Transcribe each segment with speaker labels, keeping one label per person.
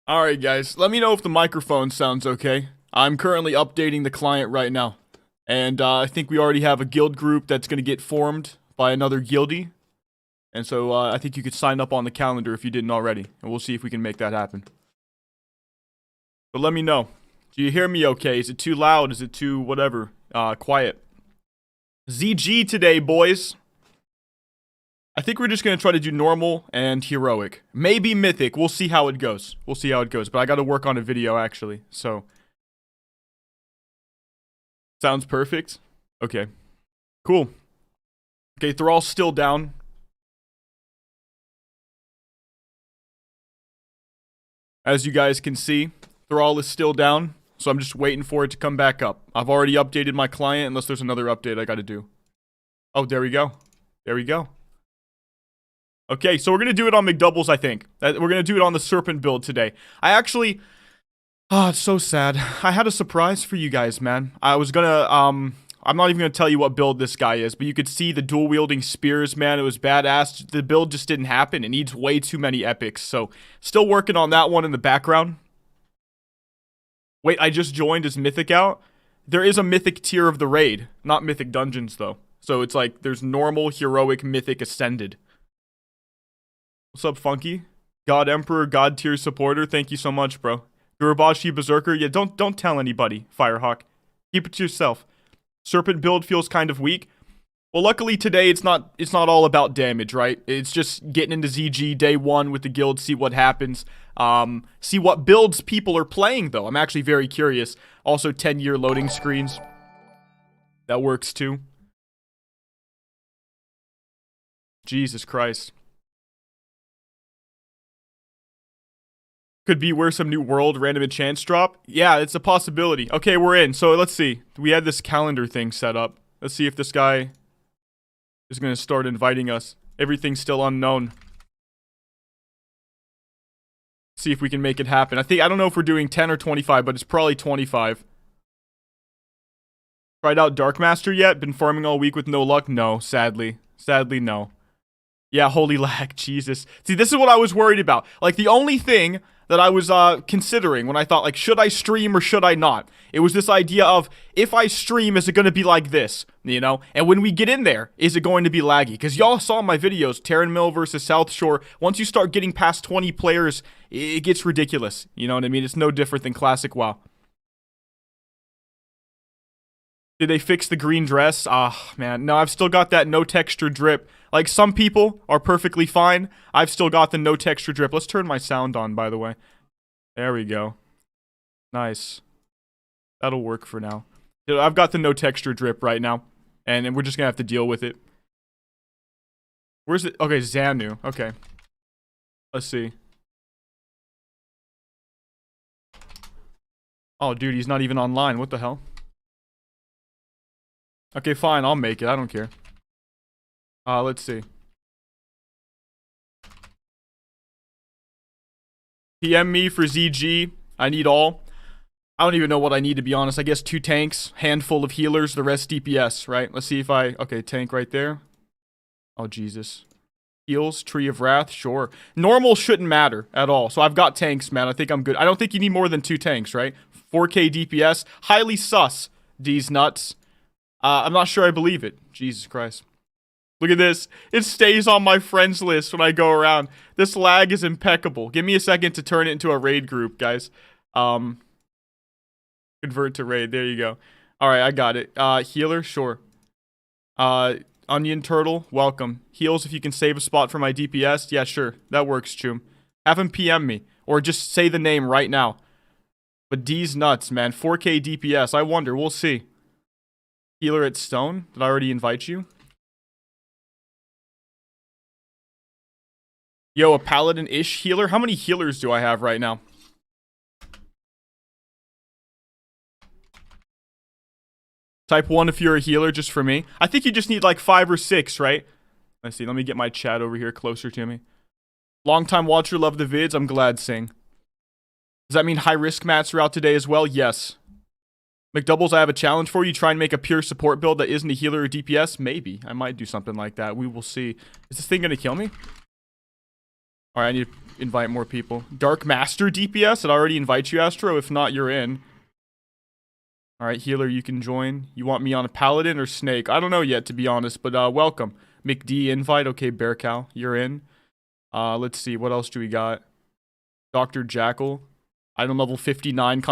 Speaker 1: Alright guys, let me know if the microphone sounds okay. I'm currently updating the client right now. And I think we already have a guild group that's going to get formed by another guildie. And so I think you could sign up on the calendar if you didn't already. And we'll see if we can make that happen. But let me know. Do you hear me okay? Is it too loud? Is it too whatever? Quiet. ZG today, boys. I think we're just going to try to do normal and heroic. Maybe mythic. We'll see how it goes. We'll see how it goes. But I got to work on a video, actually. So. Sounds perfect. Okay. Cool. Okay, they're all still down. As you guys can see, Thrall is still down. So I'm just waiting for it to come back up. I've already updated my client unless there's another update I got to do. Oh, there we go. There we go. Okay, so we're going to do it on Mcdoubles, I think. We're going to do it on the Serpent build today. I actually... Oh, it's so sad. I had a surprise for you guys, man. I was going to... I'm not even going to tell you what build this guy is, but you could see the dual-wielding spears, man. It was badass. The build just didn't happen. It needs way too many epics. So, still working on that one in the background. Wait, I just joined. Is Mythic out? There is a Mythic tier of the raid. Not Mythic Dungeons, though. So, it's like, there's normal, heroic, Mythic, Ascended. What's up, Funky? God Emperor, God tier supporter. Thank you so much, bro. Gurubashi Berserker. Yeah, don't tell anybody, Firehawk. Keep it to yourself. Serpent build feels kind of weak. Well, luckily today it's not all about damage, right? It's just getting into ZG day one with the guild, see what happens. See what builds people are playing, though. I'm actually very curious. Also, 10-year loading screens. That works, too. Jesus Christ. Could be where some new world random enchants drop. Yeah, it's a possibility. Okay, we're in. So let's see. We had this calendar thing set up. Let's see if this guy is going to start inviting us. Everything's still unknown. See if we can make it happen. I don't know if we're doing 10 or 25, but it's probably 25. Tried out Darkmaster yet? Been farming all week with no luck? No, sadly. Sadly, no. Yeah, holy lag. Jesus. See, this is what I was worried about. Like, the only thing that I was considering when I thought, like, should I stream or should I not? It was this idea of, if I stream, is it going to be like this? You know? And when we get in there, is it going to be laggy? Because y'all saw my videos, Terran Mill versus South Shore. Once you start getting past 20 players, it gets ridiculous. You know what I mean? It's no different than Classic WoW. Did they fix the green dress? Ah, man. No, I've still got that no texture drip. Like, some people are perfectly fine. I've still got the no texture drip. Let's turn my sound on, by the way. There we go. Nice. That'll work for now. I've got the no texture drip right now. And we're just gonna have to deal with it. Where's it? Okay, Xanu. Okay. Let's see. Oh, dude, he's not even online. What the hell? Okay, fine. I'll make it. I don't care. Let's see. PM me for ZG. I need all. I don't even know what I need, to be honest. I guess 2 tanks, handful of healers, the rest DPS, right? Let's see if I... Okay, tank right there. Oh, Jesus. Heals, Tree of Wrath, sure. Normal shouldn't matter at all. So I've got tanks, man. I think I'm good. I don't think you need more than 2 tanks, right? 4K DPS. Highly sus, D's nuts. I'm not sure I believe it. Jesus Christ. Look at this. It stays on my friends list when I go around. This lag is impeccable. Give me a second to turn it into a raid group, guys. Convert to raid. There you go. Alright, I got it. Healer? Sure. Onion Turtle? Welcome. Heals if you can save a spot for my DPS? Yeah, sure. That works, Choom. Have him PM me. Or just say the name right now. But D's nuts, man. 4K DPS. I wonder. We'll see. Healer at Stone? Did I already invite you? Yo, a paladin-ish healer? How many healers do I have right now? Type 1 if you're a healer, just for me. I think you just need like 5 or 6, right? Let's see, let me get my chat over here closer to me. Long-time watcher, love the vids. I'm glad, Sing. Does that mean high-risk mats throughout today as well? Yes. Mcdoubles, I have a challenge for you. Try and make a pure support build that isn't a healer or DPS? Maybe. I might do something like that. We will see. Is this thing gonna kill me? Alright, I need to invite more people. Dark Master DPS? Did I already invite you, Astro? If not, you're in. Alright, healer, you can join. You want me on a paladin or snake? I don't know yet, to be honest, but welcome. McD invite. Okay, Bear Cow, you're in. Let's see, what else do we got? Dr. Jackal. Item level 59.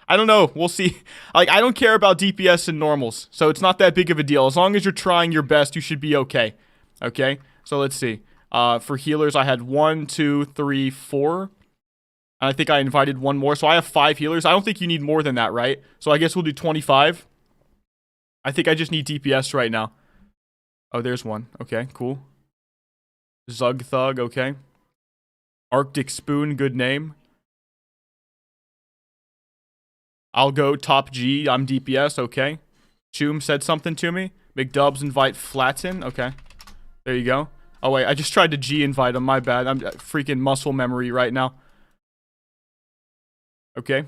Speaker 1: I don't know, we'll see. Like, I don't care about DPS and normals, so it's not that big of a deal. As long as you're trying your best, you should be okay. Okay, so let's see. For healers, I had 1, 2, 3, 4. And I think I invited one more. So I have 5 healers. I don't think you need more than that, right? So I guess we'll do 25. I think I just need DPS right now. Oh, there's one. Okay, cool. Zug Thug, okay. Arctic Spoon, good name. I'll go top G. I'm DPS, okay. Choom said something to me. Mcdoubles invite Flatten, okay. There you go. Oh, wait, I just tried to G invite him. My bad. I'm freaking muscle memory right now. Okay.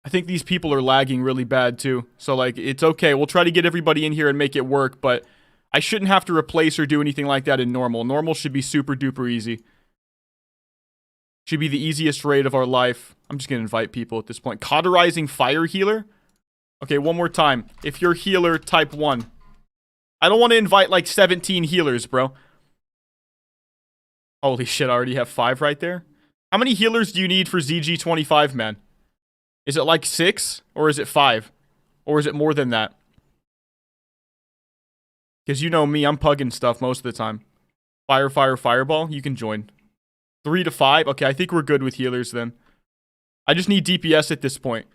Speaker 1: I think these people are lagging really bad too. So like, it's okay. We'll try to get everybody in here and make it work, but I shouldn't have to replace or do anything like that in normal. Normal should be super duper easy. Should be the easiest raid of our life. I'm just gonna invite people at this point. Cauterizing Fire Healer? Okay, one more time. If you're healer, type 1. I don't want to invite like 17 healers, bro. Holy shit, I already have 5 right there. How many healers do you need for ZG25, man? Is it like 6? Or is it 5? Or is it more than that? Because you know me, I'm pugging stuff most of the time. Fire, Fireball, you can join. 3 to 5? Okay, I think we're good with healers then. I just need DPS at this point.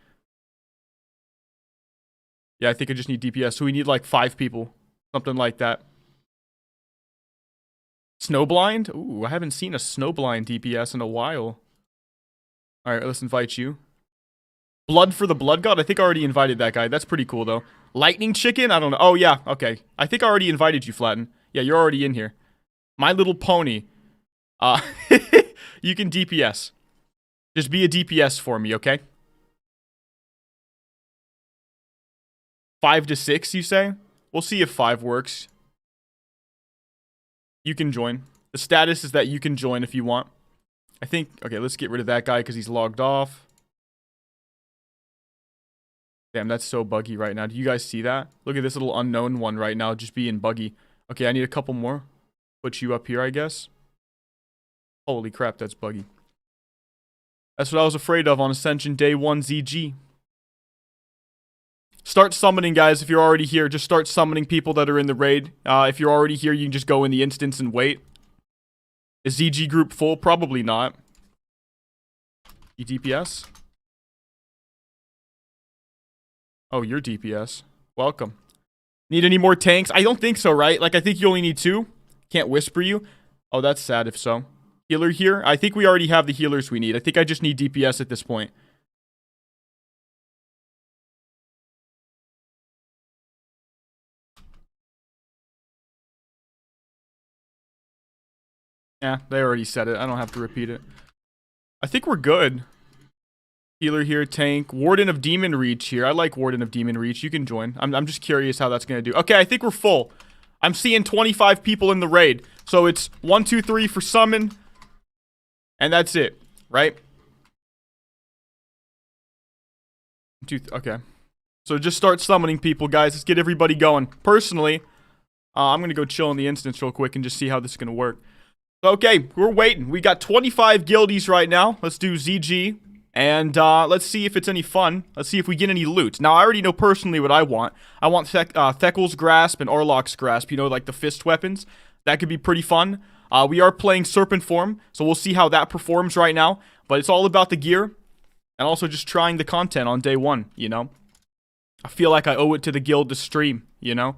Speaker 1: Yeah, I think I just need DPS. So we need like 5 people. Something like that. Snowblind? Ooh, I haven't seen a Snowblind DPS in a while. Alright, let's invite you. Blood for the Blood God? I think I already invited that guy. That's pretty cool, though. Lightning Chicken? I don't know. Oh, yeah. Okay. I think I already invited you, Flatten. Yeah, you're already in here. My Little Pony. You can DPS. Just be a DPS for me, okay? 5 to 6, you say? We'll see if 5 works. You can join. The status is that you can join if you want. I think... Okay, let's get rid of that guy because he's logged off. Damn, that's so buggy right now. Do you guys see that? Look at this little unknown one right now just being buggy. Okay, I need a couple more. Put you up here, I guess. Holy crap, that's buggy. That's what I was afraid of on Ascension Day 1 ZG. Start summoning, guys, if you're already here. Just start summoning people that are in the raid. If you're already here, you can just go in the instance and wait. Is ZG group full? Probably not. You DPS? Oh, you're DPS. Welcome. Need any more tanks? I don't think so, right? Like, I think you only need 2. Can't whisper you. Oh, that's sad if so. Healer here? I think we already have the healers we need. I think I just need DPS at this point. Yeah, they already said it. I don't have to repeat it. I think we're good. Healer here, tank. Warden of Demon Reach here. I like Warden of Demon Reach. You can join. I'm just curious how that's going to do. Okay, I think we're full. I'm seeing 25 people in the raid. So it's 1, 2, 3 for summon. And that's it, right? Okay. So just start summoning people, guys. Let's get everybody going. Personally, I'm going to go chill in the instance real quick and just see how this is going to work. Okay, we're waiting. We got 25 guildies right now. Let's do ZG. And let's see if it's any fun. Let's see if we get any loot. Now, I already know personally what I want. I want Theckel's Grasp and Orlok's Grasp. You know, like the fist weapons. That could be pretty fun. We are playing Serpent Form, so we'll see how that performs right now. But it's all about the gear. And also just trying the content on day 1, you know? I feel like I owe it to the guild to stream, you know?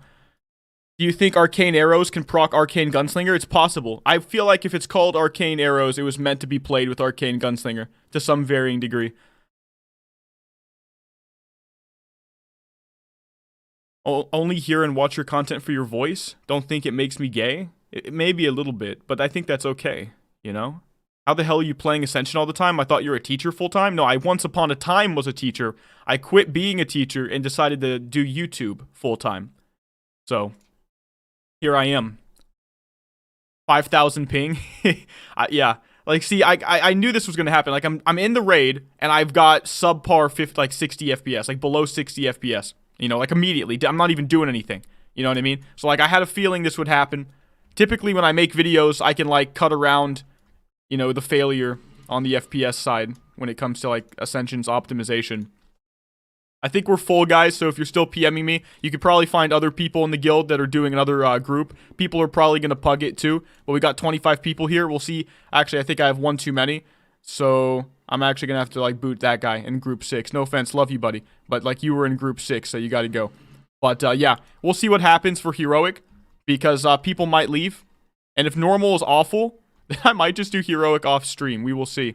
Speaker 1: Do you think Arcane Arrows can proc Arcane Gunslinger? It's possible. I feel like if it's called Arcane Arrows, it was meant to be played with Arcane Gunslinger. To some varying degree. Only hear and watch your content for your voice? Don't think it makes me gay? It may be a little bit, but I think that's okay, you know? How the hell are you playing Ascension all the time? I thought you were a teacher full-time? No, I once upon a time was a teacher. I quit being a teacher and decided to do YouTube full-time. So... here I am. 5,000 ping. Yeah. Like, see, I knew this was gonna happen. Like, I'm in the raid, and I've got subpar 50, like 60 FPS, like below 60 FPS. You know, like immediately. I'm not even doing anything. You know what I mean? So like, I had a feeling this would happen. Typically, when I make videos, I can like cut around, you know, the failure on the FPS side when it comes to like Ascension's optimization. I think we're full, guys, so if you're still PMing me, you could probably find other people in the guild that are doing another group. People are probably going to pug it too, but we got 25 people here. We'll see. Actually, I think I have one too many, so I'm actually going to have to, like, boot that guy in group 6. No offense, love you, buddy, but, like, you were in group 6, so you got to go. But, yeah, we'll see what happens for Heroic, because people might leave, and if normal is awful, then I might just do Heroic off stream. We will see.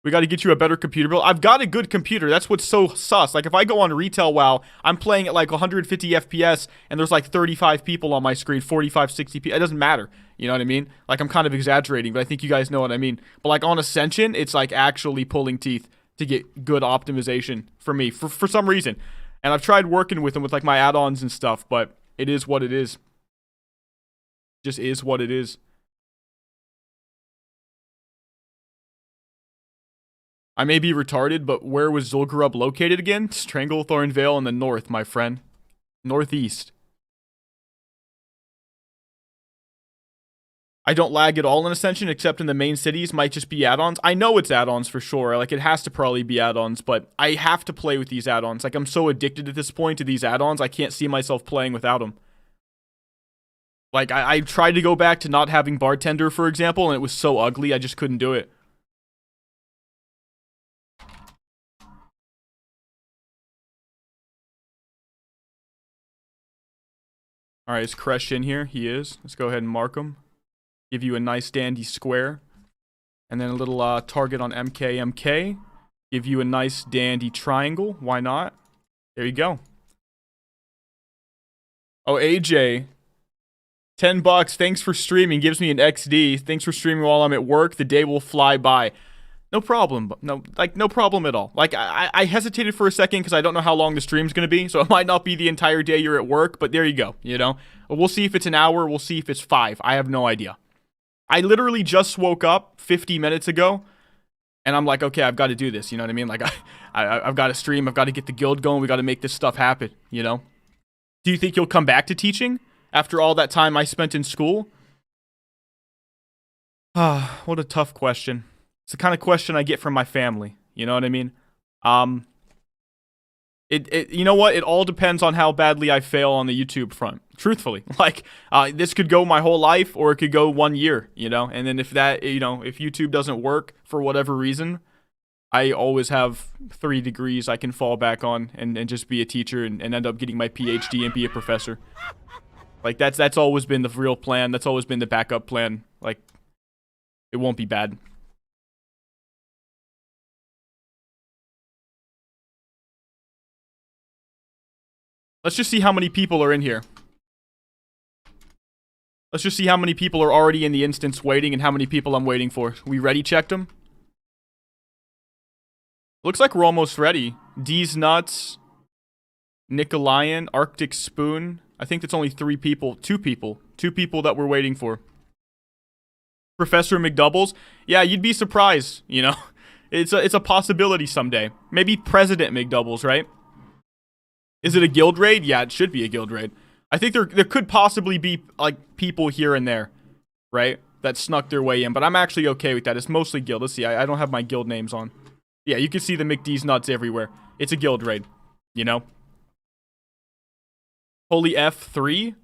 Speaker 1: We got to get you a better computer build. I've got a good computer. That's what's so sus. Like, if I go on retail WoW, I'm playing at like 150 FPS, and there's like 35 people on my screen, 45, 60 people. It doesn't matter. You know what I mean? Like, I'm kind of exaggerating, but I think you guys know what I mean. But like on Ascension, it's like actually pulling teeth to get good optimization for me, for some reason. And I've tried working with them with like my add-ons and stuff, but it is what it is. Just is what it is. I may be retarded, but where was Zul'Gurub located again? Stranglethorn Vale in the north, my friend. Northeast. I don't lag at all in Ascension, except in the main cities. Might just be add-ons. I know it's add-ons for sure. Like, it has to probably be add-ons, but I have to play with these add-ons. Like, I'm so addicted at this point to these add-ons, I can't see myself playing without them. Like, I tried to go back to not having Bartender, for example, and it was so ugly, I just couldn't do it. Alright, is Kresh in here? He is. Let's go ahead and mark him. Give you a nice dandy square. And then a little target on MK. Give you a nice dandy triangle. Why not? There you go. Oh, AJ. $10. Thanks for streaming. Gives me an XD. Thanks for streaming while I'm at work. The day will fly by. No problem. No problem at all. Like, I hesitated for a second because I don't know how long the stream's going to be. So it might not be the entire day you're at work, but there you go, you know? We'll see if it's an hour. We'll see if it's 5. I have no idea. I literally just woke up 50 minutes ago, and I'm like, okay, I've got to do this, you know what I mean? Like, I've got to stream. I've got to get the guild going. We got to make this stuff happen, you know? Do you think you'll come back to teaching after all that time I spent in school? Ah, what a tough question. It's the kind of question I get from my family. You know what I mean? You know what? It all depends on how badly I fail on the YouTube front. Truthfully. Like, this could go my whole life, or it could go 1 year, you know? And then if that, you know, if YouTube doesn't work for whatever reason, I always have 3 degrees I can fall back on and just be a teacher and end up getting my PhD and be a professor. Like, that's always been the real plan. That's always been the backup plan. Like, it won't be bad. Let's just see how many people are in here. Let's just see how many people are already in the instance waiting and how many people I'm waiting for. We ready checked them? Looks like we're almost ready. D's Nuts, Nicolayan, Arctic Spoon. I think that's only 3 people. 2 people. 2 people that we're waiting for. Professor Mcdoubles. Yeah, you'd be surprised, you know. It's a possibility someday. Maybe President Mcdoubles, right? Is it a guild raid? Yeah, it should be a guild raid. I think there could possibly be, like, people here and there, right? That snuck their way in, but I'm actually okay with that. It's mostly guild. Let's see, I don't have my guild names on. Yeah, you can see the McD's nuts everywhere. It's a guild raid, you know? Holy F3?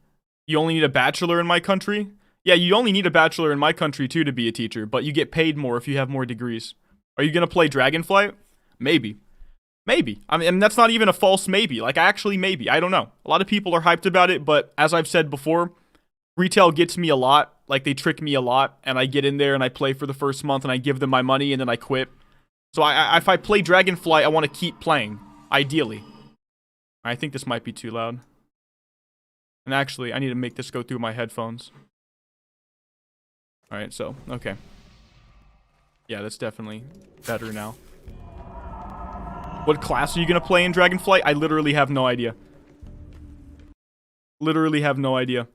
Speaker 1: You only need a bachelor in my country? Yeah, you only need a bachelor in my country, too, to be a teacher, but you get paid more if you have more degrees. Are you gonna play Dragonflight? Maybe. Maybe. I mean, that's not even a false maybe. Like, actually, maybe. I don't know. A lot of people are hyped about it, but as I've said before, retail gets me a lot. Like, they trick me a lot, and I get in there and I play for the first month and I give them my money and then I quit. So if I play Dragonflight, I want to keep playing, ideally. I think this might be too loud. And actually, I need to make this go through my headphones. Alright, so, okay. Yeah, that's definitely better now. What class are you going to play in Dragonflight? I literally have no idea. Literally have no idea.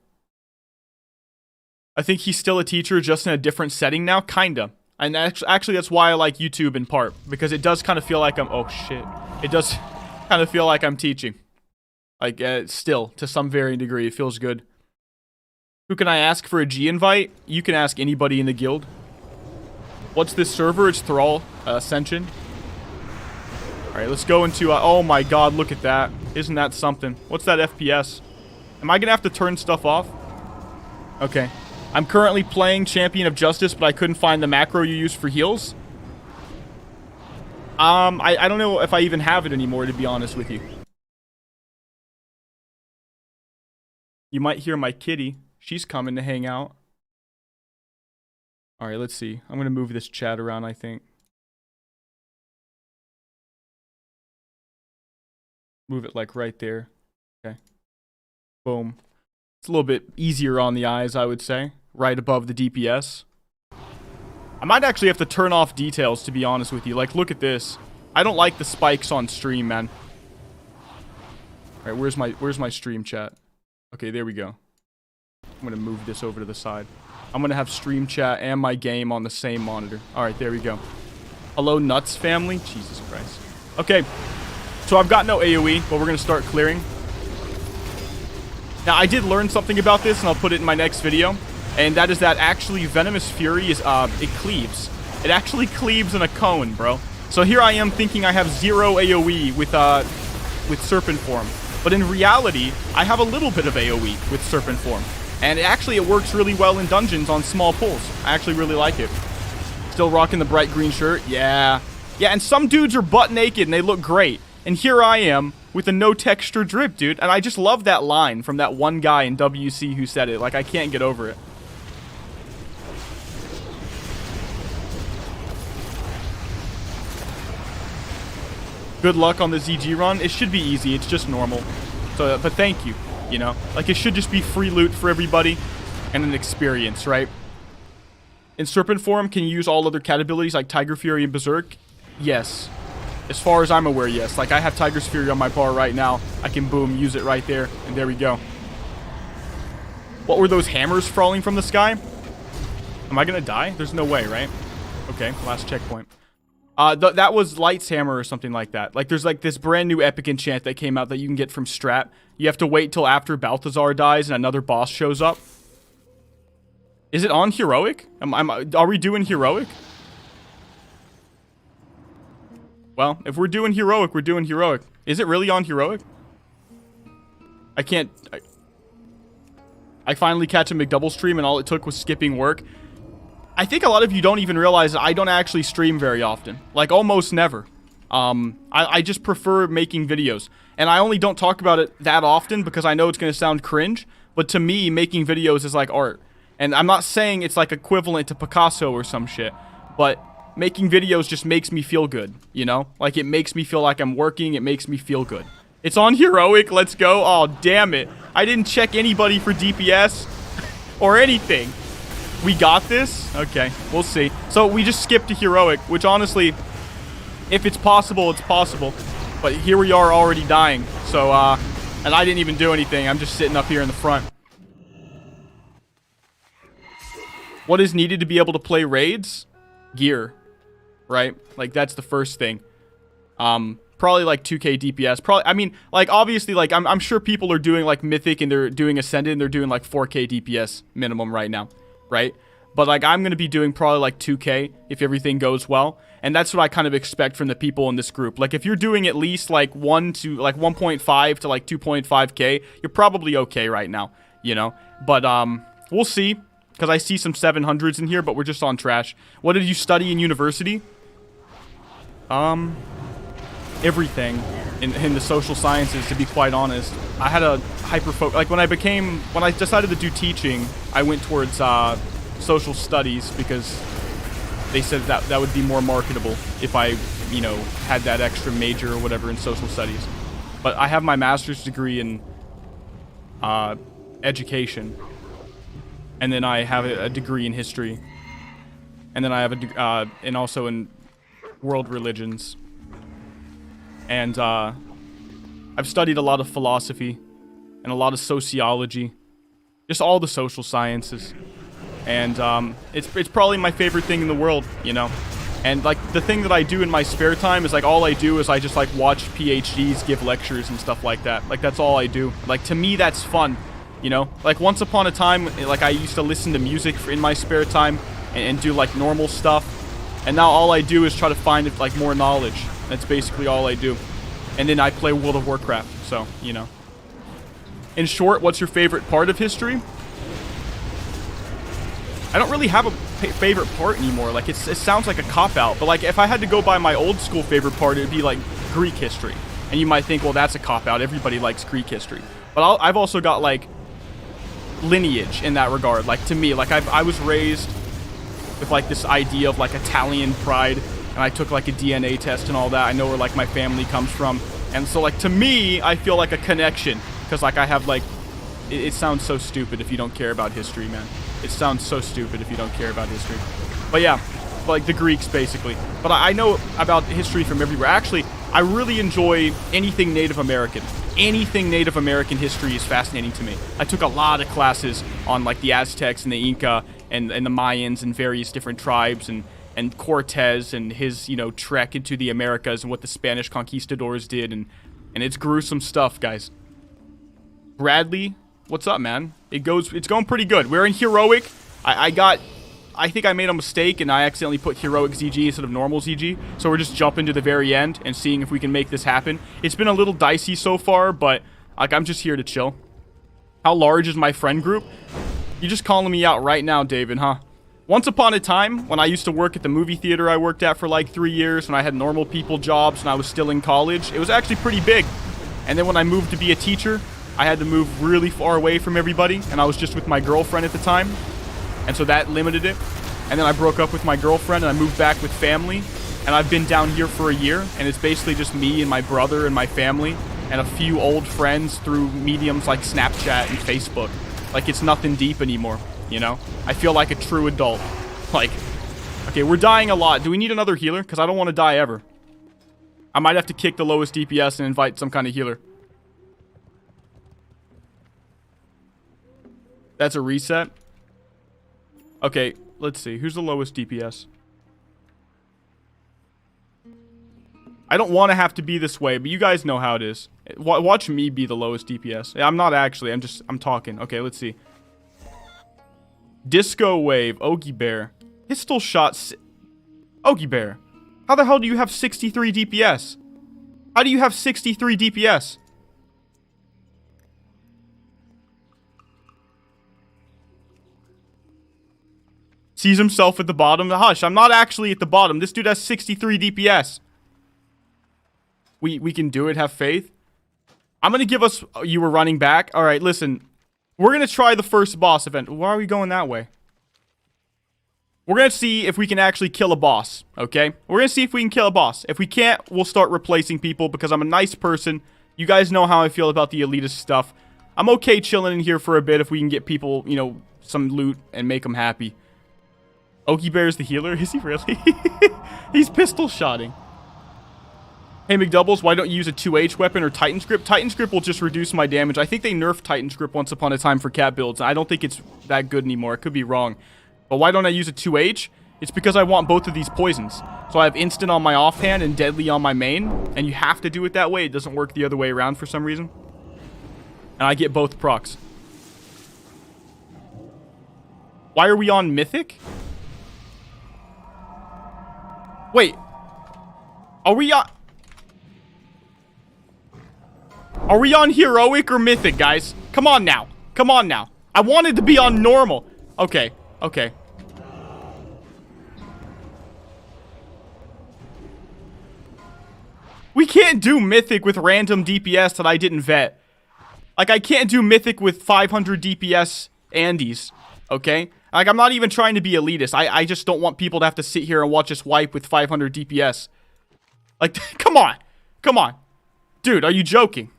Speaker 1: I think he's still a teacher, just in a different setting now, kinda. And actually, that's why I like YouTube in part, because it does kind of feel like I'm. Oh shit! It does kind of feel like I'm teaching. Like still, to some varying degree, it feels good. Who can I ask for a G invite? You can ask anybody in the guild. What's this server? It's Thrall Ascension. Alright, let's go into... oh my god, look at that. Isn't that something? What's that FPS? Am I gonna have to turn stuff off? Okay. I'm currently playing Champion of Justice, but I couldn't find the macro you use for heals. I don't know if I even have it anymore, to be honest with you. You might hear my kitty. She's coming to hang out. Alright, let's see. I'm gonna move this chat around, I think. Move it like right there. Okay. Boom. It's a little bit easier on the eyes, I would say. Right above the DPS. I might actually have to turn off details, to be honest with you. Like, look at this. I don't like the spikes on stream, man. Alright, where's my stream chat? Okay, there we go. I'm gonna move this over to the side. I'm gonna have stream chat and my game on the same monitor. Alright, there we go. Hello, Nuts family? Jesus Christ. Okay. So I've got no AoE, but we're gonna start clearing. Now, I did learn something about this, and I'll put it in my next video. And that is that actually Venomous Fury is, it cleaves. It actually cleaves in a cone, bro. So here I am thinking I have 0 AoE with Serpent Form. But in reality, I have a little bit of AoE with Serpent Form. And actually, it works really well in dungeons on small pulls. I actually really like it. Still rocking the bright green shirt? Yeah. Yeah, and some dudes are butt naked and they look great. And here I am with a no texture drip, dude. And I just love that line from that one guy in WC who said it. Like, I can't get over it. Good luck on the ZG run. It should be easy. It's just normal. So, but thank you, you know? Like, it should just be free loot for everybody and an experience, right? In Serpent Form, can you use all other cat abilities like Tiger Fury and Berserk? Yes. As far as I'm aware, yes. Like, I have Tiger's Fury on my bar right now. I can, boom, use it right there. And there we go. What were those hammers falling from the sky? Am I gonna die? There's no way, right? Okay, last checkpoint. That was Light's Hammer or something like that. Like, there's like this brand new epic enchant that came out that you can get from Strat. You have to wait till after Balthazar dies and another boss shows up. Is it on Heroic? Are we doing Heroic? Well, if we're doing Heroic, we're doing Heroic. Is it really on Heroic? I can't... I finally catch a Mcdoubles stream and all it took was skipping work. I think a lot of you don't even realize that I don't actually stream very often. Like, almost never. I just prefer making videos. And I only don't talk about it that often because I know it's going to sound cringe. But to me, making videos is like art. And I'm not saying it's like equivalent to Picasso or some shit. But making videos just makes me feel good, you know? Like, it makes me feel like I'm working. It makes me feel good. It's on Heroic. Let's go. Oh, damn it. I didn't check anybody for DPS or anything. We got this? Okay, we'll see. So we just skipped to Heroic, which honestly, if it's possible, it's possible. But here we are already dying. So, and I didn't even do anything. I'm just sitting up here in the front. What is needed to be able to play raids? Gear, right? Like, that's the first thing. Probably like 2k DPS. Probably, I mean, like, obviously, like, I'm sure people are doing like Mythic and they're doing Ascended and they're doing like 4k DPS minimum right now. Right? But, like, I'm going to be doing probably, like, 2k if everything goes well. And that's what I kind of expect from the people in this group. Like, if you're doing at least, like, 1.5 to, like, 2.5k, you're probably okay right now, you know? But, we'll see. Because I see some 700s in here, but we're just on trash. What did you study in university? Everything in the social sciences, to be quite honest. I had a hyper-focus. Like, when I decided to do teaching, I went towards social studies because they said that would be more marketable if I, you know, had that extra major or whatever in social studies. But I have my master's degree in education, and then I have a degree in history, and then I have and also in world religions. And I've studied a lot of philosophy and a lot of sociology, just all the social sciences. And it's probably my favorite thing in the world, you know. And like the thing that I do in my spare time is like all I do is I just like watch PhDs give lectures and stuff like that. Like that's all I do. Like to me that's fun, you know. Like once upon a time, like I used to listen to music in my spare time and do like normal stuff. And now all I do is try to find like more knowledge. That's basically all I do. And then I play World of Warcraft. So, you know. In short, what's your favorite part of history? I don't really have a favorite part anymore. Like, it sounds like a cop-out. But, like, if I had to go by my old school favorite part, it would be, like, Greek history. And you might think, well, that's a cop-out. Everybody likes Greek history. But I've also got, like, lineage in that regard. Like, to me, like, I was raised with, like, this idea of, like, Italian pride. And I took, like, a DNA test and all that. I know where, like, my family comes from. And so, like, to me, I feel like a connection. Because, like, I have, like... It sounds so stupid if you don't care about history, man. It sounds so stupid if you don't care about history. But yeah, like the Greeks, basically. But I know about history from everywhere. Actually, I really enjoy anything Native American. Anything Native American history is fascinating to me. I took a lot of classes on, like, the Aztecs and the Inca and the Mayans and various different tribes and Cortez and his, you know, trek into the Americas and what the Spanish conquistadors did. And it's gruesome stuff, guys. Bradley... What's up, man? It's going pretty good. We're in heroic. I think I made a mistake and I accidentally put heroic ZG instead of normal ZG. So we're just jumping to the very end and seeing if we can make this happen. It's been a little dicey so far, but like I'm just here to chill. How large is my friend group? You're just calling me out right now, David, huh? Once upon a time, when I used to work at the movie theater I worked at for like 3 years, when I had normal people jobs and I was still in college, it was actually pretty big. And then when I moved to be a teacher, I had to move really far away from everybody, and I was just with my girlfriend at the time, and so that limited it. And then I broke up with my girlfriend, and I moved back with family, and I've been down here for a year, and it's basically just me and my brother and my family, and a few old friends through mediums like Snapchat and Facebook. Like, it's nothing deep anymore, you know? I feel like a true adult. Like, okay, we're dying a lot. Do we need another healer? Because I don't want to die ever. I might have to kick the lowest DPS and invite some kind of healer. That's a reset. Okay, let's see. Who's the lowest DPS? I don't want to have to be this way, but you guys know how it is. Watch me be the lowest DPS. I'm not actually. I'm talking. Okay, let's see. Disco Wave. Ogie Bear. Pistol Shot. Ogie Bear. How the hell do you have 63 DPS? How do you have 63 DPS? Sees himself at the bottom. Hush, I'm not actually at the bottom. This dude has 63 DPS. We can do it. Have faith. I'm going to give us... You were running back. All right, listen. We're going to try the first boss event. Why are we going that way? We're going to see if we can actually kill a boss, okay? We're going to see if we can kill a boss. If we can't, we'll start replacing people because I'm a nice person. You guys know how I feel about the elitist stuff. I'm okay chilling in here for a bit if we can get people, you know, some loot and make them happy. Okie Bear's the healer? Is he really? He's pistol shotting. Hey, Mcdoubles, why don't you use a 2H weapon or Titan's Grip? Titan's Grip will just reduce my damage. I think they nerfed Titan's Grip once upon a time for cat builds. I don't think it's that good anymore. I could be wrong. But why don't I use a 2H? It's because I want both of these poisons. So I have instant on my offhand and deadly on my main. And you have to do it that way. It doesn't work the other way around for some reason. And I get both procs. Why are we on Mythic? Wait. Are we on Heroic or Mythic, guys? Come on now. Come on now. I wanted to be on Normal. Okay. Okay. We can't do Mythic with random DPS that I didn't vet. Like, I can't do Mythic with 500 DPS Andes. Okay? Like, I'm not even trying to be elitist. I just don't want people to have to sit here and watch us wipe with 500 DPS. Like, come on. Come on. Dude, are you joking?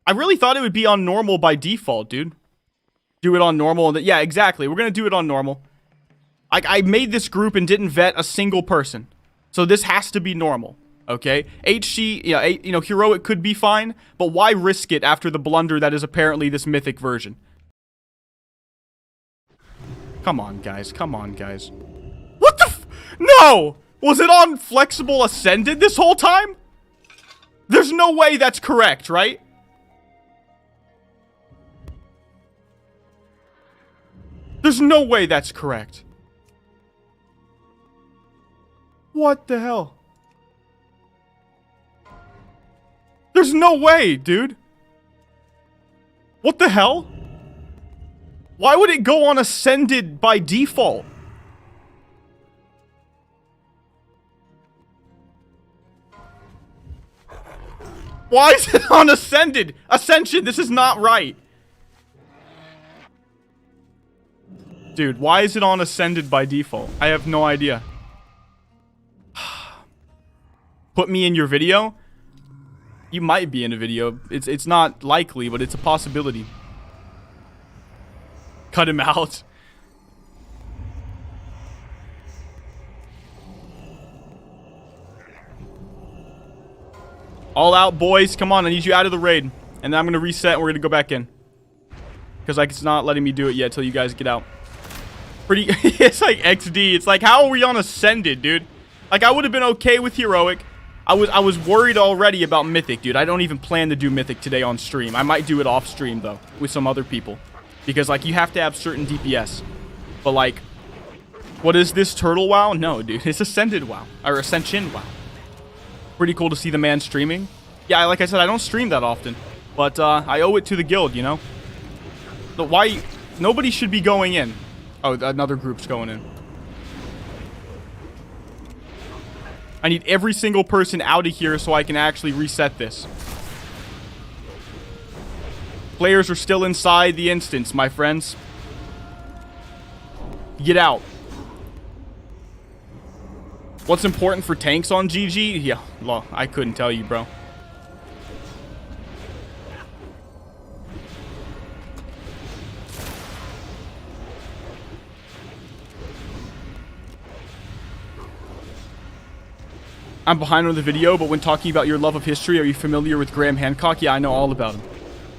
Speaker 1: I really thought it would be on normal by default, dude. Do it on normal. Yeah, exactly. We're going to do it on normal. I made this group and didn't vet a single person. So this has to be normal. Okay? HC, yeah, you know, Heroic could be fine. But why risk it after the blunder that is apparently this Mythic version? Come on, guys. Come on, guys. What the f- No! Was it on Flexible Ascended this whole time? There's no way that's correct, right? There's no way that's correct. What the hell? There's no way, dude. What the hell? Why would it go on Ascended by default? Why is it on Ascended? Ascension, this is not right. Dude, why is it on Ascended by default? I have no idea. Put me in your video? You might be in a video. It's not likely, but it's a possibility. Cut him out. All out, boys. Come on, I need you out of the raid. And then I'm going to reset and we're going to go back in. Because like it's not letting me do it yet till you guys get out. Pretty... It's like XD. It's like, how are we on Ascended, dude? Like, I would have been okay with Heroic. I was worried already about Mythic, dude. I don't even plan to do Mythic today on stream. I might do it off stream, though, with some other people. Because, like, you have to have certain DPS. But, like, what is this, Turtle WoW? No, dude. It's Ascended WoW. Or Ascension WoW. Pretty cool to see the man streaming. Yeah, like I said, I don't stream that often. But, I owe it to the guild, you know? But why... Nobody should be going in. Oh, another group's going in. I need every single person out of here so I can actually reset this. Players are still inside the instance, my friends. Get out. What's important for tanks on GG? Yeah, well, I couldn't tell you, bro. I'm behind on the video, but when talking about your love of history, are you familiar with Graham Hancock? Yeah, I know all about him.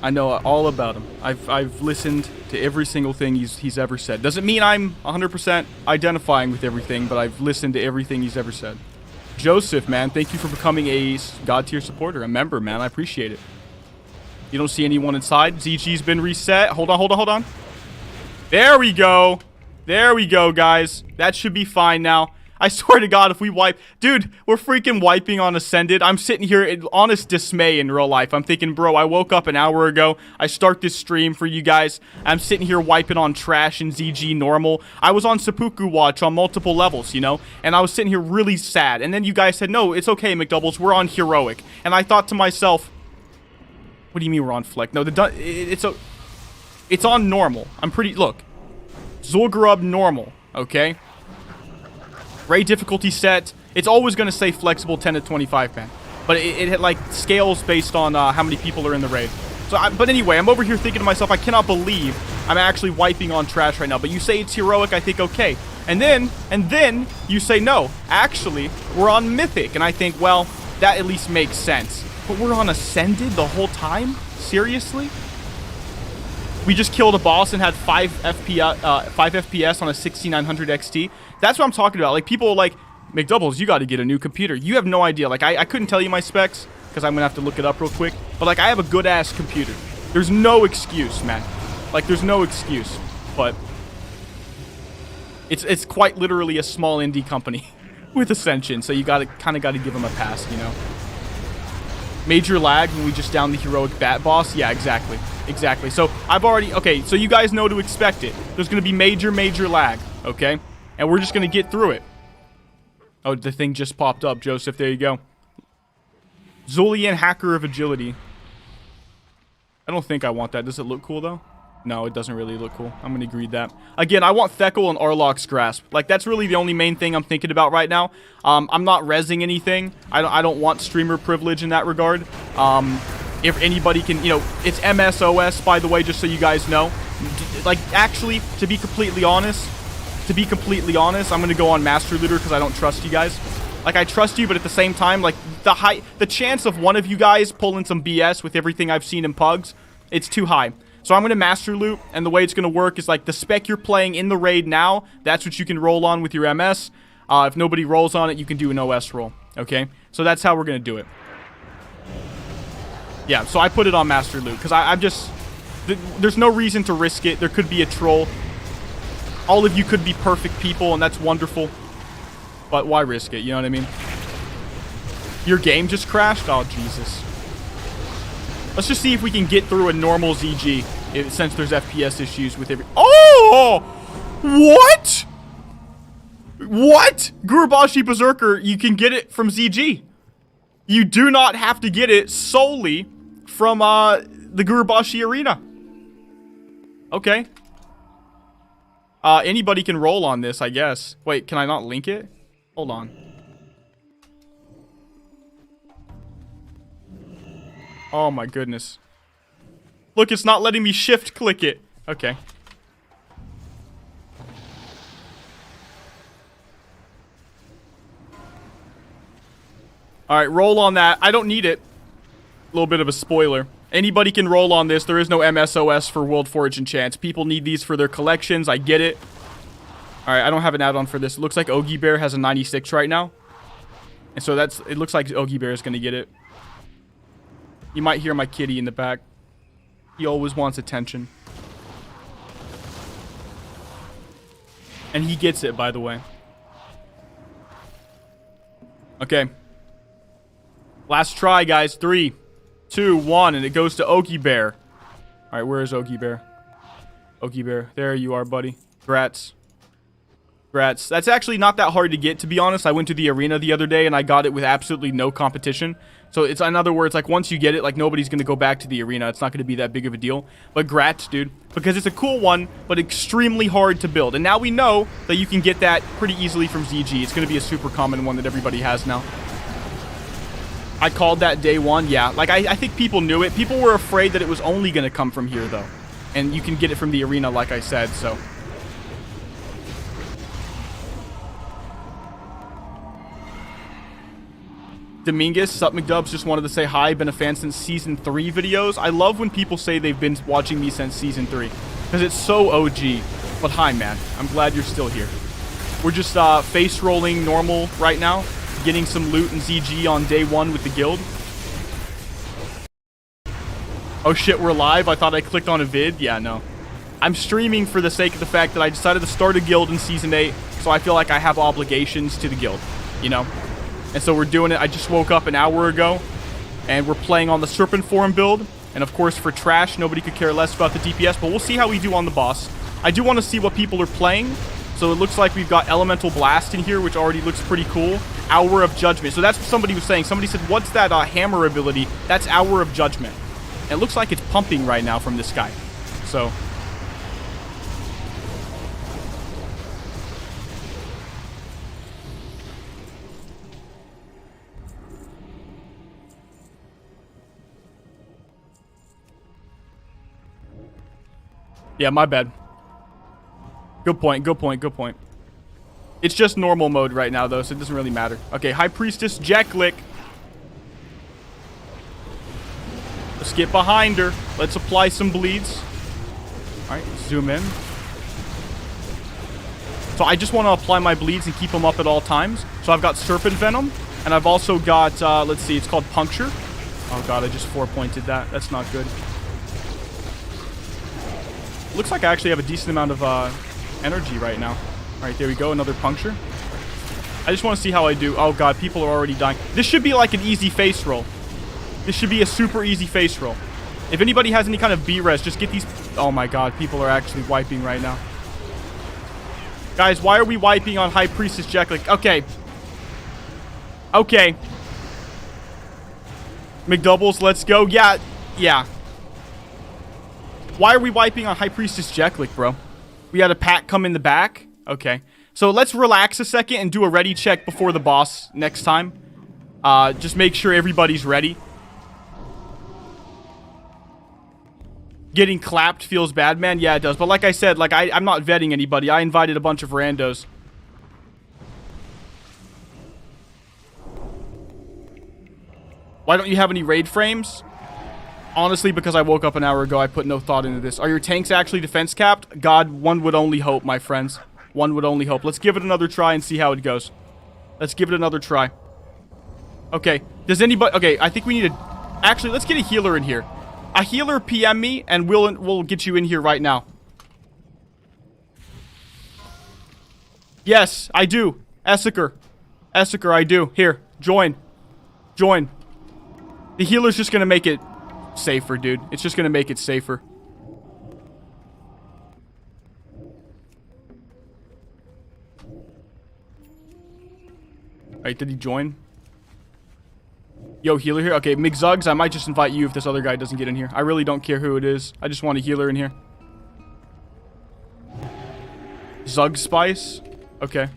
Speaker 1: I know all about him. I've listened to every single thing he's ever said. Doesn't mean I'm 100% identifying with everything, but I've listened to everything he's ever said. Joseph, man, thank you for becoming a God tier supporter, a member, man. I appreciate it. You don't see anyone inside. ZG's been reset. Hold on. There we go. There we go, guys. That should be fine now. I swear to God, if we wipe... Dude, we're freaking wiping on Ascended. I'm sitting here in honest dismay in real life. I'm thinking, bro, I woke up an hour ago. I start this stream for you guys. I'm sitting here wiping on Trash and ZG normal. I was on Seppuku watch on multiple levels, you know? And I was sitting here really sad. And then you guys said, no, it's okay, Mcdoubles. We're on Heroic. And I thought to myself... What do you mean we're on Fleck? No, it's on normal. I'm pretty... Look. Zul'Gurub normal, okay? Raid difficulty set. It's always going to say flexible 10 to 25, man. But it like scales based on how many people are in the raid. So, but anyway, I'm over here thinking to myself, I cannot believe I'm actually wiping on Trash right now. But you say it's Heroic, I think, okay. And then you say, no, actually, we're on Mythic. And I think, well, that at least makes sense. But we're on Ascended the whole time? Seriously? We just killed a boss and had 5 FPS on a 6900 XT. That's what I'm talking about. Like, people are like, Mcdoubles, you got to get a new computer. You have no idea. Like, I couldn't tell you my specs because I'm going to have to look it up real quick. But, like, I have a good-ass computer. There's no excuse, man. Like, there's no excuse. But it's quite literally a small indie company with Ascension. So you kind of got to give them a pass, you know. Major lag when we just downed the Heroic Bat Boss? Yeah, exactly. Exactly. So I've already... Okay, so you guys know to expect it. There's going to be major lag, okay? And we're just going to get through it. Oh, the thing just popped up, Joseph. There you go. Zulian, Hacker of Agility. I don't think I want that. Does it look cool, though? No, it doesn't really look cool. I'm going to greed that. Again, I want Thekel and Arlok's Grasp. Like, that's really the only main thing I'm thinking about right now. I'm not rezzing anything. I don't want streamer privilege in that regard. If anybody can, you know, it's MSOS, by the way, just so you guys know. Like, actually, to be completely honest, I'm going to go on Master Looter because I don't trust you guys. Like, I trust you, but at the same time, like, the chance of one of you guys pulling some BS with everything I've seen in Pugs, it's too high. So I'm going to master loot, and the way it's going to work is like the spec you're playing in the raid now, that's what you can roll on with your MS. If nobody rolls on it, you can do an OS roll, okay? So that's how we're going to do it. Yeah, so I put it on master loot, because I'm just... There's no reason to risk it. There could be a troll. All of you could be perfect people, and that's wonderful. But why risk it, you know what I mean? Your game just crashed? Oh, Jesus. Let's just see if we can get through a normal ZG, since there's FPS issues with every... Oh! What? What? Gurubashi Berserker, you can get it from ZG. You do not have to get it solely from the Gurubashi Arena. Okay. Anybody can roll on this, I guess. Wait, can I not link it? Hold on. Oh my goodness. Look, it's not letting me shift click it. Okay. Alright, roll on that. I don't need it. A little bit of a spoiler. Anybody can roll on this. There is no MSOS for World Forge Enchants. People need these for their collections. I get it. Alright, I don't have an add-on for this. It looks like Ogi Bear has a 96 right now. And so that's... It looks like Ogi Bear is going to get it. You might hear my kitty in the back. He always wants attention. And he gets it, by the way. Okay. Last try, guys. 3, 2, 1, and it goes to Ogi Bear. Alright, where is Ogi Bear? Ogi Bear. There you are, buddy. Grats. Grats. That's actually not that hard to get, to be honest. I went to the arena the other day, and I got it with absolutely no competition. So it's, in other words, like, once you get it, like, nobody's going to go back to the arena. It's not going to be that big of a deal. But grats, dude. Because it's a cool one, but extremely hard to build. And now we know that you can get that pretty easily from ZG. It's going to be a super common one that everybody has now. I called that day one. Yeah, like, I think people knew it. People were afraid that it was only going to come from here, though. And you can get it from the arena, like I said, so... Dominguez, sup Mcdoubles, just wanted to say hi. Been a fan since Season 3 videos. I love when people say they've been watching me since Season 3. Because it's so OG. But hi, man. I'm glad you're still here. We're just face rolling normal right now. Getting some loot and ZG on day 1 with the guild. Oh shit, we're live? I thought I clicked on a vid. Yeah, no. I'm streaming for the sake of the fact that I decided to start a guild in Season 8. So I feel like I have obligations to the guild. You know? And so we're doing it. I just woke up an hour ago, and we're playing on the Serpent Form build. And of course, for trash, nobody could care less about the DPS, but we'll see how we do on the boss. I do want to see what people are playing. So it looks like we've got Elemental Blast in here, which already looks pretty cool. Hour of Judgment. So that's what somebody was saying. Somebody said, what's that hammer ability? That's Hour of Judgment. And it looks like it's pumping right now from this guy. So... yeah, my bad. Good point, good point, good point. It's just normal mode right now, though, so it doesn't really matter. Okay, High Priestess Jacklick. Let's get behind her. Let's apply some bleeds. Alright, zoom in. So I just want to apply my bleeds and keep them up at all times. So I've got Serpent Venom, and I've also got, let's see, it's called Puncture. Oh god, I just 4-pointed that. That's not good. Looks like I actually have a decent amount of energy right now. Alright, there we go. Another puncture. I just want to see how I do. Oh god, people are already dying. This should be like an easy face roll. This should be a super easy face roll. If anybody has any kind of B-res, just get these... oh my god, people are actually wiping right now. Guys, why are we wiping on High Priestess Jacklick? Okay. Okay. Mcdoubles, let's go. Yeah. Yeah. Why are we wiping on High Priestess Jacklick, bro? We had a pack come in the back? Okay. So let's relax a second and do a ready check before the boss next time. Just make sure everybody's ready. Getting clapped feels bad, man. Yeah, it does. But like I said, like I'm not vetting anybody. I invited a bunch of randos. Why don't you have any raid frames? Honestly, because I woke up an hour ago, I put no thought into this. Are your tanks actually defense capped? God, one would only hope, my friends. One would only hope. Let's give it another try and see how it goes. Let's give it another try. Okay. Does anybody... Okay, I think we need to... Actually, let's get a healer in here. A healer PM me, and we'll get you in here right now. Yes, I do. Essiker. Essiker, I do. Here, join. Join. The healer's just gonna make it safer, dude. It's just gonna make it safer. Alright, did he join? Yo, healer here? Okay, Mcdoubles, I might just invite you if this other guy doesn't get in here. I really don't care who it is. I just want a healer in here. Zug Spice? Okay.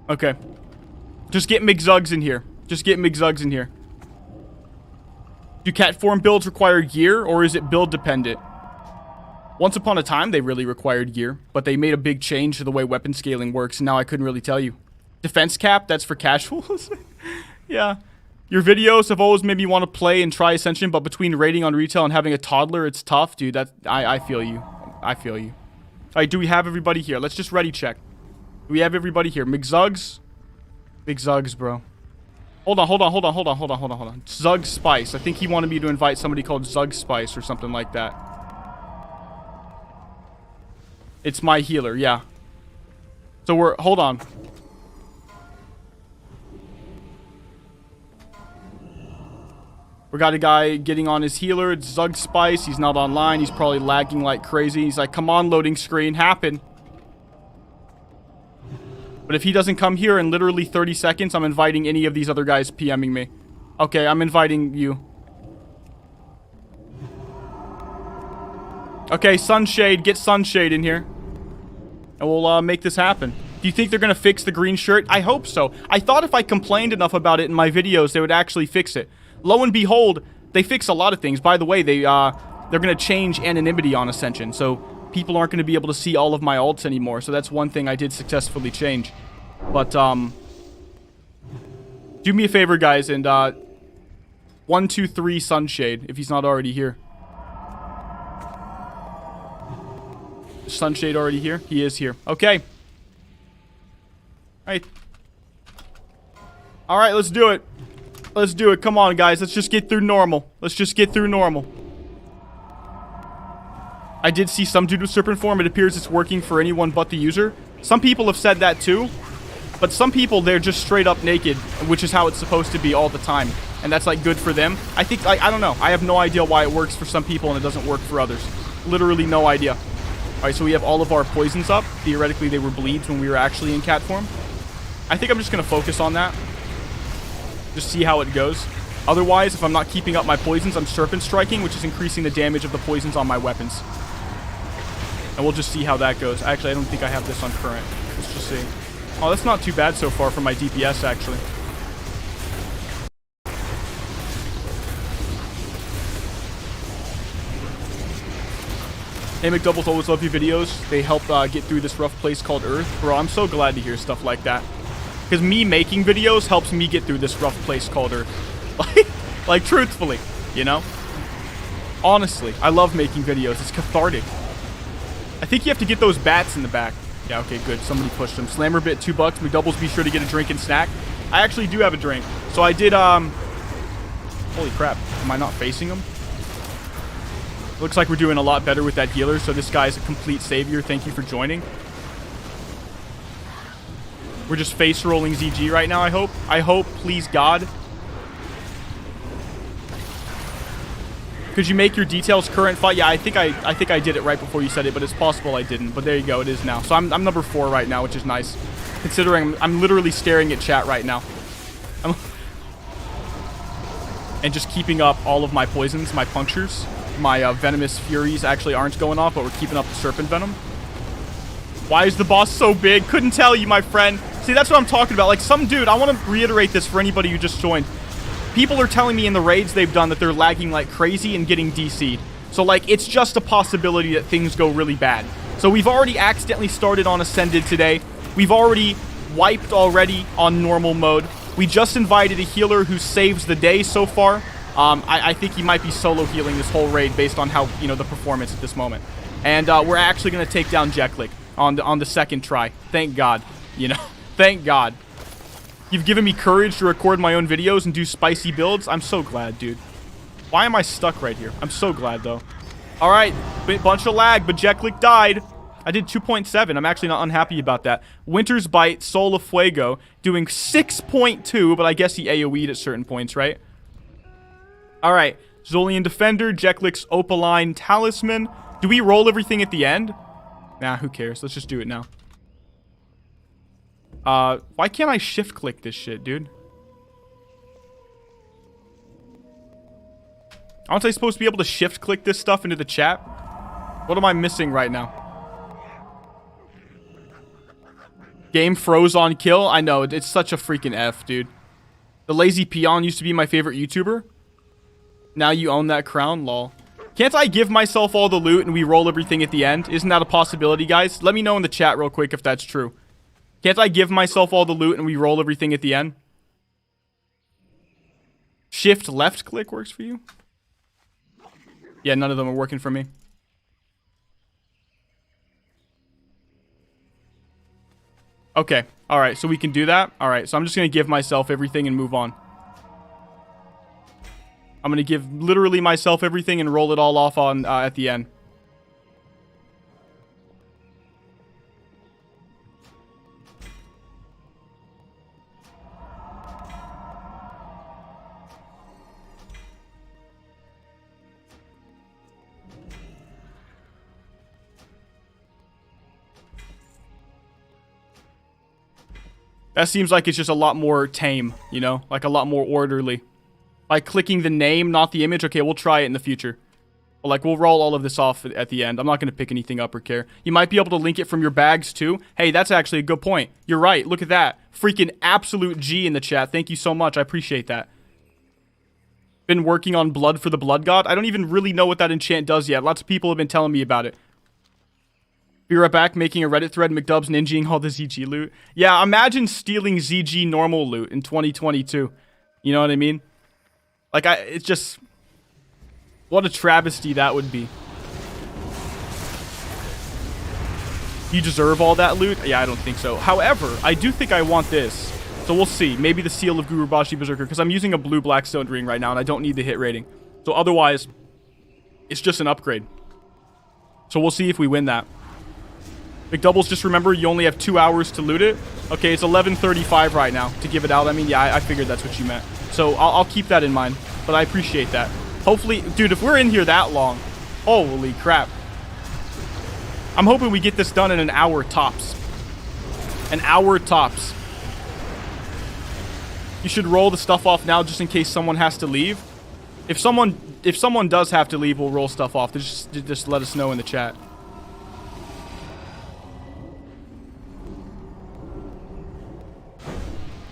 Speaker 1: Okay. Just get Mcdoubles in here. Just get Mcdoubles in here. Do cat form builds require gear, or is it build dependent? Once upon a time, they really required gear, but they made a big change to the way weapon scaling works, and now I couldn't really tell you. Defense cap, that's for casuals? Yeah. Your videos have always made me want to play and try Ascension, but between raiding on retail and having a toddler, it's tough. Dude, I feel you. I feel you. Alright, do we have everybody here? Let's just ready check. Do we have everybody here? Mcdoubles? Mcdoubles, bro. Hold on. Zug Spice. I think he wanted me to invite somebody called Zug Spice or something like that. It's my healer, yeah. So hold on. We got a guy getting on his healer. It's Zug Spice. He's not online. He's probably lagging like crazy. He's like, come on, loading screen, happen. But if he doesn't come here in literally 30 seconds, I'm inviting any of these other guys PMing me. Okay, I'm inviting you. Okay, Sunshade. Get Sunshade in here. And we'll make this happen. Do you think they're going to fix the green shirt? I hope so. I thought if I complained enough about it in my videos, they would actually fix it. Lo and behold, they fix a lot of things. By the way, they're going to change anonymity on Ascension. So people aren't going to be able to see all of my ults anymore. So that's one thing I did successfully change. But, do me a favor, guys, and, 1, 2, 3 Sunshade, if he's not already here. Is Sunshade already here? He is here. Okay. Alright, let's do it. Let's do it. Come on, guys. Let's just get through normal. Let's just get through normal. I did see some dude with Serpent Form. It appears it's working for anyone but the user. Some people have said that too. But some people, they're just straight up naked, which is how it's supposed to be all the time. And that's, like, good for them. I think, I don't know. I have no idea why it works for some people and it doesn't work for others. Literally no idea. Alright, so we have all of our poisons up. Theoretically, they were bleeds when we were actually in cat form. I think I'm just going to focus on that. Just see how it goes. Otherwise, if I'm not keeping up my poisons, I'm serpent striking, which is increasing the damage of the poisons on my weapons. And we'll just see how that goes. Actually, I don't think I have this on current. Let's just see. Oh, that's not too bad so far for my DPS, actually. Hey, Mcdoubles, always love your videos. They help get through this rough place called Earth. Bro, I'm so glad to hear stuff like that. Because me making videos helps me get through this rough place called Earth. Like, truthfully, you know? Honestly, I love making videos. It's cathartic. I think you have to get those bats in the back. Yeah, okay, good. Somebody pushed him. Slammer bit, $2. Mcdoubles, be sure to get a drink and snack. I actually do have a drink. So I did, holy crap. Am I not facing him? Looks like we're doing a lot better with that healer, so this guy's a complete savior. Thank you for joining. We're just face rolling ZG right now, I hope. I hope, please God. Could you make your details current fight? Yeah, I think I did it right before you said it, but it's possible I didn't. But there you go, it is now. So I'm number 4 right now, which is nice. Considering I'm literally staring at chat right now. And just keeping up all of my poisons, my punctures. My venomous furies actually aren't going off, but we're keeping up the serpent venom. Why is the boss so big? Couldn't tell you, my friend. See, that's what I'm talking about. Like, some dude, I want to reiterate this for anybody who just joined. People are telling me in the raids they've done that they're lagging like crazy and getting DC'd. So, like, it's just a possibility that things go really bad. So we've already accidentally started on Ascended today. We've already wiped already on normal mode. We just invited a healer who saves the day so far. I think he might be solo healing this whole raid based on how, you know, the performance at this moment. And we're actually going to take down Jeklik on the second try. Thank God. You know, thank God. You've given me courage to record my own videos and do spicy builds. I'm so glad, dude. Why am I stuck right here? I'm so glad, though. All right, bunch of lag, but Jeklik died. I did 2.7. I'm actually not unhappy about that. Winter's Bite, Soul of Fuego, doing 6.2, but I guess he AoE'd at certain points, right? All right, Zolian Defender, Jeklik's Opaline Talisman. Do we roll everything at the end? Nah, who cares? Let's just do it now. Why can't I shift-click this shit, dude? Aren't I supposed to be able to shift-click this stuff into the chat? What am I missing right now? Game froze on kill? I know, it's such a freaking F, dude. The Lazy Peon used to be my favorite YouTuber. Now you own that crown? Lol. Can't I give myself all the loot and we roll everything at the end? Isn't that a possibility, guys? Let me know in the chat real quick if that's true. Can't I give myself all the loot and we roll everything at the end? Shift left click works for you? Yeah, none of them are working for me. Okay. Alright, so we can do that. Alright, so I'm just going to give myself everything and move on. I'm going to give literally myself everything and roll it all off on at the end. That seems like it's just a lot more tame, you know? Like a lot more orderly. By clicking the name, not the image. Okay, we'll try it in the future. Like, we'll roll all of this off at the end. I'm not going to pick anything up or care. You might be able to link it from your bags, too. Hey, that's actually a good point. You're right. Look at that. Freaking absolute G in the chat. Thank you so much. I appreciate that. Been working on Blood for the Blood God. I don't even really know what that enchant does yet. Lots of people have been telling me about it. Be right back, making a Reddit thread, Mcdoubles ninjing all the ZG loot. Yeah, imagine stealing ZG normal loot in 2022. You know what I mean? Like, it's just... What a travesty that would be. You deserve all that loot? Yeah, I don't think so. However, I do think I want this. So we'll see. Maybe the Seal of Gurubashi Berserker, because I'm using a blue Blackstone ring right now, and I don't need the hit rating. So otherwise, it's just an upgrade. So we'll see if we win that. Mcdoubles, just remember, you only have 2 hours to loot it. Okay, it's 11:35 right now to give it out. I mean, yeah, I figured that's what you meant. So I'll keep that in mind, but I appreciate that. Hopefully, dude, if we're in here that long, holy crap. I'm hoping we get this done in an hour tops. An hour tops. You should roll the stuff off now just in case someone has to leave. If someone does have to leave, we'll roll stuff off. Just let us know in the chat.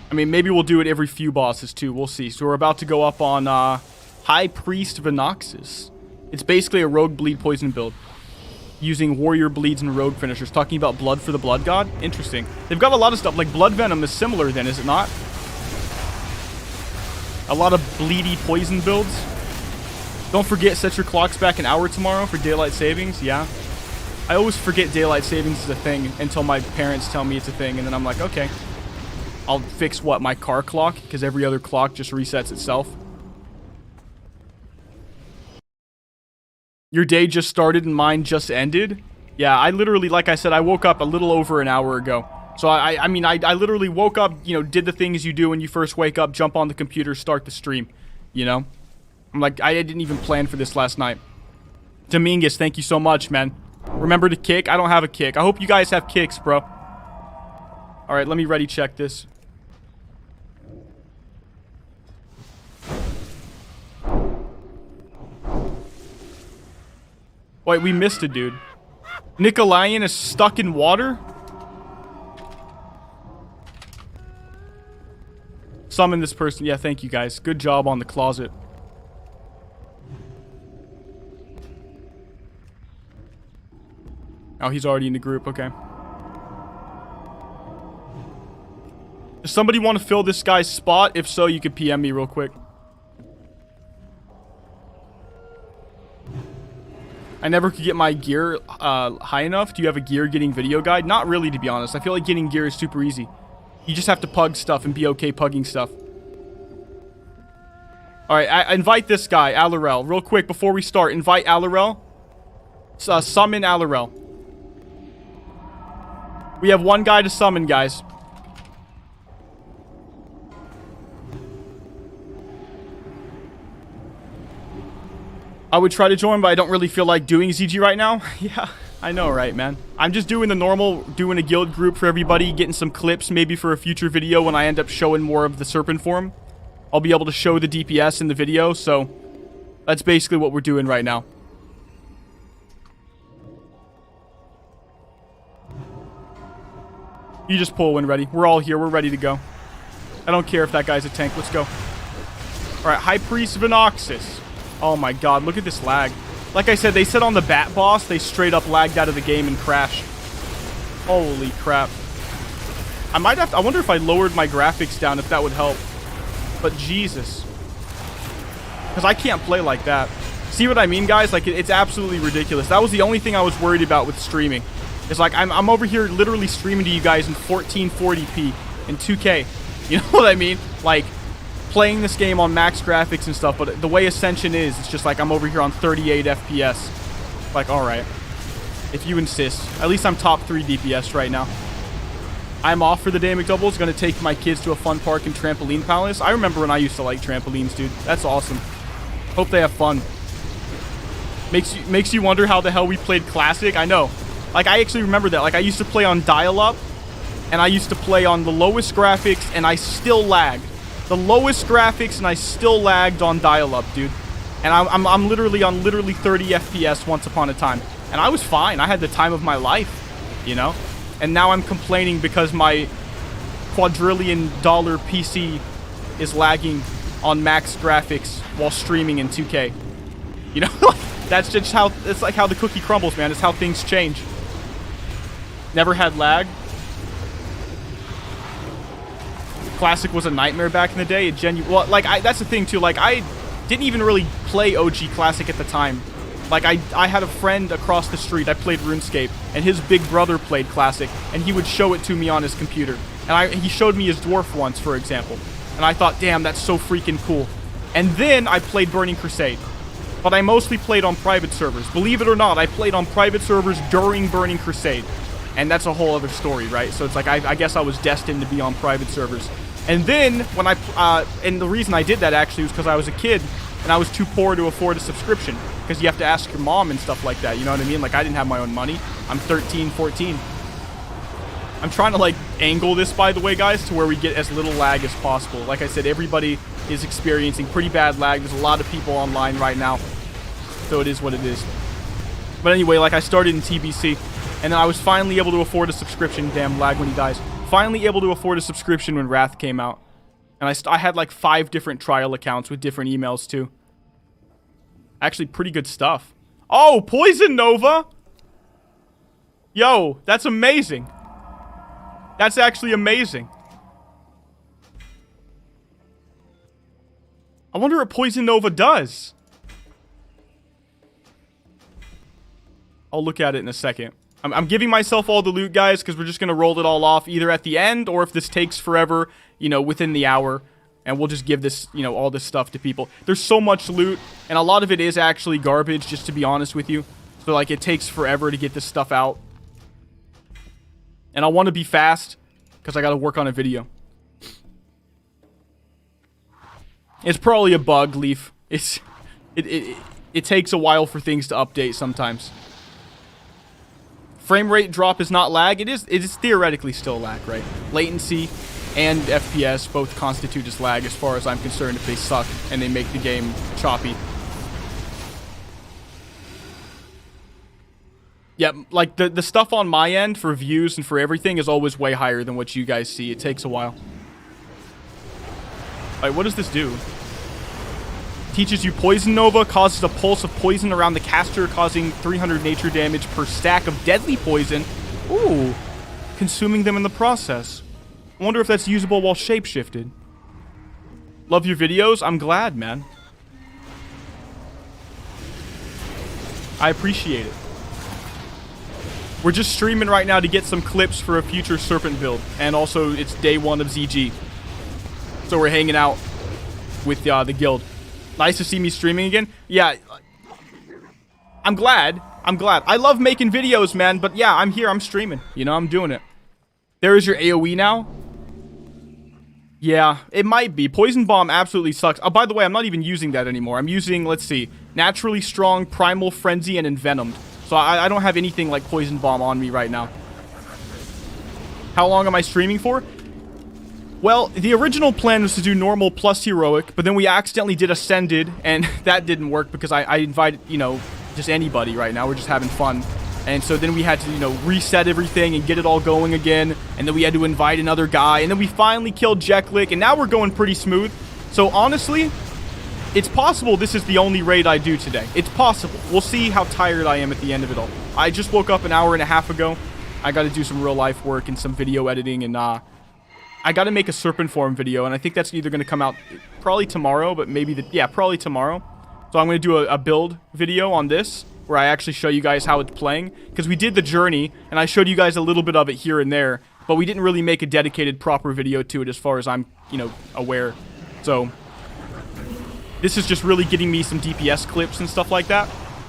Speaker 1: I mean, maybe we'll do it every few bosses, too. We'll see. So we're about to go up on High Priest Venoxus. It's basically a rogue bleed poison build. Using warrior bleeds and rogue finishers. Talking about Blood for the Blood God. Interesting. They've got a lot of stuff. Like, Blood Venom is similar then, is it not? A lot of bleedy poison builds. Don't forget, set your clocks back an hour tomorrow for daylight savings. Yeah. I always forget daylight savings is a thing until my parents tell me it's a thing. And then I'm like, okay. I'll fix, what, my car clock? Because every other clock just resets itself. Your day just started and mine just ended? Yeah, I literally, like I said, I woke up a little over an hour ago. So, I mean, I literally woke up, you know, did the things you do when you first wake up, jump on the computer, start the stream. You know? I'm like, I didn't even plan for this last night. Dominguez, thank you so much, man. Remember to kick? I don't have a kick. I hope you guys have kicks, bro. Alright, let me ready check this. Wait, we missed a dude. Nicolayan is stuck in water? Summon this person. Yeah, thank you guys. Good job on the closet. Oh, he's already in the group. Okay. Does somebody want to fill this guy's spot? If so, you could PM me real quick. I never could get my gear high enough. Do you have a gear getting video guide? Not really, to be honest. I feel like getting gear is super easy. You just have to pug stuff and be okay pugging stuff. Alright, I invite this guy, Alarel. Real quick, before we start, invite Alarel. Summon Alarel. We have one guy to summon, guys. I would try to join, but I don't really feel like doing ZG right now. Yeah, I know, right, man? I'm just doing the normal, doing a guild group for everybody, getting some clips, maybe for a future video when I end up showing more of the Serpent form. I'll be able to show the DPS in the video, so that's basically what we're doing right now. You just pull when ready. We're all here. We're ready to go. I don't care if that guy's a tank. Let's go. Alright, High Priest Venoxus. Oh my god, look at this lag. Like I said, they said on the Bat Boss, they straight up lagged out of the game and crashed. Holy crap. I might have to, I wonder if I lowered my graphics down, if that would help. But Jesus. Because I can't play like that. See what I mean, guys? Like, it's absolutely ridiculous. That was the only thing I was worried about with streaming. It's like, I'm over here literally streaming to you guys in 1440p in 2K. You know what I mean? Like, playing this game on max graphics and stuff, but the way Ascension is, it's just like I'm over here on 38 FPS. Like, alright. If you insist. At least I'm top 3 DPS right now. I'm off for the day, Mcdoubles. Gonna take my kids to a fun park and trampoline palace. I remember when I used to like trampolines, dude. That's awesome. Hope they have fun. Makes you wonder how the hell we played Classic. I know. Like, I actually remember that. Like, I used to play on dial-up, and I used to play on the lowest graphics, and I still lagged. The lowest graphics, and I still lagged on dial-up, dude. And I'm literally on 30 FPS once upon a time. And I was fine. I had the time of my life, you know? And now I'm complaining because my quadrillion-dollar PC is lagging on max graphics while streaming in 2K. You know? That's just how, it's like how the cookie crumbles, man. It's how things change. Never had lag. Classic was a nightmare back in the day. Well, like, that's the thing too. Like, I didn't even really play OG Classic at the time. Like, I had a friend across the street. I played RuneScape, and his big brother played Classic, and he would show it to me on his computer. And he showed me his dwarf once, for example. And I thought, damn, that's so freaking cool. And then I played Burning Crusade. But I mostly played on private servers. Believe it or not, I played on private servers during Burning Crusade. And that's a whole other story, right? So it's like, I guess I was destined to be on private servers. And then, when and the reason I did that actually was because I was a kid, and I was too poor to afford a subscription. Because you have to ask your mom and stuff like that, you know what I mean? Like, I didn't have my own money. I'm 13, 14. I'm trying to, like, angle this, by the way, guys, to where we get as little lag as possible. Like I said, everybody is experiencing pretty bad lag. There's a lot of people online right now. So it is what it is. But anyway, like, I started in TBC, and then I was finally able to afford a subscription. Damn, lag when he dies. Finally able to afford a subscription when Wrath came out. And I had like 5 different trial accounts with different emails too. Actually, pretty good stuff. Oh, Poison Nova! Yo, that's amazing. That's actually amazing. I wonder what Poison Nova does. I'll look at it in a second. I'm giving myself all the loot, guys, because we're just going to roll it all off either at the end, or if this takes forever, you know, within the hour. And we'll just give this, you know, all this stuff to people. There's so much loot, and a lot of it is actually garbage, just to be honest with you. So, like, it takes forever to get this stuff out. And I want to be fast, because I got to work on a video. It's probably a bug, Leaf. It takes a while for things to update sometimes. Frame rate drop is not lag. It is theoretically still lag, right? Latency and FPS both constitute as lag as far as I'm concerned if they suck and they make the game choppy. Yeah, like the stuff on my end for views and for everything is always way higher than what you guys see. It takes a while. Alright, what does this do? Teaches you Poison Nova, causes a pulse of poison around the caster, causing 300 nature damage per stack of deadly poison. Ooh, consuming them in the process. I wonder if that's usable while shapeshifted. Love your videos. I'm glad, man. I appreciate it. We're just streaming right now to get some clips for a future Serpent build. And also, it's day 1 of ZG. So we're hanging out with the guild. Nice to see me streaming again. Yeah. I'm glad. I'm glad. I love making videos, man. But yeah, I'm here. I'm streaming. You know, I'm doing it. There is your AoE now. Yeah, it might be. Poison Bomb absolutely sucks. Oh, by the way, I'm not even using that anymore. I'm using, let's see, Naturally Strong, Primal Frenzy, and Envenomed. So I don't have anything like Poison Bomb on me right now. How long am I streaming for? Well, the original plan was to do normal plus heroic, but then we accidentally did Ascended, and that didn't work because I invited, you know, just anybody right now. We're just having fun. And so then we had to, you know, reset everything and get it all going again. And then we had to invite another guy. And then we finally killed Jeklik. And now we're going pretty smooth. So honestly, it's possible this is the only raid I do today. It's possible. We'll see how tired I am at the end of it all. I just woke up an hour and a half ago. I got to do some real life work and some video editing. And I got to make a Serpent Form video. And I think that's either going to come out probably tomorrow. But maybe, probably tomorrow. So I'm going to do a build video on this, where I actually show you guys how it's playing. Because we did the journey, and I showed you guys a little bit of it here and there, but we didn't really make a dedicated proper video to it as far as I'm, you know, aware. So, this is just really getting me some DPS clips and stuff like that,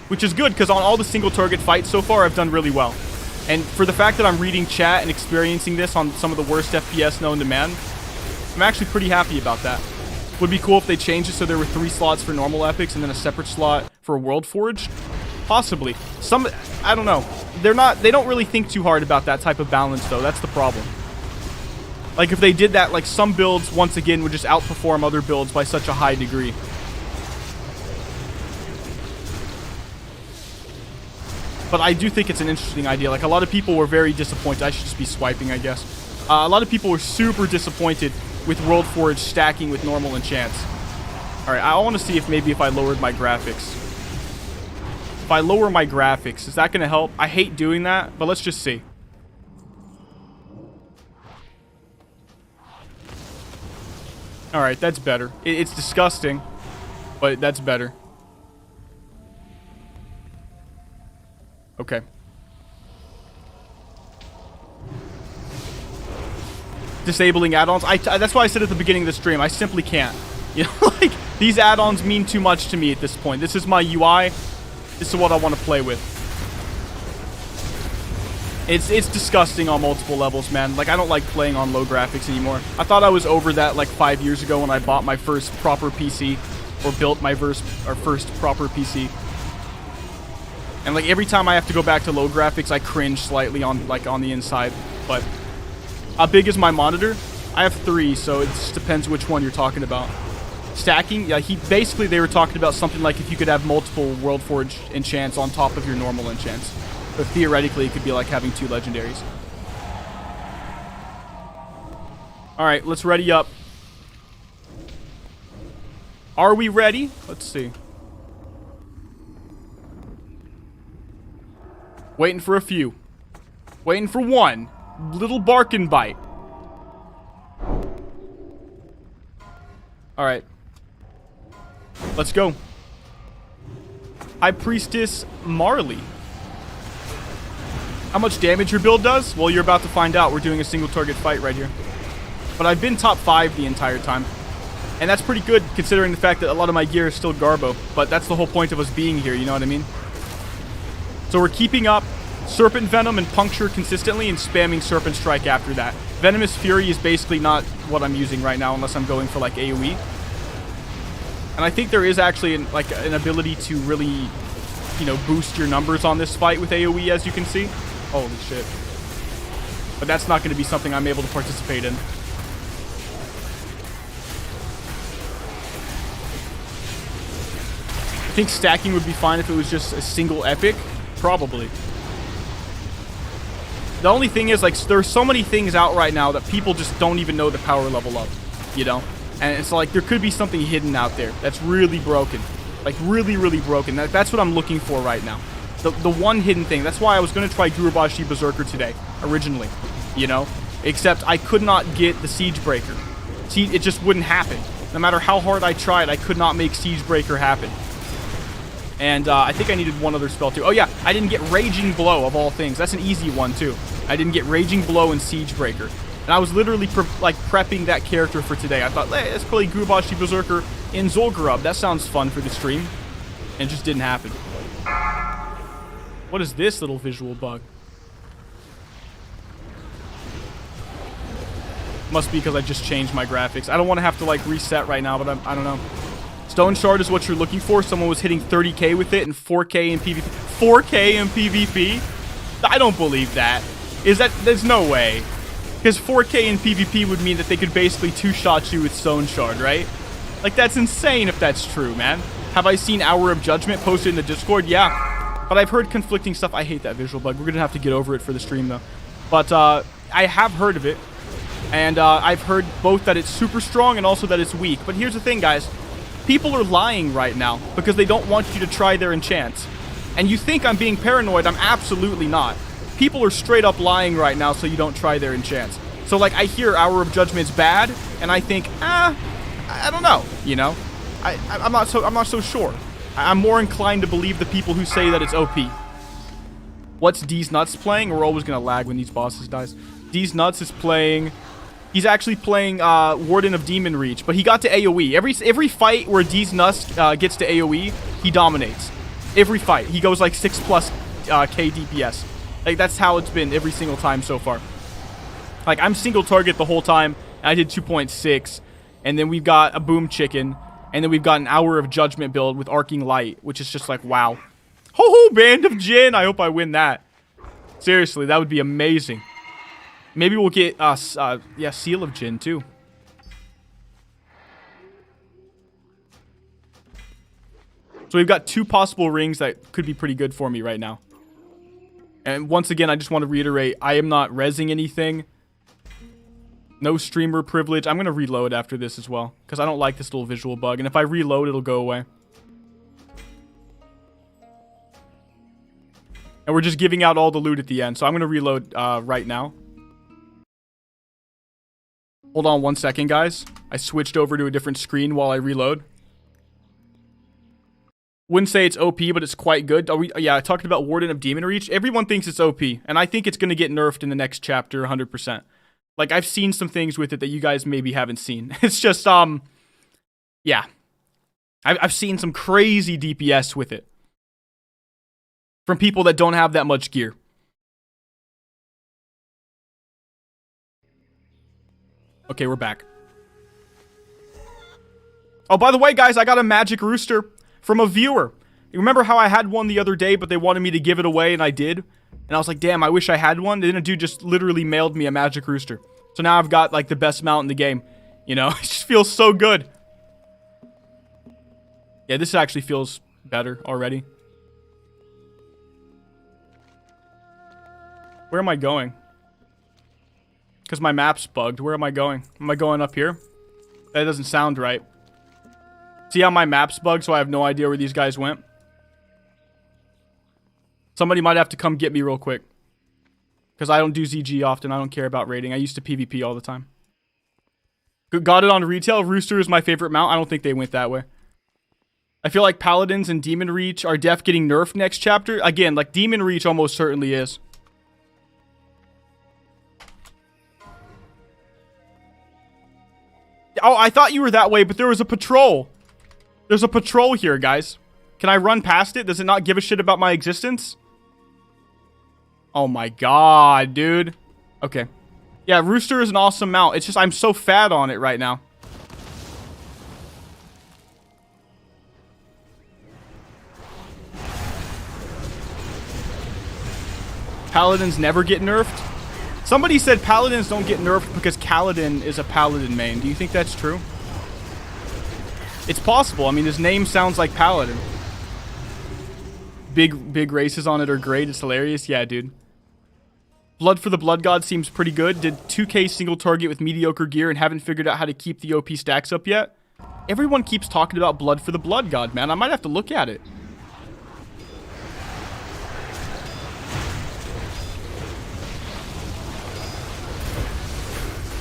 Speaker 1: which is good, because on all the single target fights so far, I've done really well. And for the fact that I'm reading chat and experiencing this on some of the worst FPS known to man, I'm actually pretty happy about that. Would be cool if they changed it so there were 3 slots for normal epics and then a separate slot for World Forged. Possibly. I don't know. They don't really think too hard about that type of balance, though. That's the problem. Like, if they did that, like, some builds, once again, would just outperform other builds by such a high degree. But I do think it's an interesting idea. Like, a lot of people were very disappointed. I should just be swiping, I guess. A lot of people were super disappointed with World Forge stacking with normal enchants. Alright, I want to see if maybe if I lowered my graphics. If I lower my graphics, is that going to help? I hate doing that, but let's just see. Alright, that's better. It's disgusting, but that's better. Okay. Disabling add-ons. That's why I said at the beginning of the stream, I simply can't. You know, like, these add-ons mean too much to me at this point. This is my UI. This is what I want to play with. It's disgusting on multiple levels, man. Like, I don't like playing on low graphics anymore. I thought I was over that like 5 years ago when I bought my first proper PC, or built my first proper PC. And like every time I have to go back to low graphics, I cringe slightly on the inside. But how big is my monitor? I have 3, so it just depends which one you're talking about. Stacking, yeah, they were talking about something like if you could have multiple World Forge enchants on top of your normal enchants. But theoretically, it could be like having 2 legendaries. Alright, let's ready up. Are we ready? Let's see. Waiting for a few. Waiting for one. Little bark and bite. Alright. Let's go. High Priestess Marley. How much damage your build does? Well, you're about to find out. We're doing a single target fight right here. But I've been top 5 the entire time. And that's pretty good considering the fact that a lot of my gear is still Garbo. But that's the whole point of us being here, you know what I mean? So we're keeping up Serpent Venom and Puncture consistently and spamming Serpent Strike after that. Venomous Fury is basically not what I'm using right now unless I'm going for like AoE. And I think there is actually an ability to really, you know, boost your numbers on this fight with AoE, as you can see. Holy shit. But that's not going to be something I'm able to participate in. I think stacking would be fine if it was just a single epic. Probably. The only thing is, like, there's so many things out right now that people just don't even know the power level of, you know? And it's like there could be something hidden out there that's really broken. Like really, really broken. That's what I'm looking for right now. The one hidden thing. That's why I was going to try Gurubashi Berserker today, originally. You know? Except I could not get the Siege Breaker. See, it just wouldn't happen. No matter how hard I tried, I could not make Siege Breaker happen. And I think I needed one other spell too. Oh yeah, I didn't get Raging Blow of all things. That's an easy one too. I didn't get Raging Blow and Siege Breaker. And I was literally prepping that character for today. I thought, hey, let's play Gurubashi Berserker in Zul'Gurub. That sounds fun for the stream. And it just didn't happen. What is this little visual bug? Must be because I just changed my graphics. I don't want to have to like reset right now, but I don't know. Stone Shard is what you're looking for. Someone was hitting 30k with it and 4k in PvP. 4k in PvP? I don't believe that. There's no way. Because 4k in PvP would mean that they could basically two-shot you with Stone Shard, right? Like, that's insane if that's true, man. Have I seen Hour of Judgment posted in the Discord? Yeah. But I've heard conflicting stuff. I hate that visual bug. We're going to have to get over it for the stream, though. But I have heard of it. And I've heard both that it's super strong and also that it's weak. But here's the thing, guys. People are lying right now because they don't want you to try their enchants. And you think I'm being paranoid. I'm absolutely not. People are straight up lying right now so you don't try their enchants. So, like, I hear Hour of Judgment's bad, and I think, I don't know, you know? I'm not so sure. I'm more inclined to believe the people who say that it's OP. What's D's Nuts playing? We're always going to lag when these bosses dies. D's Nuts is playing... He's actually playing Warden of Demon Reach, but he got to AoE. Every fight where D's Nuts gets to AoE, he dominates. Every fight. He goes like 6+ K DPS. Like, that's how it's been every single time so far. Like, I'm single target the whole time, and I did 2.6, and then we've got a Boom Chicken, and then we've got an Hour of Judgment build with Arcing Light, which is just like, wow. Ho-ho, Band of Jinn! I hope I win that. Seriously, that would be amazing. Maybe we'll get, yeah, Seal of Jinn, too. So we've got 2 possible rings that could be pretty good for me right now. And once again, I just want to reiterate, I am not rezzing anything. No streamer privilege. I'm going to reload after this as well, because I don't like this little visual bug. And if I reload, it'll go away. And we're just giving out all the loot at the end. So I'm going to reload right now. Hold on 1 second, guys. I switched over to a different screen while I reload. Wouldn't say it's OP, but it's quite good. Yeah, I talked about Warden of Demon Reach. Everyone thinks it's OP, and I think it's going to get nerfed in the next chapter 100%. Like, I've seen some things with it that you guys maybe haven't seen. It's just, yeah. I've seen some crazy DPS with it. From people that don't have that much gear. Okay, we're back. Oh, by the way, guys, I got a magic rooster from a viewer. You remember how I had one the other day, but they wanted me to give it away, and I did? And I was like, damn, I wish I had one. Then a dude just literally mailed me a magic rooster. So now I've got, like, the best mount in the game. You know, it just feels so good. Yeah, this actually feels better already. Where am I going? Because my map's bugged. Where am I going? Am I going up here? That doesn't sound right. See how my map's bugged, so I have no idea where these guys went? Somebody might have to come get me real quick. Because I don't do ZG often. I don't care about raiding. I used to PvP all the time. Got it on retail. Rooster is my favorite mount. I don't think they went that way. I feel like Paladins and Demon Reach are def getting nerfed next chapter. Again, like Demon Reach almost certainly is. Oh, I thought you were that way, but there was a patrol. There's a patrol here, guys. Can I run past it? Does it not give a shit about my existence? Oh my god, dude. Okay. Yeah, Rooster is an awesome mount. It's just I'm so fat on it right now. Paladins never get nerfed? Somebody said Paladins don't get nerfed because Kaladin is a Paladin main. Do you think that's true? It's possible. I mean, his name sounds like Paladin. Big races on it are great. It's hilarious. Yeah, dude. Blood for the Blood God seems pretty good. Did 2k single target with mediocre gear and haven't figured out how to keep the OP stacks up yet. Everyone keeps talking about Blood for the Blood God, man. I might have to look at it.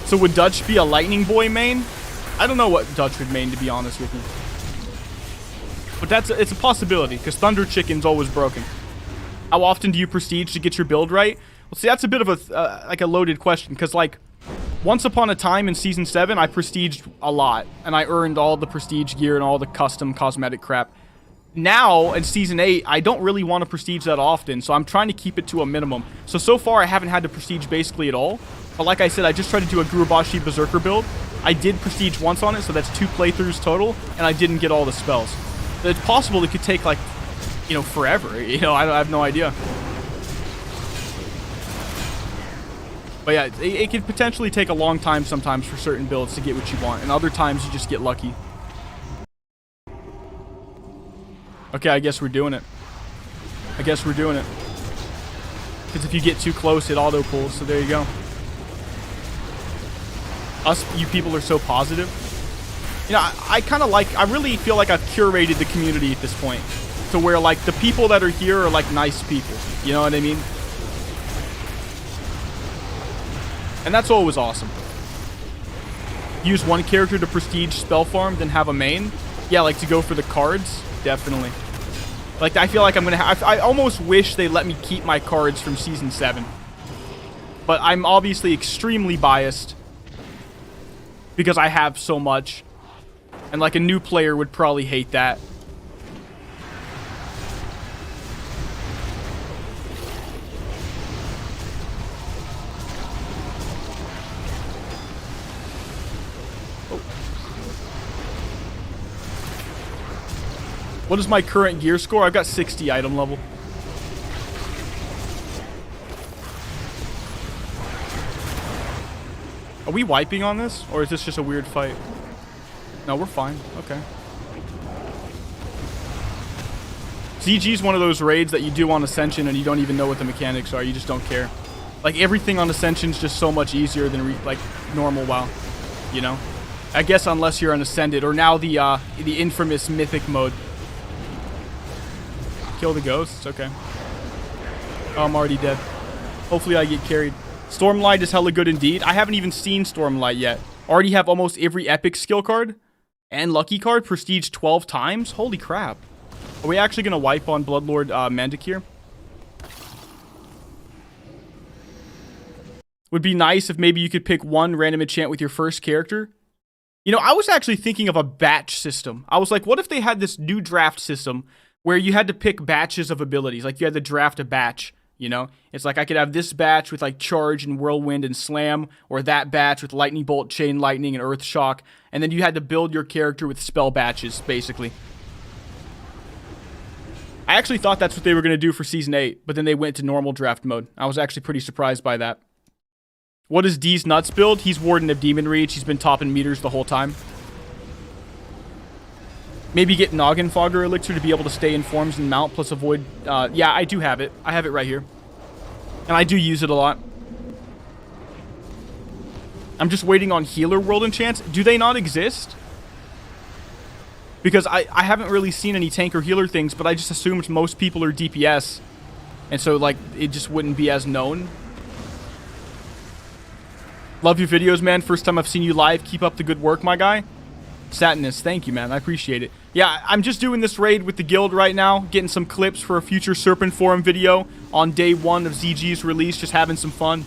Speaker 1: So would Dutch be a Lightning Boy main? I don't know what Dutch would main, to be honest with you. But it's a possibility, because Thunder Chicken's always broken. How often do you prestige to get your build right? Well, see, that's a bit of a, like a loaded question, because, like, once upon a time in Season 7, I prestiged a lot, and I earned all the prestige gear and all the custom cosmetic crap. Now, in Season 8, I don't really want to prestige that often, so I'm trying to keep it to a minimum. So far, I haven't had to prestige basically at all. But like I said, I just tried to do a Gurubashi Berserker build. I did prestige once on it, so that's 2 playthroughs total, and I didn't get all the spells. So it's possible it could take, like, you know, forever. You know, I have no idea. But yeah, it could potentially take a long time sometimes for certain builds to get what you want, and other times you just get lucky. Okay, I guess we're doing it. Because if you get too close, it auto-pulls, so there you go. You people are so positive. You know, I kind of like, I really feel like I've curated the community at this point. To where, like, the people that are here are, like, nice people. You know what I mean? And that's always awesome. Use one character to prestige spell farm, then have a main. Yeah, like, to go for the cards. Definitely. Like, I feel like I'm gonna have... I almost wish they let me keep my cards from Season 7. But I'm obviously extremely biased. Because I have so much. And, like, a new player would probably hate that. Oh. What is my current gear score? I've got 60 item level. Are we wiping on this? Or is this just a weird fight? No, we're fine. Okay. ZG is one of those raids that you do on Ascension and you don't even know what the mechanics are. You just don't care. Like, everything on Ascension is just so much easier than, like, normal WoW. You know? I guess unless you're an Ascended. Or now the infamous Mythic mode. Kill the ghosts? Okay. Oh, I'm already dead. Hopefully I get carried. Stormlight is hella good indeed. I haven't even seen Stormlight yet. Already have almost every epic skill card and lucky card prestige 12 times. Holy crap. Are we actually going to wipe on Bloodlord Mandakir? Would be nice if maybe you could pick one random enchant with your first character. You know, I was actually thinking of a batch system. I was like, what if they had this new draft system where you had to pick batches of abilities? Like, you had to draft a batch. You know, it's like I could have this batch with like Charge and Whirlwind and Slam, or that batch with Lightning Bolt, Chain Lightning, and Earth Shock, and then you had to build your character with spell batches, basically. I actually thought that's what they were going to do for Season 8, but then they went to normal draft mode. I was actually pretty surprised by that. What is D's Nuts build? He's Warden of Demon Reach. He's been topping meters the whole time. Maybe get Noggin Fogger Elixir to be able to stay in forms and mount, plus avoid... yeah, I do have it. I have it right here. And I do use it a lot. I'm just waiting on Healer World enchants. Do they not exist? Because I haven't really seen any tank or healer things, but I just assumed most people are DPS. And so, like, it just wouldn't be as known. Love your videos, man. First time I've seen you live. Keep up the good work, my guy. Satinus, thank you, man. I appreciate it. Yeah, I'm just doing this raid with the guild right now, getting some clips for a future Serpent Forum video on day 1 of ZG's release, just having some fun.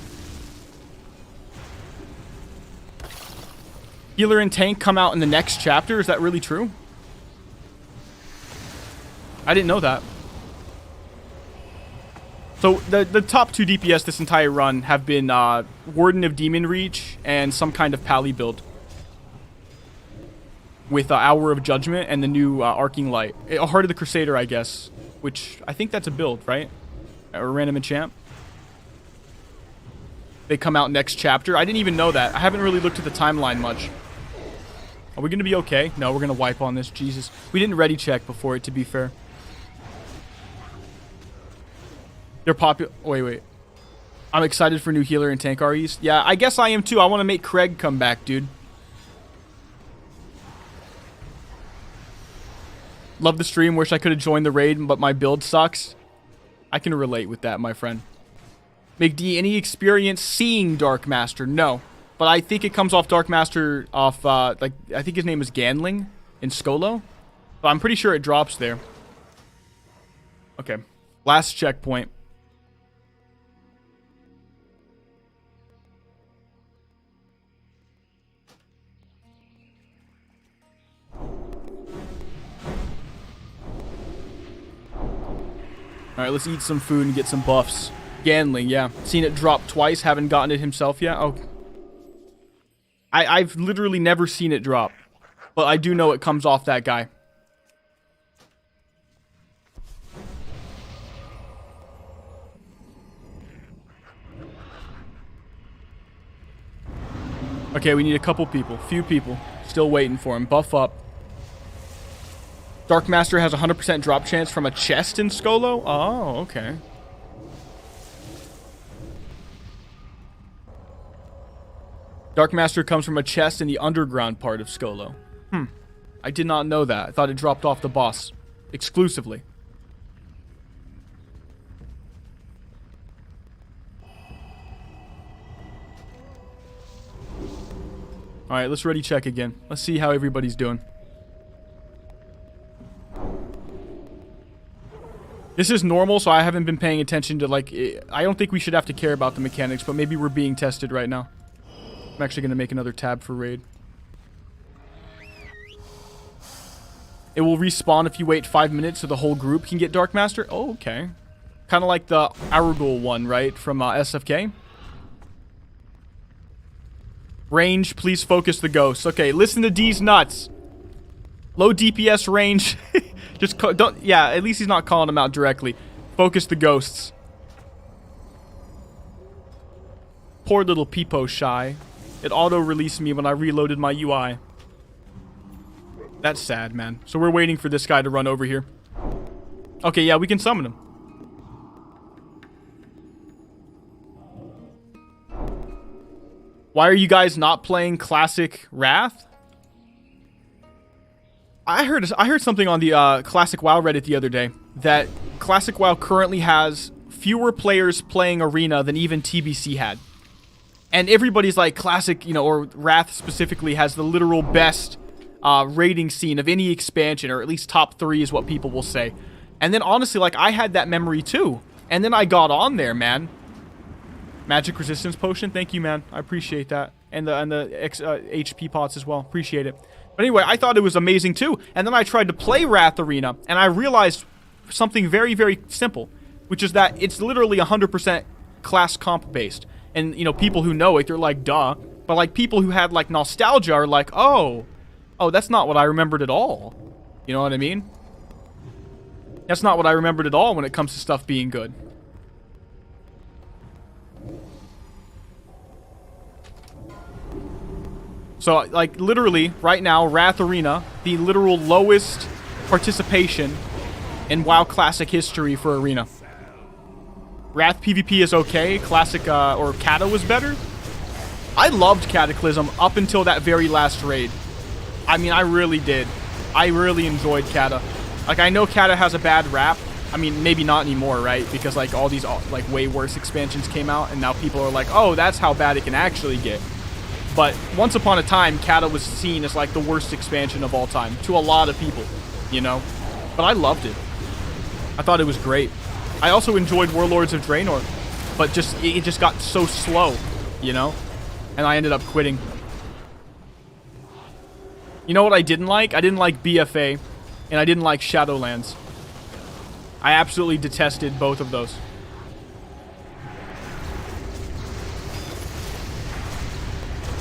Speaker 1: Healer and tank come out in the next chapter. Is that really true? I didn't know that. So the top 2 DPS this entire run have been Warden of Demon Reach and some kind of Pally build. With Hour of Judgment and the new Arcing Light. Heart of the Crusader, I guess. Which, I think that's a build, right? Or a random enchant. They come out next chapter. I didn't even know that. I haven't really looked at the timeline much. Are we going to be okay? No, we're going to wipe on this. Jesus. We didn't ready check before it, to be fair. They're popular. Wait. I'm excited for new healer and tank REs. Yeah, I guess I am too. I want to make Craig come back, dude. Love the stream. Wish I could have joined the raid, but my build sucks. I can relate with that, my friend. McD, any experience seeing Dark Master? No. But I think it comes off Dark Master off, like, I think his name is Ganling in Skolo. But I'm pretty sure it drops there. Okay. Last checkpoint. Alright, let's eat some food and get some buffs. Ganling, yeah. Seen it drop twice, haven't gotten it himself yet. Oh. I've literally never seen it drop. But I do know it comes off that guy. Okay, we need a couple people. Few people. Still waiting for him. Buff up. Dark Master has 100% drop chance from a chest in Skolo? Oh, okay. Dark Master comes from a chest in the underground part of Skolo. I did not know that. I thought it dropped off the boss. Exclusively. Alright, let's ready check again. Let's see how everybody's doing. This is normal, so I haven't been paying attention to, like... I don't think we should have to care about the mechanics, but maybe we're being tested right now. I'm actually going to make another tab for raid. It will respawn if you wait 5 minutes so the whole group can get Dark Master. Oh, okay. Kind of like the Arugul one, right? From SFK. Range, please focus the ghosts. Okay, listen to D's nuts. Low DPS range. Just don't... Yeah, at least he's not calling them out directly. Focus the ghosts. Poor little Peepo Shy. It auto-released me when I reloaded my UI. That's sad, man. So we're waiting for this guy to run over here. Okay, yeah, we can summon him. Why are you guys not playing Classic Wrath? I heard something on the Classic WoW Reddit the other day that Classic WoW currently has fewer players playing Arena than even TBC had. And everybody's like, Classic, you know, or Wrath specifically has the literal best raiding scene of any expansion, or at least top 3 is what people will say. And then honestly, like, I had that memory too. And then I got on there, man. Magic resistance potion, thank you, man. I appreciate that. And the HP pots as well, appreciate it. But anyway, I thought it was amazing too. And then I tried to play Wrath Arena, and I realized something very, very simple, which is that it's literally 100% class comp based. And, you know, people who know it, they're like, duh. But, like, people who had, like, nostalgia are like, oh, that's not what I remembered at all. You know what I mean? That's not what I remembered at all when it comes to stuff being good. So, like, literally, right now, Wrath Arena, the literal lowest participation in WoW Classic history for Arena. Wrath PvP is okay. Classic, or Kata was better. I loved Cataclysm up until that very last raid. I mean, I really did. I really enjoyed Kata. Like, I know Kata has a bad rap. I mean, maybe not anymore, right? Because, like, all these, like, way worse expansions came out, and now people are like, oh, that's how bad it can actually get. But once upon a time, Kata was seen as, like, the worst expansion of all time to a lot of people, you know? But I loved it. I thought it was great. I also enjoyed Warlords of Draenor, but it just got so slow, you know? And I ended up quitting. You know what I didn't like? I didn't like BFA, and I didn't like Shadowlands. I absolutely detested both of those.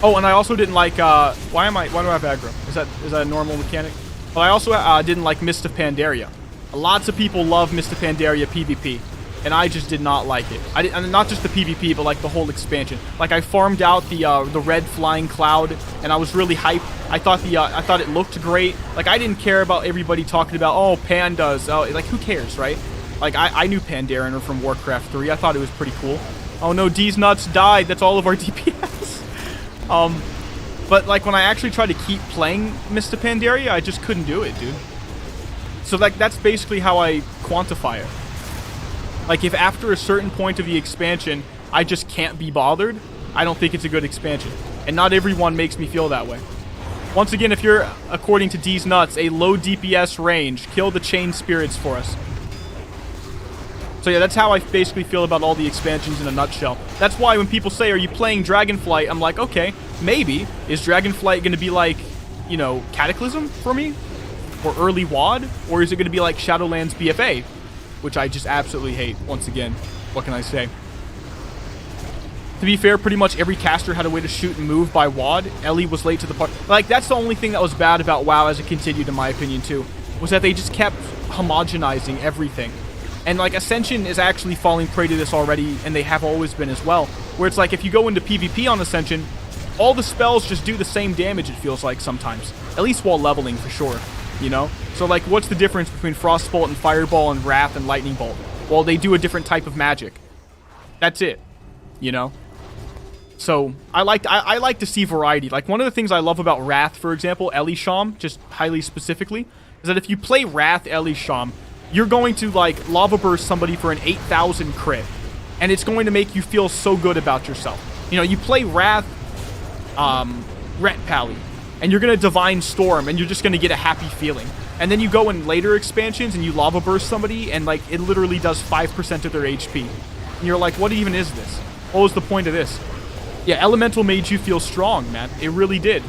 Speaker 1: Oh, and I also didn't like, why do I have aggro? Is that a normal mechanic? Well, I also didn't like Mist of Pandaria. Lots of people love Mist of Pandaria PvP, and I just did not like it. And not just the PvP, but like the whole expansion. Like, I farmed out the red flying cloud, and I was really hyped. I thought it looked great. Like, I didn't care about everybody talking about, oh, pandas. Oh, like, who cares, right? Like, I knew Pandaren from Warcraft 3. I thought it was pretty cool. Oh no, D's nuts died. That's all of our DPS. But like when I actually tried to keep playing Mr. Pandaria, I just couldn't do it, dude. So like that's basically how I quantify it. Like if after a certain point of the expansion, I just can't be bothered, I don't think it's a good expansion. And not everyone makes me feel that way. Once again, if you're, according to D's Nuts, a low DPS range, kill the chain spirits for us. So yeah, that's how I basically feel about all the expansions in a nutshell. That's why when people say, are you playing Dragonflight? I'm like, okay, maybe. Is Dragonflight going to be like, you know, Cataclysm for me? Or early WoD? Or is it going to be like Shadowlands BFA? Which I just absolutely hate, once again. What can I say? To be fair, pretty much every caster had a way to shoot and move by WoD. Ellie was late to the party. Like, that's the only thing that was bad about WoW as it continued, in my opinion, too. Was that they just kept homogenizing everything. And, like, Ascension is actually falling prey to this already, and they have always been as well. Where it's like, if you go into PvP on Ascension, all the spells just do the same damage, it feels like, sometimes. At least while leveling, for sure. You know? So, like, what's the difference between Frostbolt and Fireball and Wrath and Lightning Bolt? Well, they do a different type of magic. That's it. You know? So, I like to see variety. Like, one of the things I love about Wrath, for example, Elisham, just highly specifically, is that if you play Wrath Elisham, you're going to, like, Lava Burst somebody for an 8,000 crit. And it's going to make you feel so good about yourself. You know, you play Wrath, Ret Pally, and you're going to Divine Storm, and you're just going to get a happy feeling. And then you go in later expansions, and you Lava Burst somebody, and, like, it literally does 5% of their HP. And you're like, what even is this? What was the point of this? Yeah, Elemental made you feel strong, man. It really did.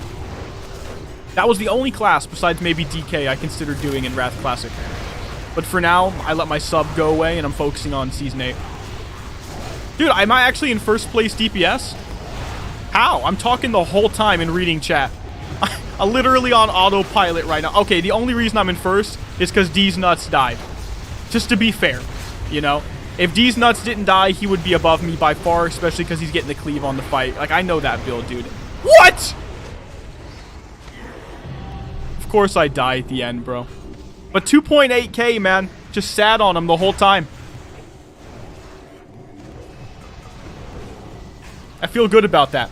Speaker 1: That was the only class, besides maybe DK, I considered doing in Wrath Classic. But for now, I let my sub go away, and I'm focusing on Season 8. Dude, am I actually in first place DPS? How? I'm talking the whole time and reading chat. I'm literally on autopilot right now. Okay, the only reason I'm in first is because D's Nuts died. Just to be fair, you know? If D's Nuts didn't die, he would be above me by far, especially because he's getting the cleave on the fight. Like, I know that build, dude. What?! Of course I die at the end, bro. But 2.8k, man. Just sat on him the whole time. I feel good about that.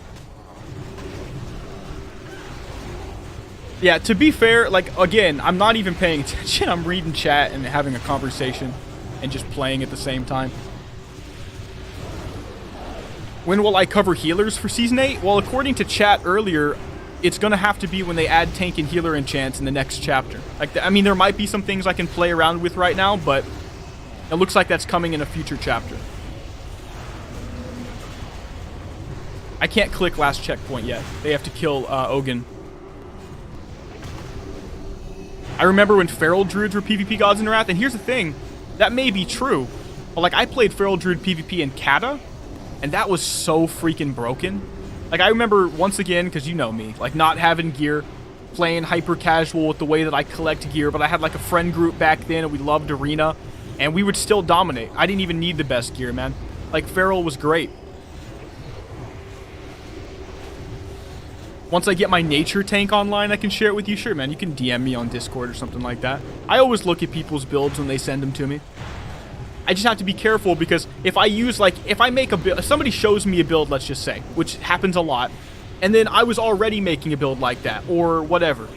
Speaker 1: Yeah, to be fair, like, again, I'm not even paying attention. I'm reading chat and having a conversation and just playing at the same time. When will I cover healers for Season 8? Well, according to chat earlier, it's going to have to be when they add tank and healer enchants in the next chapter. Like, I mean, there might be some things I can play around with right now, but it looks like that's coming in a future chapter. I can't click last checkpoint yet. They have to kill Ogun. I remember when Feral Druids were PvP gods in Wrath, and here's the thing. That may be true, but, like, I played Feral Druid PvP in Kata, and that was so freaking broken. Like, I remember, once again, because you know me, like, not having gear, playing hyper-casual with the way that I collect gear, but I had, like, a friend group back then, and we loved Arena, and we would still dominate. I didn't even need the best gear, man. Like, Feral was great. Once I get my nature tank online, I can share it with you. Sure, man, you can DM me on Discord or something like that. I always look at people's builds when they send them to me. I just have to be careful because if I use, like, if I make a build, if somebody shows me a build, let's just say, which happens a lot, and then I was already making a build like that, or whatever,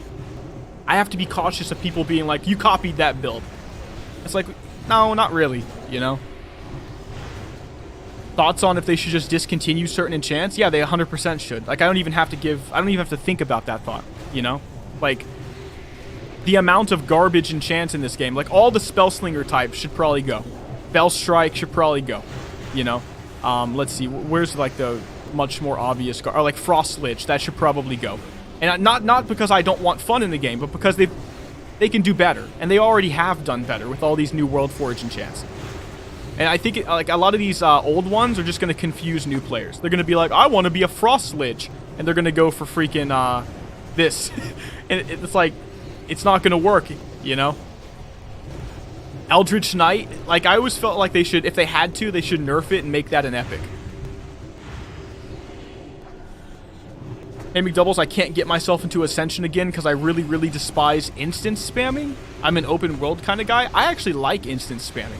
Speaker 1: I have to be cautious of people being like, you copied that build. It's like, no, not really, you know? Thoughts on if they should just discontinue certain enchants? Yeah, they 100% should. Like, I don't even have to think about that thought, you know? Like, the amount of garbage enchants in this game, like, all the Spellslinger types should probably go. Bellstrike should probably go, you know? Let's see, where's, like, the much more obvious, or, like, Frostlich, that should probably go. And not because I don't want fun in the game, but because they can do better. And they already have done better with all these new World Forge enchants. And I think, like, a lot of these old ones are just going to confuse new players. They're going to be like, I want to be a Frostlich. And they're going to go for freaking this. And it's like, it's not going to work, you know? Eldritch Knight, like, I always felt like they should, if they had to, they should nerf it and make that an epic. Hey, Mcdoubles, I can't get myself into Ascension again because I really, really despise instance spamming. I'm an open world kind of guy. I actually like instance spamming.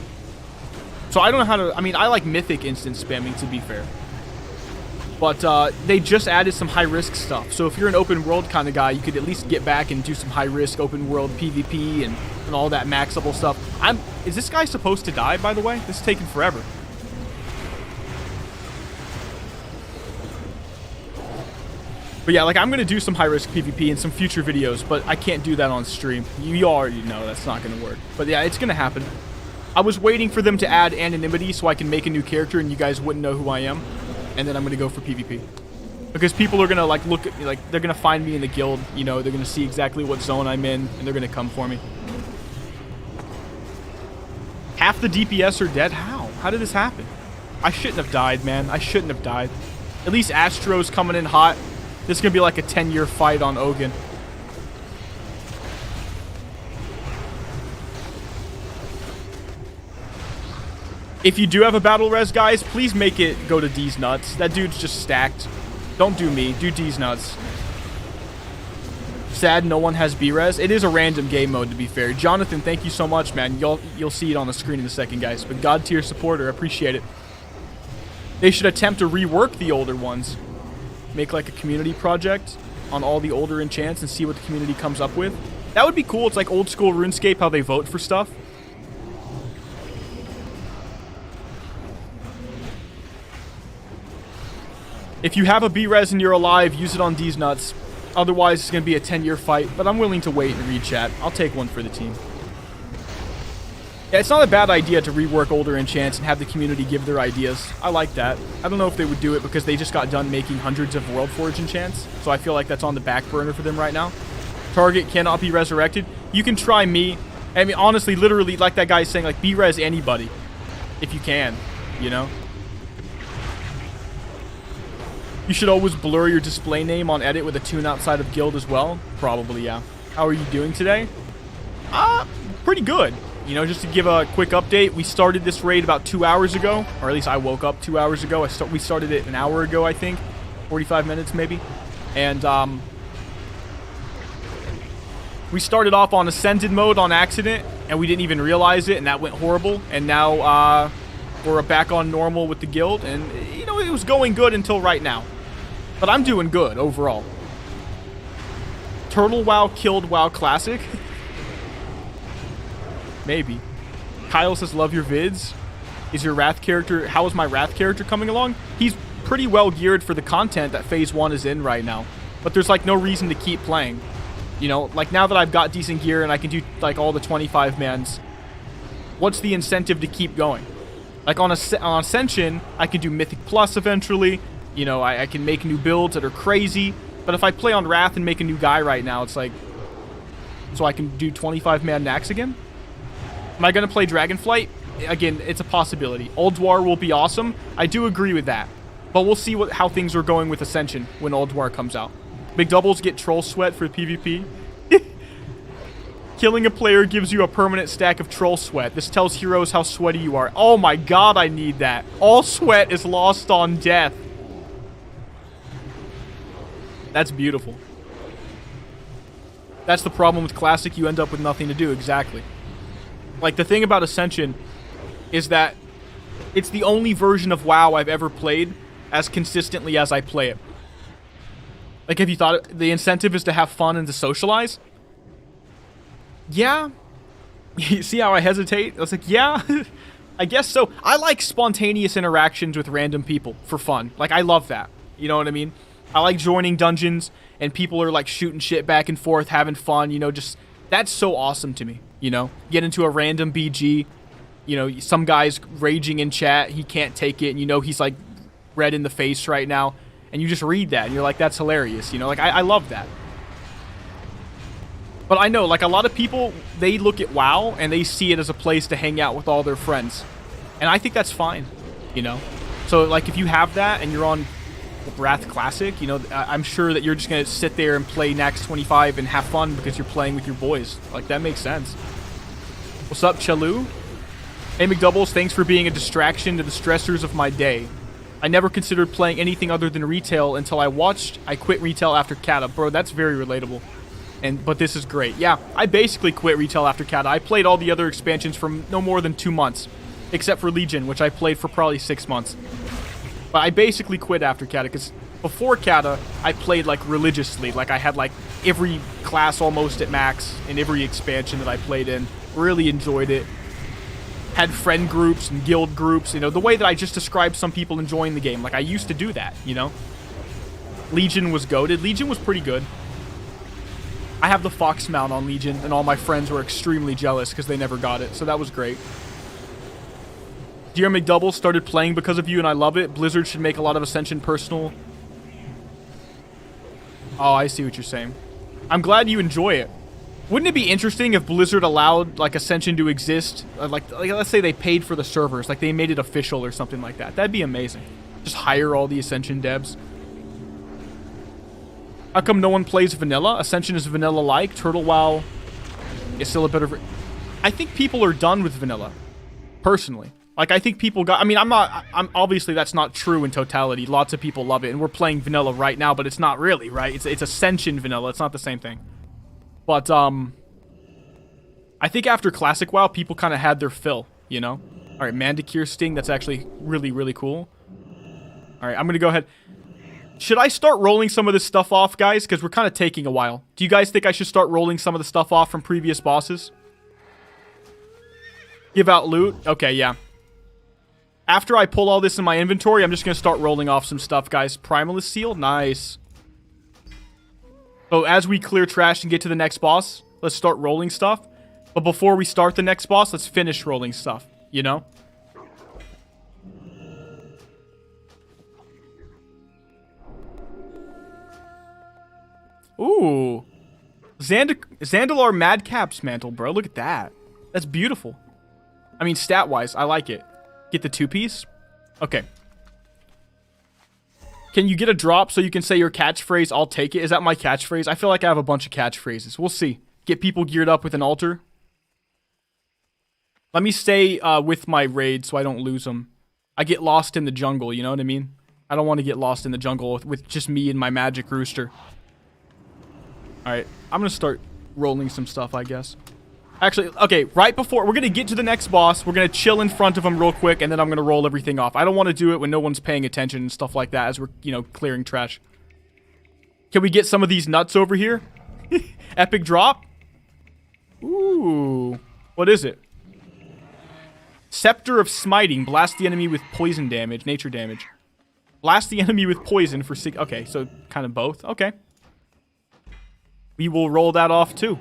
Speaker 1: So I don't know how to... I mean, I like Mythic instant spamming, to be fair. But they just added some high-risk stuff. So if you're an open-world kind of guy, you could at least get back and do some high-risk open-world PvP and all that max-level stuff. Is this guy supposed to die, by the way? This is taking forever. But yeah, like, I'm going to do some high-risk PvP in some future videos, but I can't do that on stream. You already know that's not going to work. But yeah, it's going to happen. I was waiting for them to add anonymity so I can make a new character and you guys wouldn't know who I am. And then I'm going to go for PvP. Because people are going to, like, look at me, like, they're going to find me in the guild, you know, they're going to see exactly what zone I'm in, and they're going to come for me. Half the DPS are dead? How? How did this happen? I shouldn't have died, man. I shouldn't have died. At least Astro's coming in hot. This is going to be like a 10-year fight on Ogun. If you do have a battle res, guys, please make it go to D's nuts. That dude's just stacked. Don't do me. Do D's nuts. Sad no one has B-res. It is a random game mode, to be fair. Jonathan, thank you so much, man. You'll see it on the screen in a second, guys. But God tier supporter, appreciate it. They should attempt to rework the older ones. Make like a community project on all the older enchants and see what the community comes up with. That would be cool. It's like old school RuneScape, how they vote for stuff. If you have a B-res and you're alive, use it on D's nuts. Otherwise, it's going to be a 10-year fight, but I'm willing to wait and read chat. I'll take one for the team. Yeah, it's not a bad idea to rework older enchants and have the community give their ideas. I like that. I don't know if they would do it because they just got done making hundreds of World Forge enchants, so I feel like that's on the back burner for them right now. Target cannot be resurrected. You can try me. I mean, honestly, literally, like that guy's saying, like, B-res anybody. If you can, you know? You should always blur your display name on edit with a tune outside of guild as well. Probably, yeah. How are you doing today? Pretty good. You know, just to give a quick update, we started this raid about 2 hours ago. Or at least I woke up 2 hours ago. We started it an hour ago, I think. 45 minutes, maybe. And, we started off on Ascended mode on accident, and we didn't even realize it, and that went horrible. And now, we're back on normal with the guild, and, you know, it was going good until right now. But I'm doing good, overall. Turtle WoW killed WoW Classic? Maybe. Kyle says, love your vids. Is your Wrath character... How is my Wrath character coming along? He's pretty well geared for the content that Phase 1 is in right now. But there's, like, no reason to keep playing. You know, like, now that I've got decent gear and I can do, like, all the 25-mans, what's the incentive to keep going? Like, on Ascension, I can do Mythic Plus eventually. You know, I can make new builds that are crazy. But if I play on Wrath and make a new guy right now, it's like... So I can do 25-man Nax again? Am I going to play Dragonflight? Again, it's a possibility. Ulduar will be awesome. I do agree with that. But we'll see how things are going with Ascension when Ulduar comes out. Mcdoubles get Troll Sweat for PvP. Killing a player gives you a permanent stack of Troll Sweat. This tells heroes how sweaty you are. Oh my god, I need that. All sweat is lost on death. That's beautiful. That's the problem with Classic. You end up with nothing to do. Exactly. Like, the thing about Ascension is that it's the only version of WoW I've ever played as consistently as I play it. Like, have you thought the incentive is to have fun and to socialize? Yeah. You see how I hesitate? I was like, yeah, I guess so. I like spontaneous interactions with random people for fun. Like, I love that. You know what I mean? I like joining dungeons and people are like shooting shit back and forth, having fun, you know, just, that's so awesome to me, you know? Get into a random BG, you know, some guy's raging in chat, he can't take it, and you know he's like red in the face right now, and you just read that, and you're like, that's hilarious, you know? Like, I love that. But I know, like, a lot of people, they look at WoW, and they see it as a place to hang out with all their friends. And I think that's fine, you know? So, like, if you have that, and you're on Wrath Classic, you know, I'm sure that you're just going to sit there and play Nax 25 and have fun because you're playing with your boys. Like, that makes sense. What's up, Chalu? Hey, Mcdoubles, thanks for being a distraction to the stressors of my day. I never considered playing anything other than retail until I quit retail after Kata. Bro, that's very relatable. But this is great. Yeah, I basically quit retail after Kata. I played all the other expansions for no more than 2 months. except for Legion, which I played for probably 6 months. But I basically quit after Kata, because before Kata, I played, like, religiously. Like, I had, like, every class almost at max in every expansion that I played in. Really enjoyed it. Had friend groups and guild groups, you know, the way that I just described some people enjoying the game. Like, I used to do that, you know? Legion was goated. Legion was pretty good. I have the Fox mount on Legion, and all my friends were extremely jealous because they never got it, so that was great. Dear Mcdoubles, started playing because of you, and I love it. Blizzard should make a lot of Ascension personal. Oh, I see what you're saying. I'm glad you enjoy it. Wouldn't it be interesting if Blizzard allowed, like, Ascension to exist? Like, let's say they paid for the servers, like they made it official or something like that. That'd be amazing. Just hire all the Ascension devs. How come no one plays vanilla? Ascension is vanilla-like. Turtle WoW is still a better... I think people are done with vanilla, personally. Like, I think people got... I mean, I'm obviously, that's not true in totality. Lots of people love it, and we're playing vanilla right now, but it's not really, right? It's Ascension vanilla. It's not the same thing. But, I think after Classic WoW, people kind of had their fill, you know? Alright, Mandicure Sting. That's actually really, really cool. Alright, I'm gonna go ahead... Should I start rolling some of this stuff off, guys? Because we're kind of taking a while. Do you guys think I should start rolling some of the stuff off from previous bosses? Give out loot? Okay, yeah. After I pull all this in my inventory, I'm just going to start rolling off some stuff, guys. Primalist Seal? Nice. So as we clear trash and get to the next boss, let's start rolling stuff. But before we start the next boss, let's finish rolling stuff, you know? Ooh. Zandalar Madcap's mantle, bro. Look at that. That's beautiful. I mean, stat-wise, I like it. Get the 2-piece? Okay. Can you get a drop so you can say your catchphrase, I'll take it? Is that my catchphrase? I feel like I have a bunch of catchphrases. We'll see. Get people geared up with an altar. Let me stay with my raid so I don't lose them. I get lost in the jungle, you know what I mean? I don't want to get lost in the jungle with just me and my magic rooster. Alright, I'm going to start rolling some stuff, I guess. Actually, okay, right before... We're going to get to the next boss. We're going to chill in front of him real quick, and then I'm going to roll everything off. I don't want to do it when no one's paying attention and stuff like that as we're, you know, clearing trash. Can we get some of these nuts over here? Epic drop? Ooh. What is it? Scepter of Smiting. Blast the enemy with poison damage. Nature damage. Blast the enemy with poison for 6... Okay, so kind of both. Okay. We will roll that off too.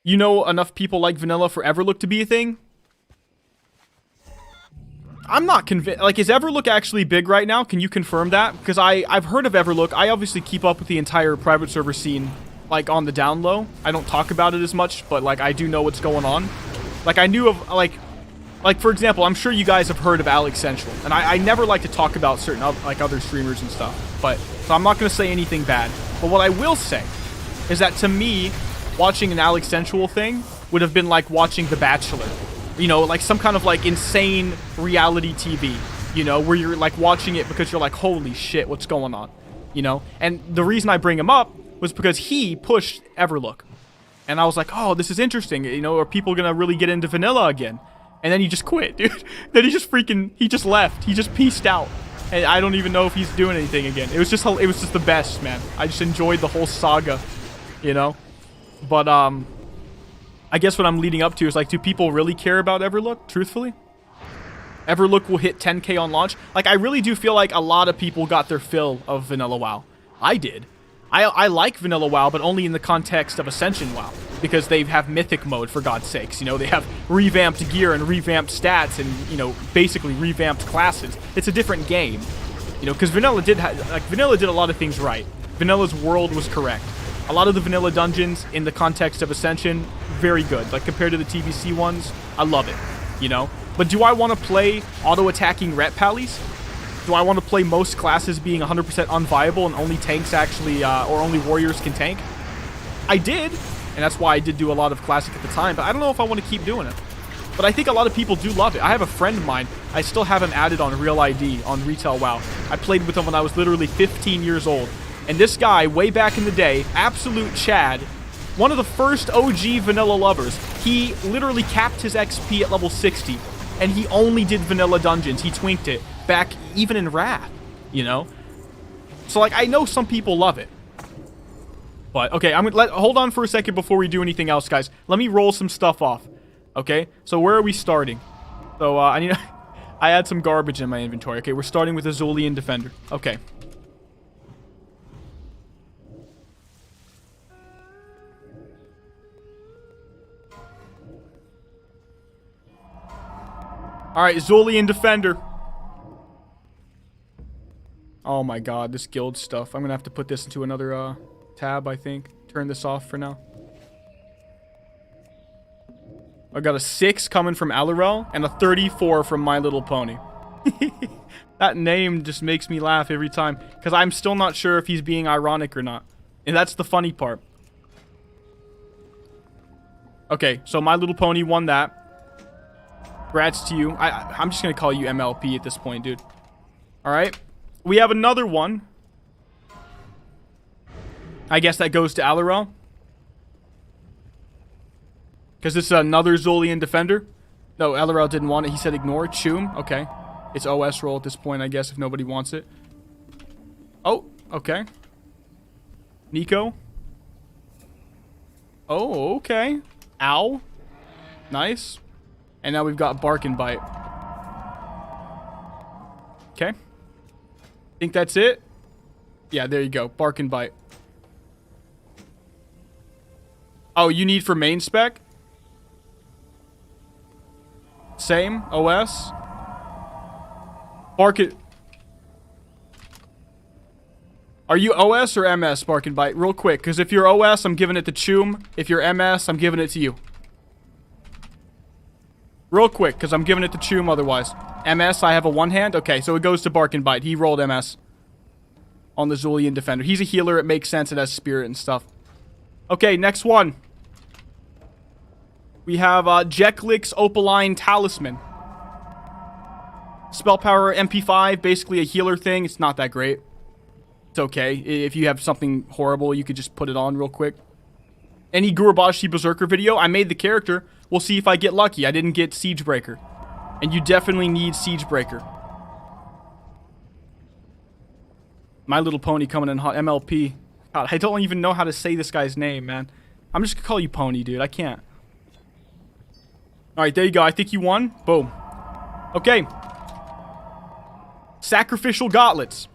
Speaker 1: You know enough people like vanilla for Everlook to be a thing? I'm not convinced. Like, is Everlook actually big right now? Can you confirm that? Because I've heard of Everlook. I obviously keep up with the entire private server scene, like, on the down low. I don't talk about it as much, but, like, I do know what's going on. Like, I knew of, like, for example, I'm sure you guys have heard of Alex Central. And I never like to talk about certain, like, other streamers and stuff. But, so I'm not going to say anything bad. But what I will say is that, to me, watching an Alex Central thing would have been like watching The Bachelor. You know, like some kind of, like, insane reality TV. You know, where you're, like, watching it because you're like, holy shit, what's going on? You know? And the reason I bring him up was because he pushed Everlook. And I was like, oh, this is interesting. You know, are people going to really get into vanilla again? And then he just quit, dude. Then he just left. He just peaced out. And I don't even know if he's doing anything again. It was just the best, man. I just enjoyed the whole saga, you know? But, I guess what I'm leading up to is, like, do people really care about Everlook, truthfully? Everlook will hit 10k on launch. Like, I really do feel like a lot of people got their fill of vanilla WoW. I did. I like vanilla WoW, but only in the context of Ascension WoW. Because they have mythic mode, for God's sakes. You know, they have revamped gear and revamped stats and, you know, basically revamped classes. It's a different game. You know, because vanilla did a lot of things right. Vanilla's world was correct. A lot of the vanilla dungeons in the context of Ascension, very good. Like, compared to the TBC ones, I love it. You know? But do I want to play auto-attacking ret pallies? Do I want to play most classes being 100% unviable and only tanks actually, or only warriors can tank? I did. And that's why I did do a lot of Classic at the time, but I don't know if I want to keep doing it. But I think a lot of people do love it. I have a friend of mine, I still have him added on Real ID on Retail WoW. I played with him when I was literally 15 years old. And this guy, way back in the day, absolute Chad, One of the first OG vanilla lovers. He literally capped his XP at level 60. And he only did vanilla dungeons. He twinked it back even in Wrath, you know? So, like, I know some people love it. But, okay, hold on for a second before we do anything else, guys. Let me roll some stuff off. Okay? So, where are we starting? So, I had some garbage in my inventory. Okay, we're starting with a Zul'Gurub Defender. Okay. Alright, Zul'Gurub Defender. Oh my god, this guild stuff. I'm gonna have to put this into another, tab, I think. Turn this off for now. I got a 6 coming from Alirel and a 34 from My Little Pony. That name just makes me laugh every time. Because I'm still not sure if he's being ironic or not. And that's the funny part. Okay, so My Little Pony won that. Congrats to you. I'm just going to call you MLP at this point, dude. Alright. We have another one. I guess that goes to Alirel. Because this is another Zul'Gurub Defender. No, Alirel didn't want it. He said ignore. Choom. Okay. It's OS roll at this point, I guess, if nobody wants it. Oh, okay. Nico. Oh, okay. Ow. Nice. And now we've got Bark and Bite. Okay. Think that's it? Yeah, there you go. Bark and Bite. Oh, you need for main spec? Same. OS. Bark it. Are you OS or MS, Bark and Bite? Real quick, because if you're OS, I'm giving it to Choom. If you're MS, I'm giving it to you. Real quick, because I'm giving it to Choom otherwise. MS, I have a one hand. Okay, so it goes to Bark and Bite. He rolled MS on the Zul'Gurub Defender. He's a healer. It makes sense. It has spirit and stuff. Okay, next one. We have Jeklik's Opaline Talisman. Spell power MP5, basically a healer thing. It's not that great. It's okay. If you have something horrible, you could just put it on real quick. Any Gurubashi Berserker video, I made the character. We'll see if I get lucky. I didn't get Siegebreaker. And you definitely need Siegebreaker. My Little Pony coming in hot. MLP. God, I don't even know how to say this guy's name, man. I'm just gonna call you Pony, dude. I can't. Alright, there you go. I think you won. Boom. Okay. Sacrificial Gauntlets.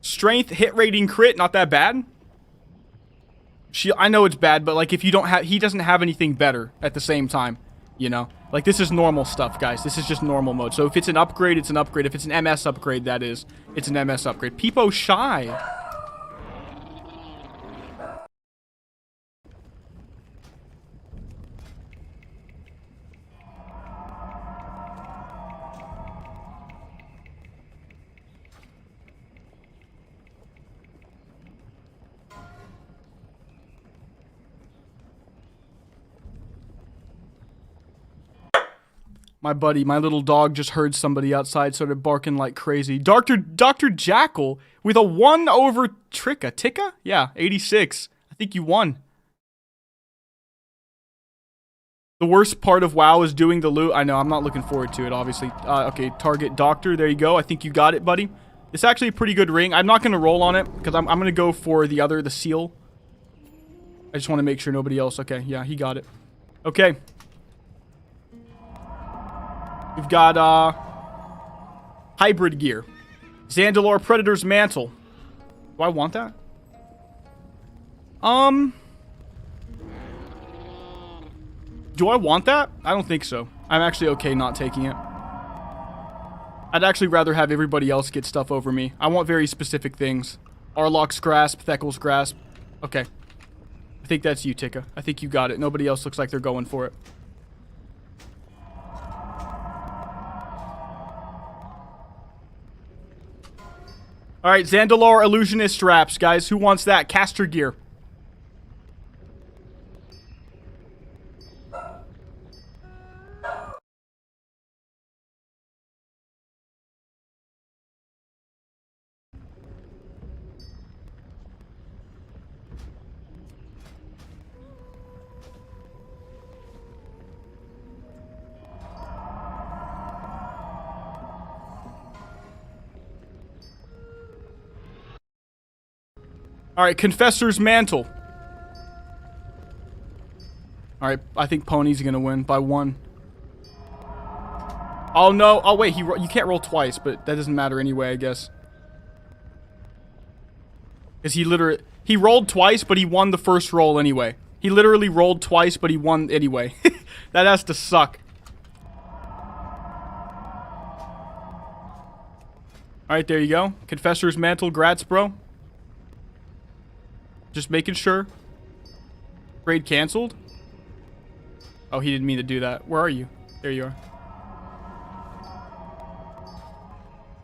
Speaker 1: Strength, hit rating, crit. Not that bad. I know it's bad, but like if you don't have... He doesn't have anything better at the same time. You know? Like this is normal stuff, guys. This is just normal mode. So if it's an upgrade, it's an upgrade. If it's an MS upgrade, that is. It's an MS upgrade. Peepo Shy. My buddy, my little dog just heard somebody outside, started barking like crazy. Dr. Jackal with a 1 over Ticka? Yeah, 86. I think you won. The worst part of WoW is doing the loot. I know, I'm not looking forward to it, obviously. Okay, target Doctor. There you go. I think you got it, buddy. It's actually a pretty good ring. I'm not going to roll on it, because I'm going to go for the seal. I just want to make sure nobody else... Okay, yeah, he got it. Okay. We've got, hybrid gear. Zandalar Predator's Mantle. Do I want that? Do I want that? I don't think so. I'm actually okay not taking it. I'd actually rather have everybody else get stuff over me. I want very specific things. Arlok's Grasp, Theckel's Grasp. Okay. I think that's you, Tika. I think you got it. Nobody else looks like they're going for it. Alright, Zandalar Illusionist Wraps, guys. Who wants that? Caster gear. Alright, Confessor's Mantle. Alright, I think Pony's gonna win by 1. Oh no, oh wait, you can't roll twice, but that doesn't matter anyway, I guess. Because he rolled twice, but he won the first roll anyway. He literally rolled twice, but he won anyway. That has to suck. Alright, there you go. Confessor's Mantle, grats, bro. Just making sure. Raid canceled. Oh, he didn't mean to do that. Where are you? There you are.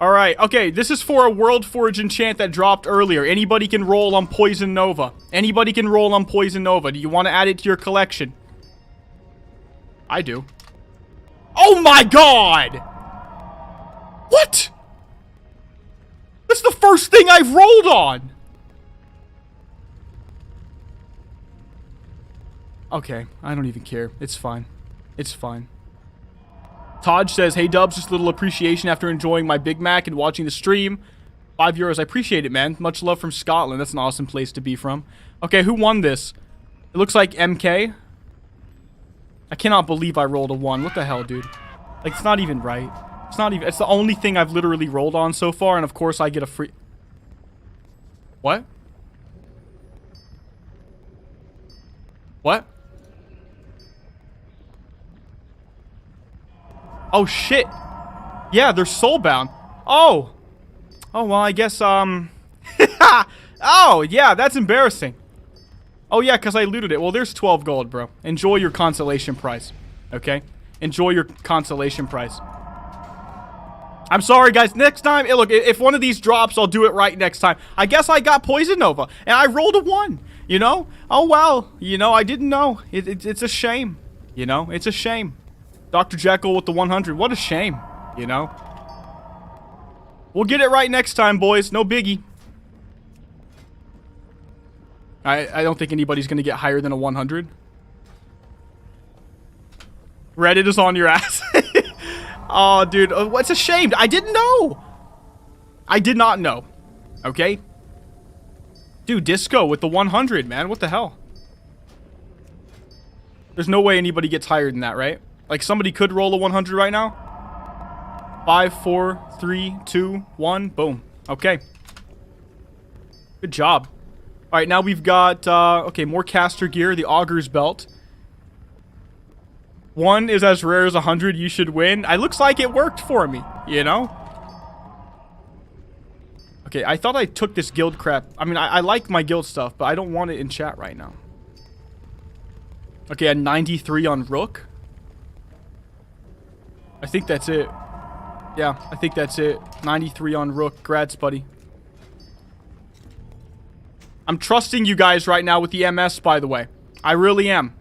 Speaker 1: Alright, okay, this is for a World Forge enchant that dropped earlier. Anybody can roll on Poison Nova. Anybody can roll on Poison Nova. Do you want to add it to your collection? I do. Oh my god! What? That's the first thing I've rolled on! Okay, I don't even care. It's fine. It's fine. Todd says, hey Dubs, just a little appreciation after enjoying my Big Mac and watching the stream. €5. I appreciate it, man. Much love from Scotland. That's an awesome place to be from. Okay, who won this? It looks like MK. I cannot believe I rolled a 1. What the hell, dude? Like, it's not even right. It's not even... It's the only thing I've literally rolled on so far, and of course I get a free... What? What? Oh, shit. Yeah, they're soulbound. Oh. Oh, well, I guess, Oh, yeah, that's embarrassing. Oh, yeah, because I looted it. Well, there's 12 gold, bro. Enjoy your consolation prize. Okay? Enjoy your consolation prize. I'm sorry, guys. Next time, look, if one of these drops, I'll do it right next time. I guess I got Poison Nova, and I rolled a 1, you know? Oh, well, you know, I didn't know. It's a shame, you know? It's a shame. Dr. Jekyll with the 100. What a shame, you know? We'll get it right next time, boys. No biggie. I don't think anybody's going to get higher than a 100. Reddit is on your ass. Oh, dude. It's a shame. I didn't know. I did not know. Okay? Dude, Disco with the 100, man. What the hell? There's no way anybody gets higher than that, right? Like, somebody could roll a 100 right now. 5, 4, 3, 2, 1. Boom. Okay. Good job. Alright, now we've got, okay, more caster gear. The Augur's Belt. 1 is as rare as 100. You should win. It looks like it worked for me, you know? Okay, I thought I took this guild crap. I mean, I like my guild stuff, but I don't want it in chat right now. Okay, a 93 on Rook. I think that's it. Yeah, I think that's it. 93 on Rook. Grats, buddy. I'm trusting you guys right now with the MS, by the way. I really am.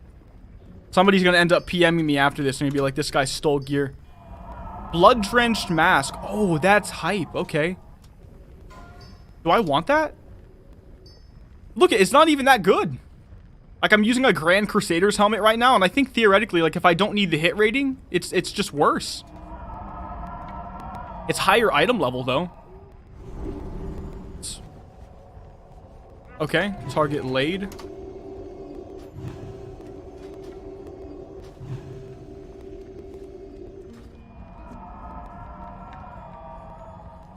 Speaker 1: Somebody's going to end up PMing me after this and be like, this guy stole gear. Blood-drenched mask. Oh, that's hype. Okay. Do I want that? Look, it's not even that good. Like, I'm using a Grand Crusader's helmet right now, and I think theoretically, like, if I don't need the hit rating, it's just worse. It's higher item level, though. Okay, target laid.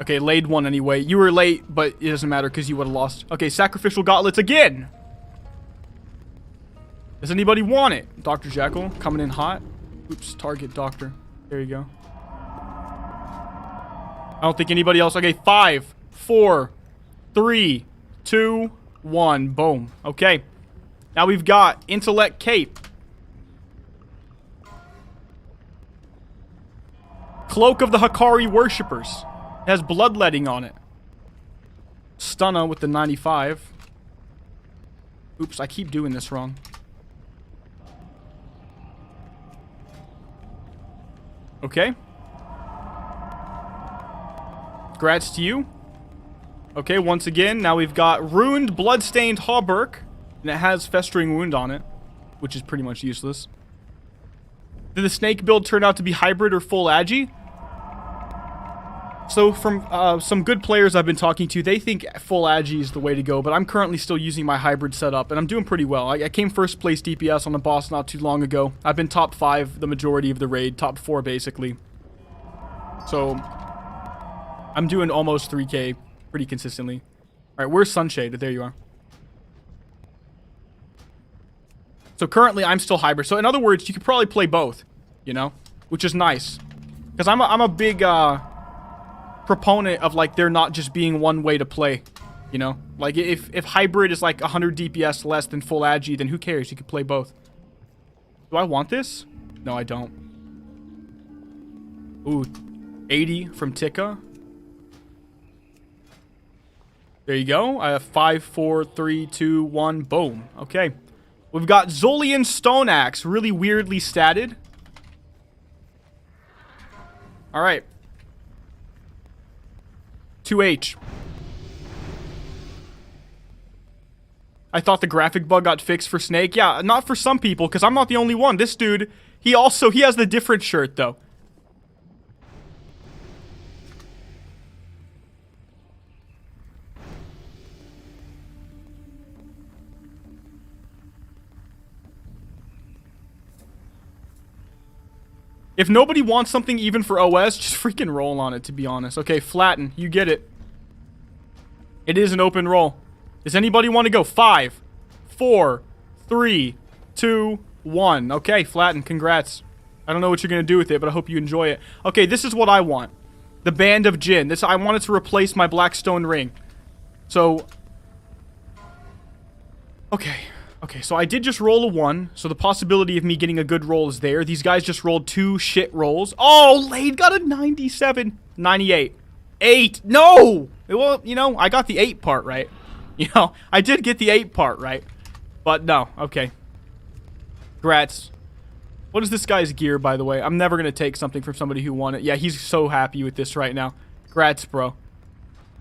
Speaker 1: Okay, laid one anyway. You were late, but it doesn't matter because you would have lost. Okay, sacrificial gauntlets again. Does anybody want it? Dr. Jekyll coming in hot. Oops, target doctor. There you go. I don't think anybody else. Okay, 5, 4, 3, 2, 1. Boom. Okay. Now we've got intellect cape. Cloak of the Hikari worshippers. It has bloodletting on it. Stunna with the 95. Oops, I keep doing this wrong. Okay. Congrats to you. Okay, once again, now we've got ruined bloodstained hauberk, and it has festering wound on it, which is pretty much useless. Did the snake build turn out to be hybrid or full agi? So from some good players I've been talking to, they think full agi is the way to go, but I'm currently still using my hybrid setup, and I'm doing pretty well. I came first place DPS on a boss not too long ago. I've been top 5 the majority of the raid, top 4 basically. So I'm doing almost 3k pretty consistently. Alright, where's Sunshade? There you are. So currently I'm still hybrid. So in other words, you could probably play both, you know, which is nice. Because I'm a big proponent of like there not just being one way to play, you know. Like if hybrid is like 100 DPS less than full agi, then who cares? You could play both. Do I want this? No, I don't. Ooh, 80 from Tika. There you go. I have 5, 4, 3, 2, 1. Boom. Okay. We've got Zolian Stone Axe, really weirdly statted. Alright. 2H. I thought the graphic bug got fixed for Snake. Yeah, not for some people, because I'm not the only one. This dude, he has the different shirt, though. If nobody wants something even for OS, just freaking roll on it, to be honest. Okay, flatten. You get it. It is an open roll. Does anybody want to go? 5, 4, 3, 2, 1. Okay, flatten. Congrats. I don't know what you're going to do with it, but I hope you enjoy it. Okay, this is what I want. The Band of Jinn. I want it to replace my Blackstone ring. So... Okay. Okay, so I did just roll a 1, so the possibility of me getting a good roll is there. These guys just rolled 2 shit rolls. Oh, Lade got a 97. 98. 8. No! Well, you know, I got the 8 part right. You know, I did get the 8 part right. But no, okay. Grats. What is this guy's gear, by the way? I'm never going to take something from somebody who won it. Yeah, he's so happy with this right now. Grats, bro.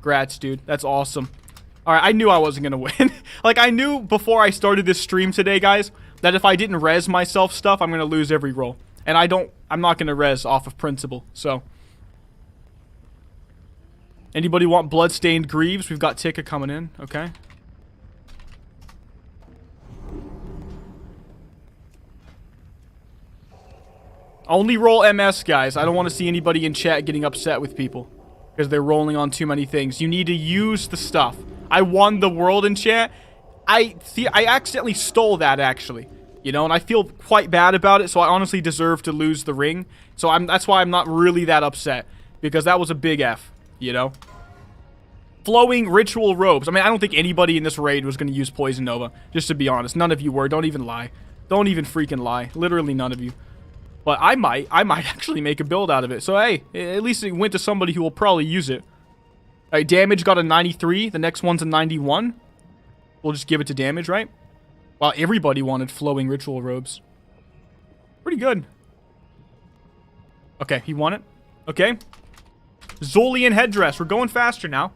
Speaker 1: Grats, dude. That's awesome. Alright, I knew I wasn't gonna win. Like, I knew before I started this stream today, guys, that if I didn't res myself stuff, I'm gonna lose every roll. And I'm not gonna res off of principle, so. Anybody want Bloodstained Greaves? We've got Tika coming in, okay. Only roll MS, guys. I don't want to see anybody in chat getting upset with people. Because they're rolling on too many things. You need to use the stuff. I won the world in chat. I accidentally stole that, actually. You know, and I feel quite bad about it, so I honestly deserve to lose the ring. So that's why I'm not really that upset. Because that was a big F, you know? Flowing Ritual Robes. I mean, I don't think anybody in this raid was going to use Poison Nova. Just to be honest. None of you were. Don't even lie. Don't even freaking lie. Literally none of you. But I might actually make a build out of it. So, hey, at least it went to somebody who will probably use it. Alright, Damage got a 93. The next one's a 91. We'll just give it to Damage, right? Wow, everybody wanted Flowing Ritual Robes. Pretty good. Okay, he won it. Okay. Zolian Headdress. We're going faster now.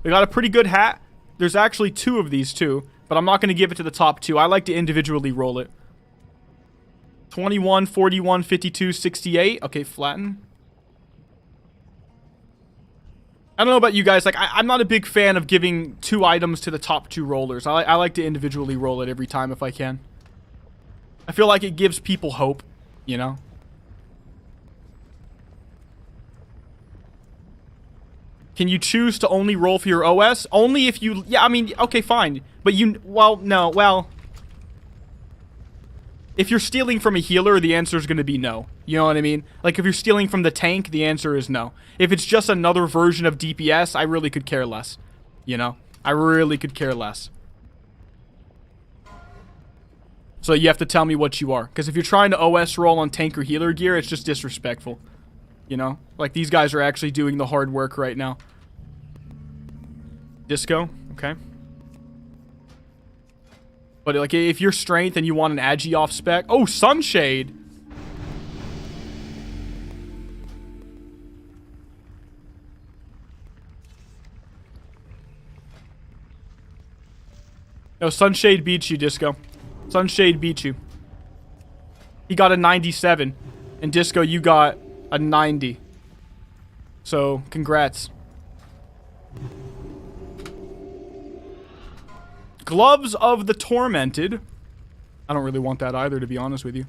Speaker 1: We got a pretty good hat. There's actually 2 of these, too. But I'm not going to give it to the top 2. I like to individually roll it. 21, 41, 52, 68. Okay, flatten. I don't know about you guys. Like, I'm not a big fan of giving 2 items to the top 2 rollers. I like to individually roll it every time if I can. I feel like it gives people hope, you know? Can you choose to only roll for your OS? Only if you... Yeah, I mean, okay, fine. But you... Well, no, well... If you're stealing from a healer, the answer is going to be no. You know what I mean? Like, if you're stealing from the tank, the answer is no. If it's just another version of DPS, I really could care less. You know? I really could care less. So you have to tell me what you are. Because if you're trying to OS roll on tank or healer gear, it's just disrespectful. You know? Like, these guys are actually doing the hard work right now. Disco. Okay. But, like, if you're strength and you want an agi off spec... Oh, Sunshade! No, Sunshade beats you, Disco. Sunshade beat you. He got a 97. And Disco, you got a 90. So, congrats. Gloves of the Tormented. I don't really want that either, to be honest with you.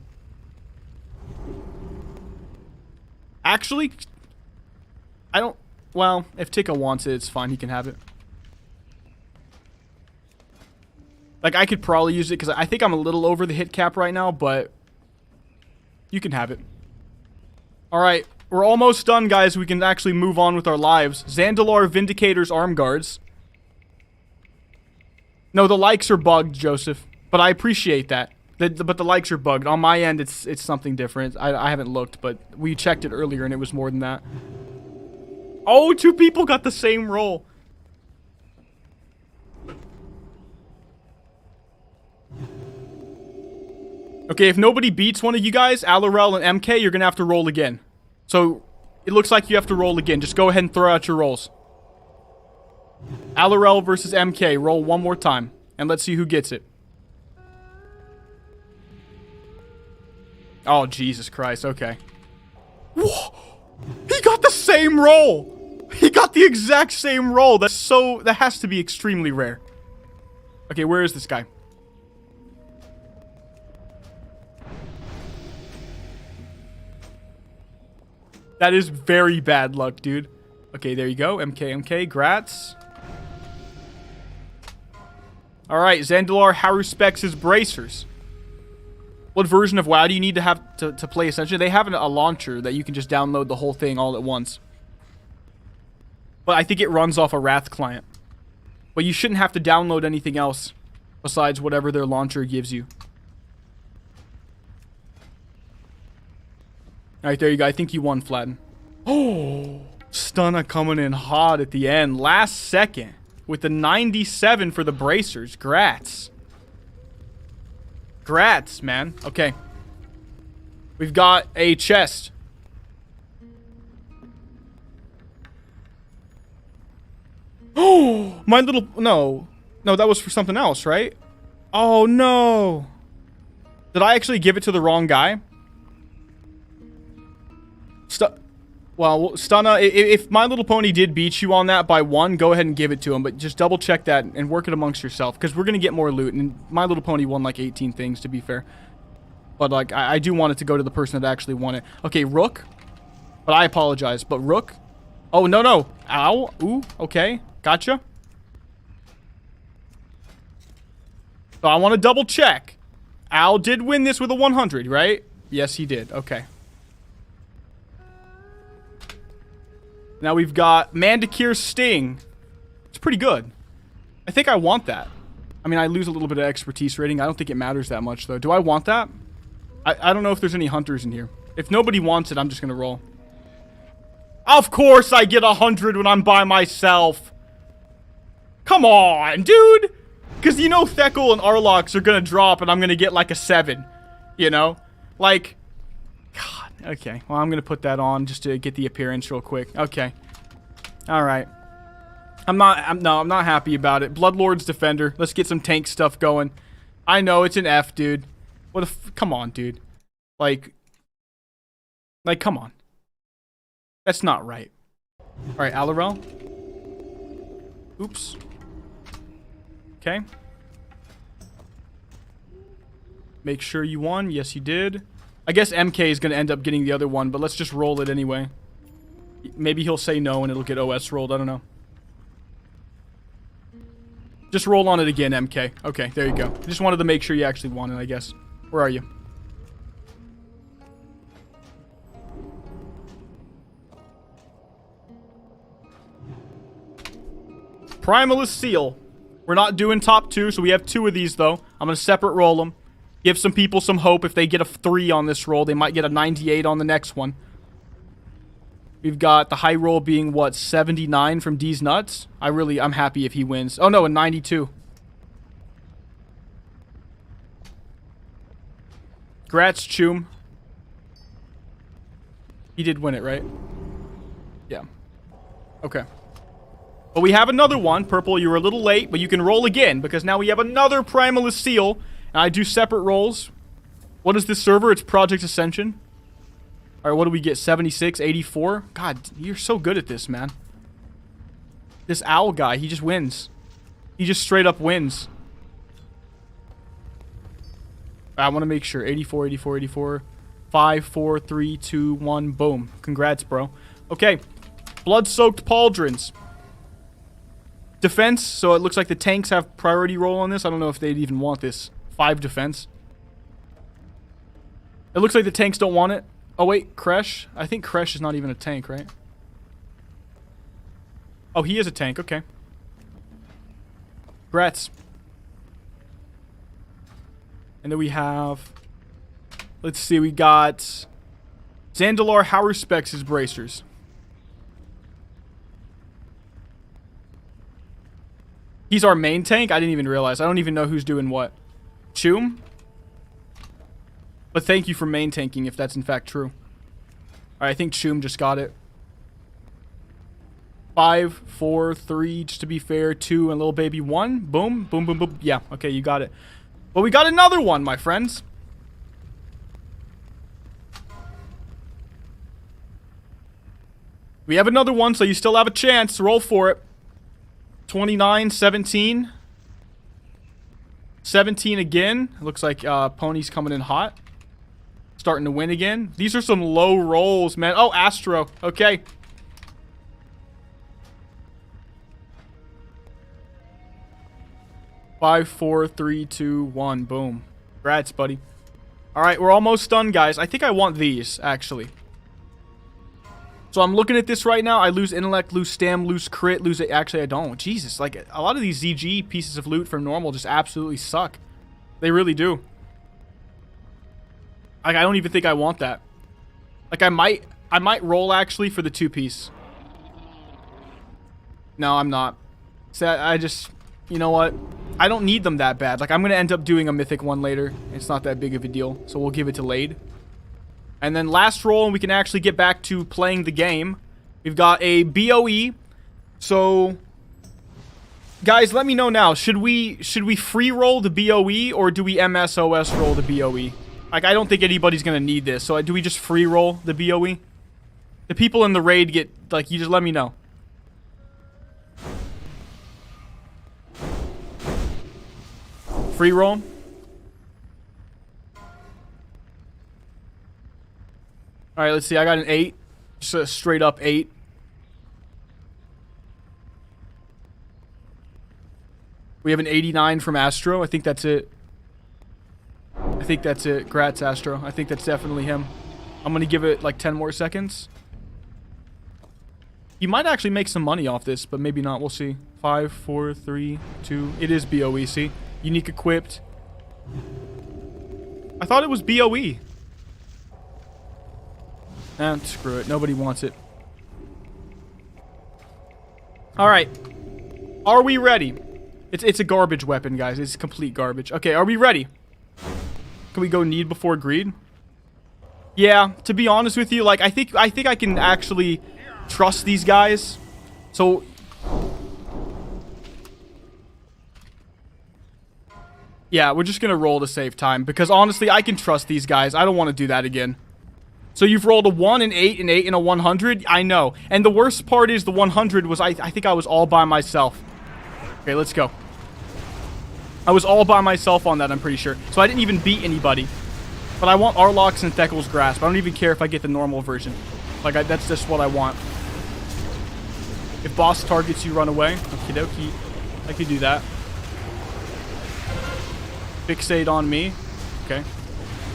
Speaker 1: Actually, I don't... Well, if Tika wants it, it's fine. He can have it. Like, I could probably use it because I think I'm a little over the hit cap right now, but you can have it. Alright, we're almost done, guys. We can actually move on with our lives. Zandalar Vindicator's Arm Guards. No, the likes are bugged, Joseph. But I appreciate that. But the likes are bugged. On my end, it's something different. I haven't looked, but we checked it earlier and it was more than that. Oh, 2 people got the same roll. Okay, if nobody beats one of you guys, Alorel and MK, you're gonna have to roll again. So, it looks like you have to roll again. Just go ahead and throw out your rolls. Alorel versus MK. Roll one more time. And let's see who gets it. Oh, Jesus Christ. Okay. Whoa! He got the same roll! He got the exact same roll. That has to be extremely rare. Okay, where is this guy? That is very bad luck, dude. Okay, there you go. MK, grats. Alright, Zandalar Haruspects his bracers. What version of WoW do you need to have to play Ascension? They have a launcher that you can just download the whole thing all at once. But I think it runs off a Wrath client. But you shouldn't have to download anything else besides whatever their launcher gives you. Alright, there you go. I think you won, Flatten. Oh! Stunna coming in hot at the end. Last second. With the 97 for the bracers. Grats. Grats, man. Okay. We've got a chest. Oh! My little... No. No, that was for something else, right? Oh, no. Did I actually give it to the wrong guy? Well, Stunna, if My Little Pony did beat you on that by 1, go ahead and give it to him. But just double check that and work it amongst yourself. Because we're going to get more loot. And My Little Pony won like 18 things, to be fair. But like, I do want it to go to the person that actually won it. Okay, Rook. But I apologize. But Rook. Oh, no, no. Ow. Ooh, okay. Gotcha. So I want to double check. Owl did win this with a 100, right? Yes, he did. Okay. Now we've got Mandacure's Sting. It's pretty good. I think I want that. I mean, I lose a little bit of expertise rating. I don't think it matters that much, though. Do I want that? I don't know if there's any hunters in here. If nobody wants it, I'm just going to roll. Of course I get 100 when I'm by myself. Come on, dude. Because you know Thekkel and Arlox are going to drop and I'm going to get like a 7. You know? Like... God. Okay, well, I'm going to put that on just to get the appearance real quick. Okay. Alright. I'm not happy about it. Bloodlord's Defender. Let's get some tank stuff going. I know, it's an F, dude. What if... Come on, dude. Like, come on. That's not right. Alright, Alorel. Oops. Okay. Make sure you won. Yes, you did. I guess MK is going to end up getting the other one, but let's just roll it anyway. Maybe he'll say no and it'll get OS rolled. I don't know. Just roll on it again, MK. Okay, there you go. I just wanted to make sure you actually won it, I guess. Where are you? Primalist Seal. We're not doing top 2, so we have 2 of these, though. I'm going to separate roll them. Give some people some hope. If they get a 3 on this roll, they might get a 98 on the next one. We've got the high roll being, what, 79 from D's Nuts? I'm happy if he wins. Oh, no, a 92. Grats, Choom. He did win it, right? Yeah. Okay. But we have another one. Purple, you were a little late, but you can roll again, because now we have another Primalist Seal. And I do separate rolls. What is this server? It's Project Ascension. All right, what do we get? 76, 84? God, you're so good at this, man. This owl guy, he just wins. He just straight up wins. I want to make sure. 84, 84, 84. 5, 4, 3, 2, 1. Boom. Congrats, bro. Okay. Blood-soaked pauldrons. Defense. So it looks like the tanks have priority roll on this. I don't know if they'd even want this. 5 defense. It looks like the tanks don't want it. Oh, wait. Kresh? I think Kresh is not even a tank, right? Oh, he is a tank. Okay. Congrats. And then we have... Let's see. We got... Zandalar. How respects his bracers? He's our main tank? I didn't even realize. I don't even know who's doing what. Choom? But thank you for main tanking if that's in fact true. Alright, I think Choom just got it. 5, 4, 3, just to be fair. 2 and little baby 1. Boom, boom, boom, boom. Yeah, okay, you got it. But we got another one, my friends. We have another one, so you still have a chance. Roll for it. 29, 17. 17 again. It looks like Pony's coming in hot. Starting to win again. These are some low rolls, man. Oh, Astro. Okay. Five, 4, 3, 2, 1. Boom. Congrats, buddy. Alright, we're almost done, guys. I think I want these, actually. So I'm looking at this right now. I lose intellect, lose stam, lose crit, lose it. Actually, I don't. Jesus, like a lot of these ZG pieces of loot from normal just absolutely suck. They really do. Like, I don't even think I want that. Like, I might roll actually for the 2-piece. No, I'm not. So I just, you know what? I don't need them that bad. Like, I'm gonna end up doing a mythic one later. It's not that big of a deal. So we'll give it to Lade. And then last roll, and we can actually get back to playing the game. We've got a BOE. So, guys, let me know now. Should we free roll the BOE, or do we MSOS roll the BOE? Like, I don't think anybody's gonna need this. So, do we just free roll the BOE? The people in the raid get, like, you just let me know. Free roll? Alright, let's see. I got an 8. Just a straight up 8. We have an 89 from Astro. I think that's it. I think that's it. Grats, Astro. I think that's definitely him. I'm going to give it like 10 more seconds. You might actually make some money off this, but maybe not. We'll see. 5, 4, 3, 2. It is BOE, see? Unique equipped. I thought it was BOE. Screw it. Nobody wants it. Alright. Are we ready? It's a garbage weapon, guys. It's complete garbage. Okay, are we ready? Can we go need before greed? Yeah, to be honest with you, like, I think I can actually trust these guys. So... yeah, we're just gonna roll to save time. Because honestly, I can trust these guys. I don't want to do that again. So you've rolled a 1, an 8, an 8, and a 100? I know. And the worst part is the 100 was, I think I was all by myself. Okay, let's go. I was all by myself on that, I'm pretty sure. So I didn't even beat anybody. But I want Arlocks and Theckel's Grasp. I don't even care if I get the normal version. Like, that's just what I want. If boss targets you, run away. Okie dokie. I could do that. Fixate on me. Okay.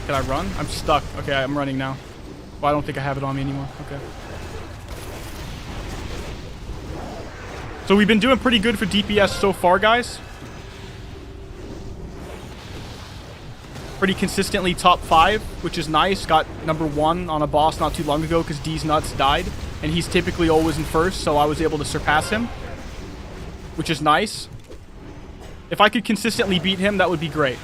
Speaker 1: Can I run? I'm stuck. Okay, I'm running now. Well, I don't think I have it on me anymore. Okay. So we've been doing pretty good for DPS so far, guys. Pretty consistently top 5, which is nice. Got number 1 on a boss not too long ago because D's Nuts died. And he's typically always in first, so I was able to surpass him. Which is nice. If I could consistently beat him, that would be great.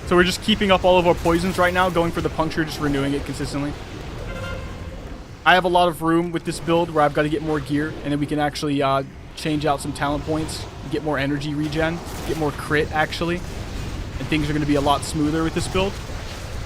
Speaker 1: So we're just keeping up all of our poisons right now, going for the puncture, just renewing it consistently. I have a lot of room with this build where I've got to get more gear, and then we can actually change out some talent points, get more energy regen, get more crit, actually. And things are going to be a lot smoother with this build.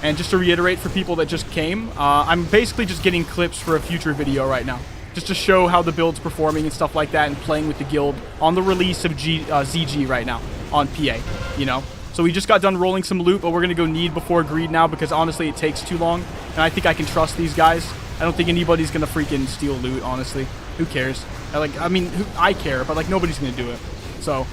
Speaker 1: And just to reiterate for people that just came, I'm basically just getting clips for a future video right now. Just to show how the build's performing and stuff like that, and playing with the guild on the release of ZG right now on PA, you know? So we just got done rolling some loot, but we're going to go need before greed now because honestly it takes too long. And I think I can trust these guys. I don't think anybody's going to freaking steal loot, honestly. Who cares? I mean, I care, but like nobody's going to do it. So...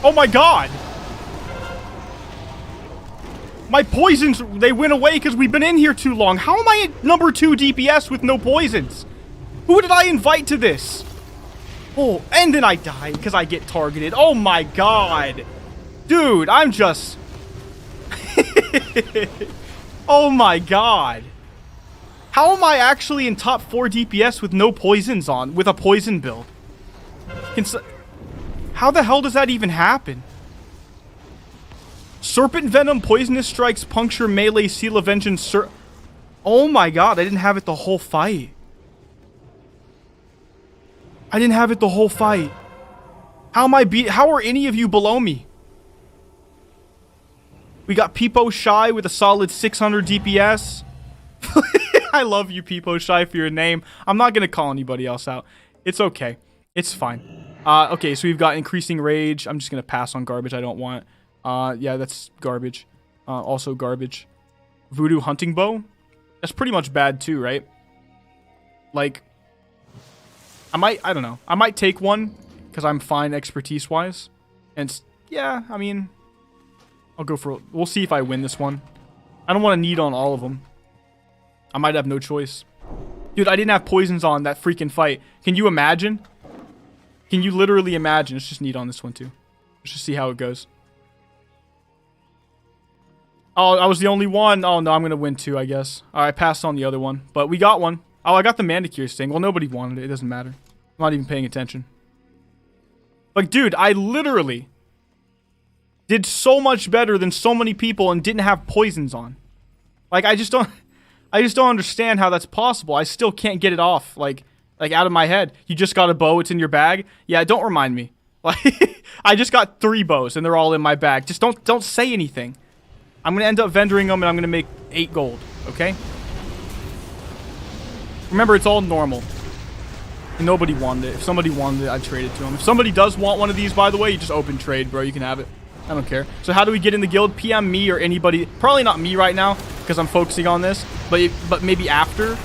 Speaker 1: Oh my god! My poisons, they went away because we've been in here too long. How am I at number 2 DPS with no poisons? Who did I invite to this? Oh, and then I die because I get targeted. Oh my god. Dude, I'm just... Oh my god. How am I actually in top 4 DPS with no poisons on, with a poison build? How the hell does that even happen? Serpent Venom, Poisonous Strikes, Puncture, Melee, Seal of Vengeance, Oh my god, I didn't have it the whole fight. I didn't have it the whole fight. How am I how are any of you below me? We got Peepo Shy with a solid 600 DPS. I love you, Peepo Shy, for your name. I'm not gonna call anybody else out. It's okay. It's fine. Okay, so we've got Increasing Rage. I'm just gonna pass on garbage I don't want. Yeah, that's garbage. Also garbage. Voodoo Hunting Bow. That's pretty much bad too, right? Like, I don't know. I might take one because I'm fine expertise-wise. And yeah, I mean, I'll go for, we'll see if I win this one. I don't want to need on all of them. I might have no choice. Dude, I didn't have poisons on that freaking fight. Can you imagine? Can you literally imagine? Let's just need on this one too. Let's just see how it goes. Oh, I was the only one. Oh, no, I'm going to win too, I guess. All right, I passed on the other one. But we got one. Oh, I got the Manicure Sting. Well, nobody wanted it. It doesn't matter. I'm not even paying attention. Like, dude, I literally did so much better than so many people and didn't have poisons on. Like, I just don't understand how that's possible. I still can't get it off, like out of my head. You just got a bow, it's in your bag. Yeah, don't remind me. Like, I just got 3 bows and they're all in my bag. Just don't say anything. I'm gonna end up vendoring them and I'm gonna make 8 gold, okay? Remember, it's all normal. And nobody wanted it. If somebody wanted it, I'd trade it to them. If somebody does want one of these, by the way, you just open trade, bro. You can have it. I don't care. So how do we get in the guild? PM me or anybody. Probably not me right now because I'm focusing on this. But maybe after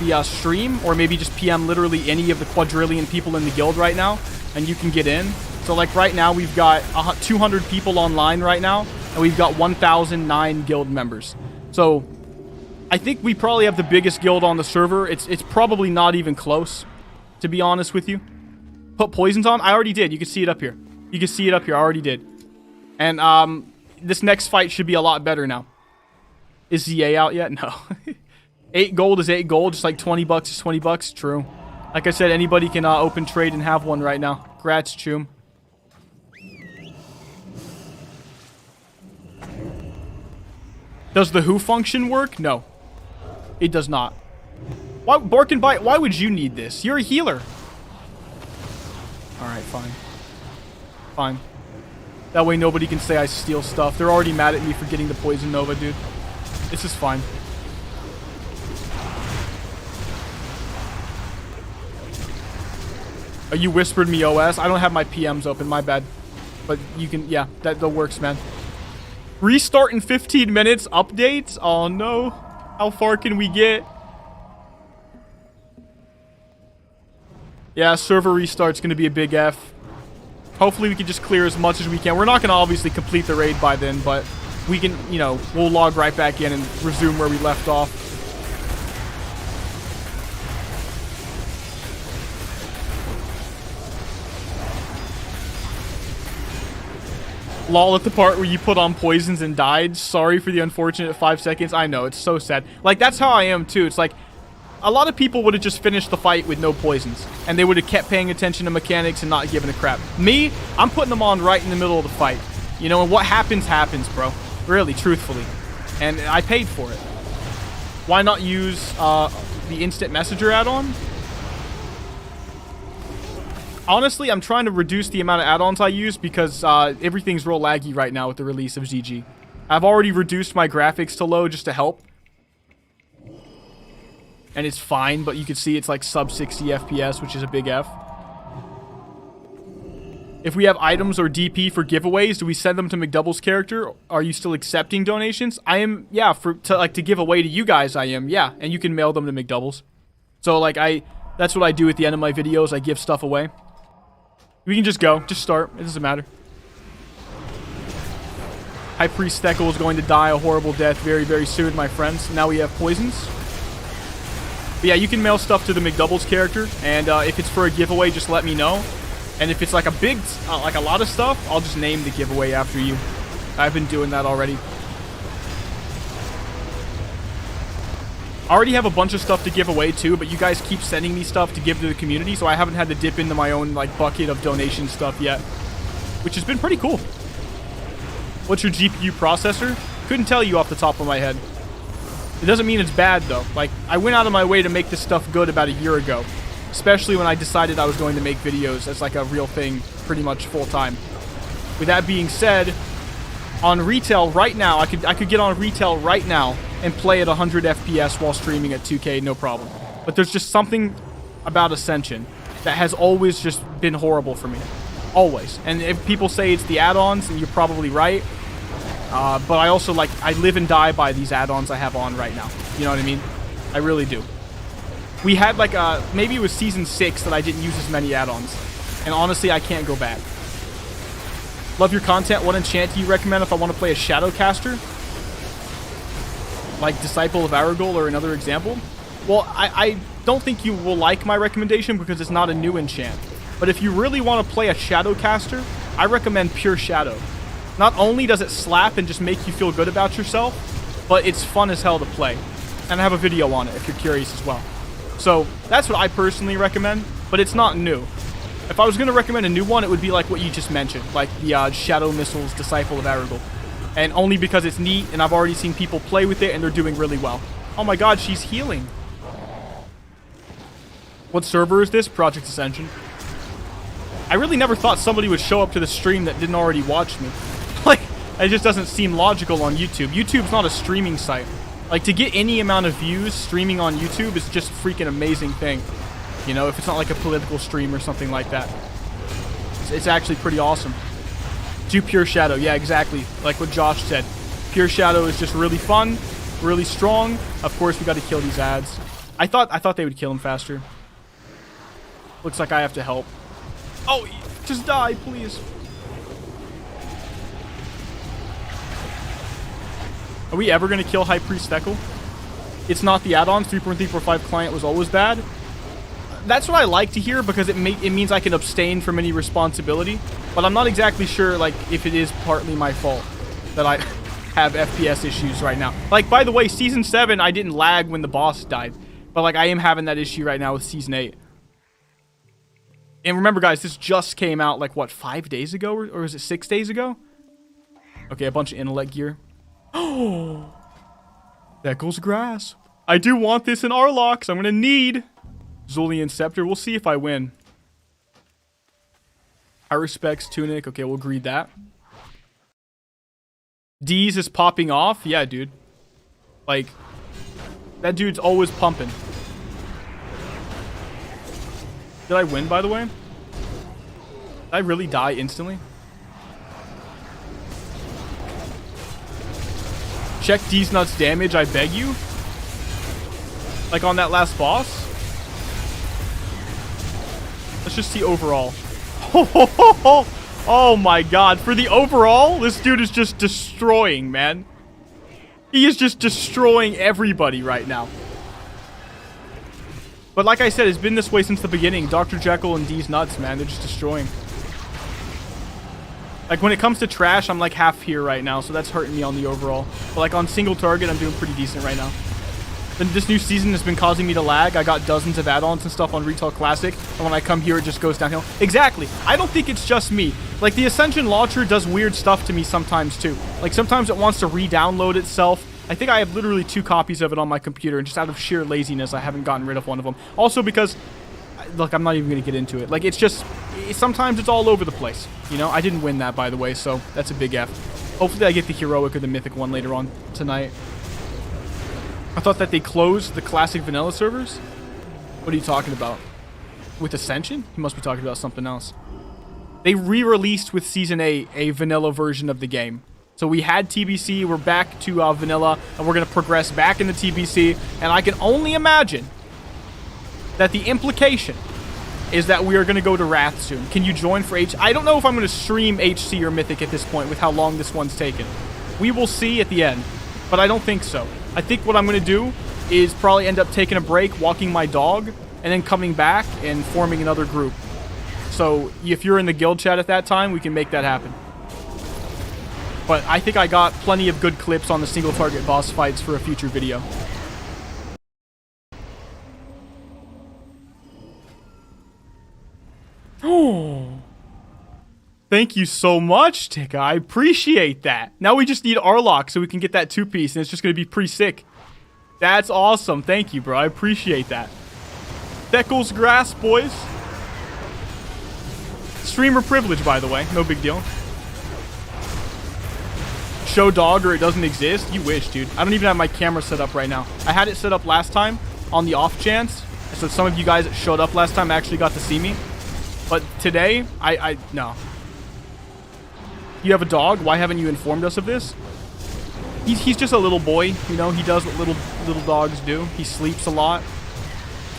Speaker 1: the stream, or maybe just PM literally any of the quadrillion people in the guild right now, and you can get in. So like right now, we've got 200 people online right now, and we've got 1,009 guild members. So I think we probably have the biggest guild on the server. It's probably not even close, to be honest with you. Put poisons on? I already did. You can see it up here. You can see it up here. I already did. And this next fight should be a lot better now. Is ZA out yet? No. 8 gold is 8 gold. Just like 20 bucks is 20 bucks. True. Like I said, anybody can open trade and have one right now. Grats, Choom. Does the who function work? No. It does not. Why, Bark and Bite, why would you need this? You're a healer. Alright, fine. Fine. That way nobody can say I steal stuff. They're already mad at me for getting the Poison Nova, dude. This is fine. Oh, you whispered me OS? I don't have my PMs open, my bad. But you can, yeah, that works, man. Restart in 15 minutes, updates? Oh no. How far can we get? Yeah, server restart's gonna be a big F. Hopefully we can just clear as much as we can. We're not gonna obviously complete the raid by then, but we can, you know, we'll log right back in and resume where we left off. Lol at the part where you put on poisons and died. Sorry for the unfortunate 5 seconds. I know, it's so sad. Like, that's how I am, too. It's like, a lot of people would have just finished the fight with no poisons. And they would have kept paying attention to mechanics and not giving a crap. Me, I'm putting them on right in the middle of the fight. You know, and what happens, happens, bro. Really, truthfully. And I paid for it. Why not use the instant messenger add-on? Honestly, I'm trying to reduce the amount of add-ons I use because everything's real laggy right now with the release of ZG. I've already reduced my graphics to low just to help. And it's fine, but you can see it's like sub 60 FPS, which is a big F. If we have items or DP for giveaways, do we send them to Mcdoubles' character? Are you still accepting donations? I am, yeah, to give away to you guys, I am, yeah. And you can mail them to Mcdoubles. So, like, that's what I do at the end of my videos. I give stuff away. We can just go. Just start. It doesn't matter. High Priest Steckle is going to die a horrible death very, very soon, my friends. Now we have poisons. But yeah, you can mail stuff to the Mcdoubles character. And if it's for a giveaway, just let me know. And if it's like a big, like a lot of stuff, I'll just name the giveaway after you. I've been doing that already. I already have a bunch of stuff to give away too, but you guys keep sending me stuff to give to the community, so I haven't had to dip into my own like bucket of donation stuff yet, which has been pretty cool. What's your GPU processor? Couldn't tell you off the top of my head. It doesn't mean it's bad though. Like, I went out of my way to make this stuff good about a year ago, especially when I decided I was going to make videos as like a real thing pretty much full time. With that being said, on retail right now, I could get on retail right now and play at 100 FPS while streaming at 2K, no problem. But there's just something about Ascension that has always just been horrible for me. Always. And if people say it's the add-ons, and you're probably right. But I also, like, I live and die by these add-ons I have on right now. You know what I mean? I really do. We had, like, maybe it was Season 6 that I didn't use as many add-ons. And honestly, I can't go back. Love your content. What enchant do you recommend if I want to play a Shadowcaster? Like Disciple of Aragorn or another example? Well, I don't think you will like my recommendation because it's not a new enchant. But if you really want to play a Shadowcaster, I recommend Pure Shadow. Not only does it slap and just make you feel good about yourself, but it's fun as hell to play. And I have a video on it if you're curious as well. So that's what I personally recommend, but it's not new. If I was going to recommend a new one, it would be like what you just mentioned, like the Shadow Missiles Disciple of Aragorn. And only because it's neat, and I've already seen people play with it, and they're doing really well. Oh my god, she's healing. What server is this? Project Ascension. I really never thought somebody would show up to the stream that didn't already watch me. Like, it just doesn't seem logical on YouTube. YouTube's not a streaming site. Like, to get any amount of views streaming on YouTube is just a freaking amazing thing. You know, if it's not like a political stream or something like that. It's actually pretty awesome. Do Pure Shadow. Yeah, exactly. Like what Josh said. Pure Shadow is just really fun, really strong. Of course, we got to kill these ads. I thought they would kill him faster. Looks like I have to help. Oh, just die, please. Are we ever going to kill High Priest Steckle? It's not the add-ons. 3.345 client was always bad. That's what I like to hear because it means I can abstain from any responsibility. But I'm not exactly sure, like, if it is partly my fault that I have FPS issues right now. Like, by the way, Season 7, I didn't lag when the boss died. But, like, I am having that issue right now with Season 8. And remember, guys, this just came out, like, what, 5 days ago? Or is it 6 days ago? Okay, a bunch of intellect gear. Oh! Steckle's Grass. I do want this in Arlok, so I'm going to need Zulian Scepter. We'll see if I win. I respects Tunic. Okay, we'll greed that. D's is popping off. Yeah, dude. Like, that dude's always pumping. Did I win, by the way? Did I really die instantly? Check D's nuts damage, I beg you. Like on that last boss. Let's just see overall. Oh my god. For the overall, this dude is just destroying, man. He is just destroying everybody right now. But like I said, it's been this way since the beginning. Dr. Jekyll and D's nuts, man. They're just destroying. Like, when it comes to trash, I'm like half here right now, so that's hurting me on the overall. But like on single target, I'm doing pretty decent right now. And this new season has been causing me to lag. I got dozens of add-ons and stuff on Retail Classic, and when I come here, it just goes downhill. Exactly. I don't think it's just me. Like, the Ascension launcher does weird stuff to me sometimes, too. Like, sometimes it wants to re-download itself. I think I have literally 2 copies of it on my computer, and just out of sheer laziness, I haven't gotten rid of one of them. Also because, look, I'm not even going to get into it. Like, it's just, sometimes it's all over the place. You know, I didn't win that, by the way, so that's a big F. Hopefully I get the Heroic or the Mythic one later on tonight. I thought that they closed the Classic Vanilla servers? What are you talking about? With Ascension? You must be talking about something else. They re-released with Season 8 a vanilla version of the game. So we had TBC, we're back to vanilla, and we're going to progress back into TBC. And I can only imagine that the implication is that we are going to go to Wrath soon. Can you join for H? I don't know if I'm going to stream HC or Mythic at this point with how long this one's taken. We will see at the end, but I don't think so. I think what I'm going to do is probably end up taking a break, walking my dog, and then coming back and forming another group. So if you're in the guild chat at that time, we can make that happen. But I think I got plenty of good clips on the single target boss fights for a future video. Oh, thank you so much, Tika. I appreciate that. Now we just need Arlok so we can get that 2-piece, and it's just going to be pretty sick. That's awesome. Thank you, bro. I appreciate that. Beckles grass, boys. Streamer privilege, by the way. No big deal. Show dog or it doesn't exist? You wish, dude. I don't even have my camera set up right now. I had it set up last time on the off chance. So some of you guys that showed up last time actually got to see me. But today, no. You have a dog? Why haven't you informed us of this? He's just a little boy, you know? He does what little dogs do. He sleeps a lot.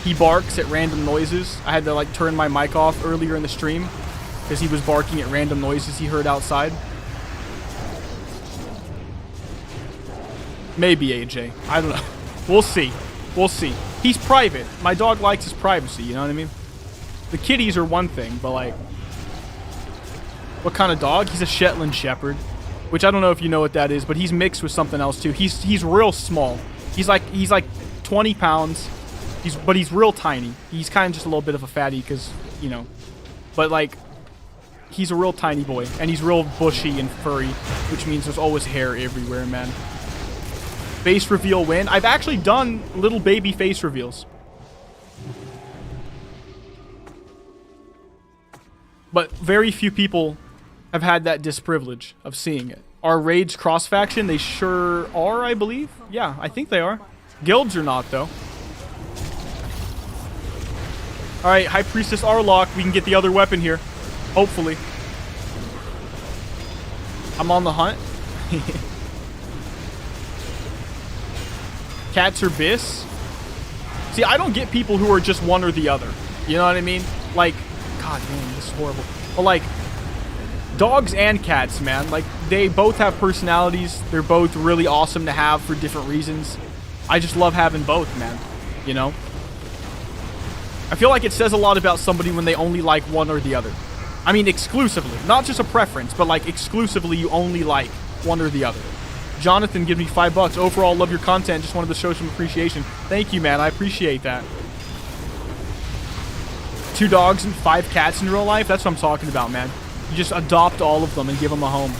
Speaker 1: He barks at random noises. I had to, like, turn my mic off earlier in the stream because he was barking at random noises he heard outside. Maybe, AJ. I don't know. We'll see. We'll see. He's private. My dog likes his privacy, you know what I mean? The kitties are one thing, but like... What kind of dog? He's a Shetland Shepherd. Which I don't know if you know what that is, but he's mixed with something else too. He's real small. He's like 20 pounds. But he's real tiny. He's kind of just a little bit of a fatty because, you know. But like... He's a real tiny boy. And he's real bushy and furry. Which means there's always hair everywhere, man. Face reveal win. I've actually done little baby face reveals. But very few people have had that disprivilege of seeing it. Are raids cross-faction? They sure are, I believe. Yeah, I think they are. Guilds are not, though. Alright, High Priestess Arlok. We can get the other weapon here. Hopefully. I'm on the hunt. Cats or Biss? See, I don't get people who are just one or the other. You know what I mean? Like, god damn, this is horrible. But like, dogs and cats, man. Like, they both have personalities. They're both really awesome to have for different reasons. I just love having both, man. You know? I feel like it says a lot about somebody when they only like one or the other. I mean, exclusively. Not just a preference, but like, exclusively you only like one or the other. Jonathan, give me $5. Overall, love your content. Just wanted to show some appreciation. Thank you, man. I appreciate that. 2 dogs and 5 cats in real life? That's what I'm talking about, man. You just adopt all of them and give them a home.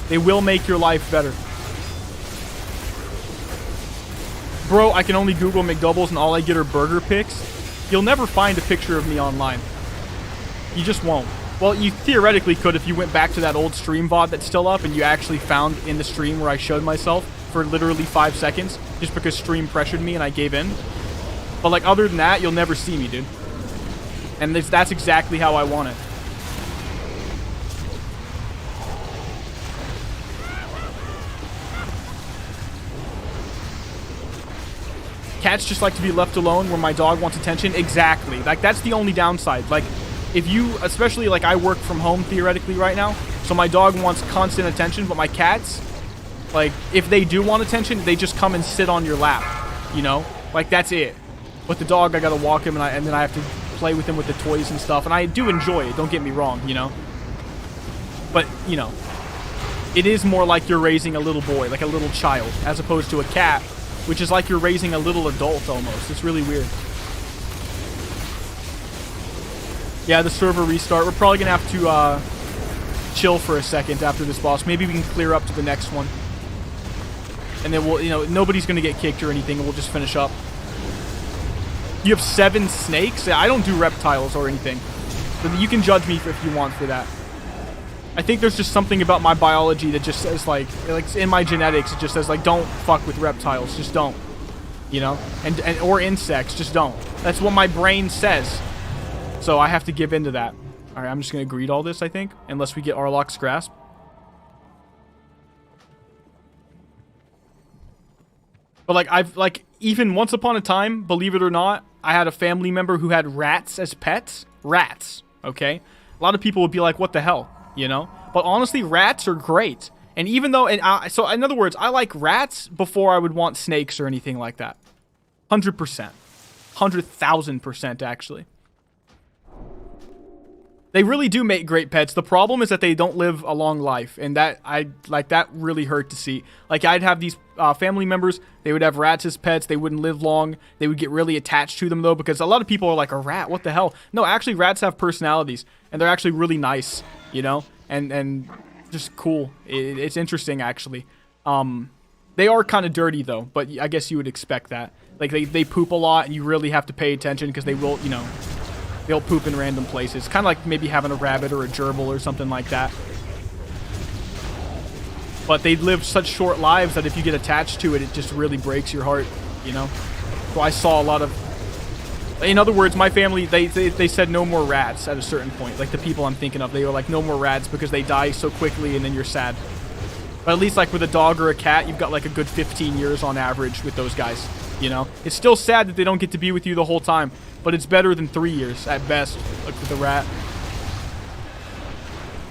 Speaker 1: They will make your life better. Bro, I can only Google Mcdoubles and all I get are burger pics. You'll never find a picture of me online. You just won't. Well, you theoretically could if you went back to that old stream VOD that's still up and you actually found in the stream where I showed myself for literally 5 seconds just because stream pressured me and I gave in. But like, other than that, you'll never see me, dude. And that's exactly how I want it. Cats just like to be left alone where my dog wants attention. Exactly. Like, that's the only downside. Like, if you, especially like I work from home theoretically right now, so my dog wants constant attention, but my cats, like, if they do want attention, they just come and sit on your lap, you know? Like, that's it. But the dog, I gotta walk him, and then I have to play with him with the toys and stuff, and I do enjoy it, don't get me wrong, you know? But, you know, it is more like you're raising a little boy, like a little child, as opposed to a cat, which is like you're raising a little adult almost. It's really weird. Yeah, the server restart. We're probably going to have to chill for a second after this boss. Maybe we can clear up to the next one. And then we'll, you know, nobody's going to get kicked or anything, and we'll just finish up. You have 7 snakes? I don't do reptiles or anything. But you can judge me if you want for that. I think there's just something about my biology that just says, like in my genetics, it just says, like, don't fuck with reptiles. Just don't. You know? And or insects. Just don't. That's what my brain says. So I have to give in to that. Alright, I'm just going to greet all this, I think. Unless we get Arlok's Grasp. But, like, even once upon a time, believe it or not, I had a family member who had rats as pets. Rats. Okay? A lot of people would be like, what the hell? You know? But honestly, rats are great. And even though... so, in other words, I like rats before I would want snakes or anything like that. 100%. 100,000%, actually. They really do make great pets. The problem is that they don't live a long life. And that really hurt to see. Like, I'd have these family members. They would have rats as pets. They wouldn't live long. They would get really attached to them, though, because a lot of people are like, a rat? What the hell? No, actually, rats have personalities. And they're actually really nice, you know? And just cool. It's interesting, actually. They are kind of dirty, though. But I guess you would expect that. Like, they poop a lot, and you really have to pay attention because they will, you know... They'll poop in random places. Kind of like maybe having a rabbit or a gerbil or something like that. But they live such short lives that if you get attached to it, it just really breaks your heart, you know? So I saw a lot of... In other words, my family, they said no more rats at a certain point. Like the people I'm thinking of, they were like, no more rats because they die so quickly and then you're sad. But at least like with a dog or a cat, you've got like a good 15 years on average with those guys, you know? It's still sad that they don't get to be with you the whole time. But it's better than 3 years, at best, like with a rat.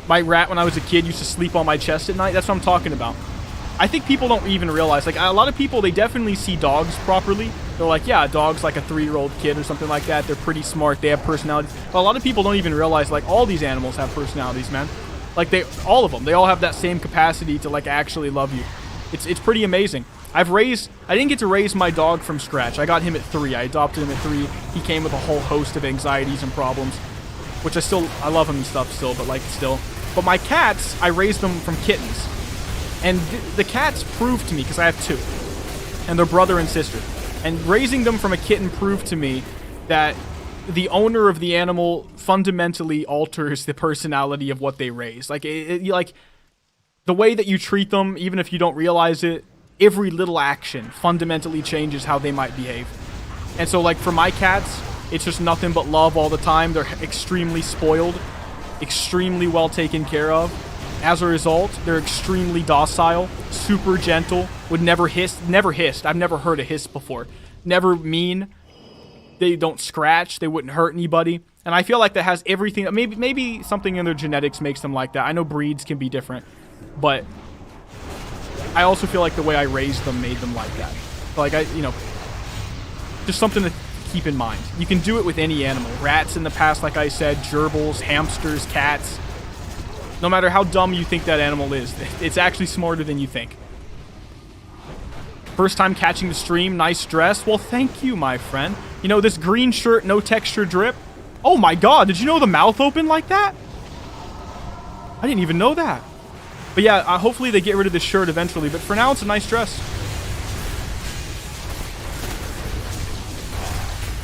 Speaker 1: My rat, when I was a kid, used to sleep on my chest at night. That's what I'm talking about. I think people don't even realize. Like, a lot of people, they definitely see dogs properly. They're like, yeah, a dog's like a 3-year-old kid or something like that. They're pretty smart. They have personalities. But a lot of people don't even realize, like, all these animals have personalities, man. Like, all of them. They all have that same capacity to, like, actually love you. It's pretty amazing. I didn't get to raise my dog from scratch. I got him at 3. I adopted him at 3. He came with a whole host of anxieties and problems, which I love him and stuff still, but like still. But my cats, I raised them from kittens. And the cats proved to me, because I have 2, and they're brother and sister. And raising them from a kitten proved to me that the owner of the animal fundamentally alters the personality of what they raise. Like, like the way that you treat them, even if you don't realize it, every little action fundamentally changes how they might behave. And so, like, for my cats, it's just nothing but love all the time. They're extremely spoiled, extremely well taken care of. As a result, they're extremely docile, super gentle, would never hiss. Never hissed. I've never heard a hiss before. Never mean. They don't scratch. They wouldn't hurt anybody. And I feel like that has everything. Maybe something in their genetics makes them like that. I know breeds can be different, but I also feel like the way I raised them made them like that. Like, you know, just something to keep in mind. You can do it with any animal. Rats in the past, like I said, gerbils, hamsters, cats. No matter how dumb you think that animal is, it's actually smarter than you think. First time catching the stream, nice dress. Well, thank you, my friend. You know, this green shirt, no texture drip. Oh my god, did you know the mouth opened like that? I didn't even know that. But yeah, hopefully they get rid of this shirt eventually. But for now, it's a nice dress.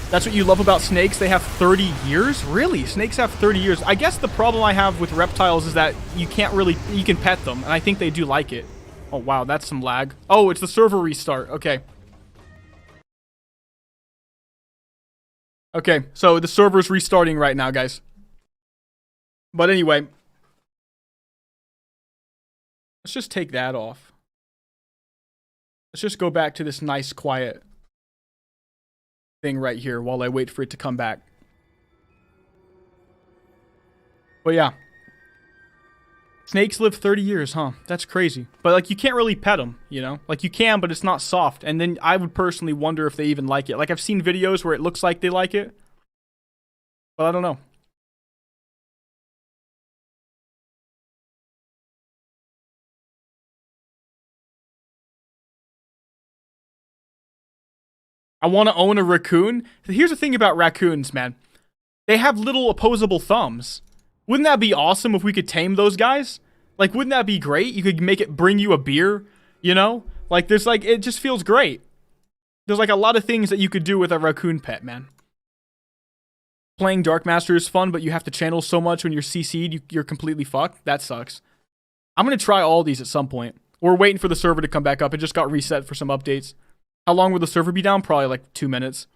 Speaker 1: That's what you love about snakes? They have 30 years? Really? Snakes have 30 years. I guess the problem I have with reptiles is that you can't really... You can pet them, and I think they do like it. Oh, wow, that's some lag. Oh, it's the server restart. Okay. Okay, so the server's restarting right now, guys. But anyway... Let's just take that off. Let's just go back to this nice, quiet thing right here while I wait for it to come back. But yeah. Snakes live 30 years, huh? That's crazy. But, like, you can't really pet them, you know? Like, you can, but it's not soft. And then I would personally wonder if they even like it. Like, I've seen videos where it looks like they like it. But I don't know. I want to own a raccoon. Here's the thing about raccoons, man. They have little opposable thumbs. Wouldn't that be awesome if we could tame those guys? Like, wouldn't that be great? You could make it bring you a beer, you know? Like, there's like, it just feels great. There's like a lot of things that you could do with a raccoon pet, man. Playing Dark Master is fun, but you have to channel so much when you're CC'd, you're completely fucked. That sucks. I'm going to try all these at some point. We're waiting for the server to come back up. It just got reset for some updates. How long will the server be down? Probably like 2 minutes.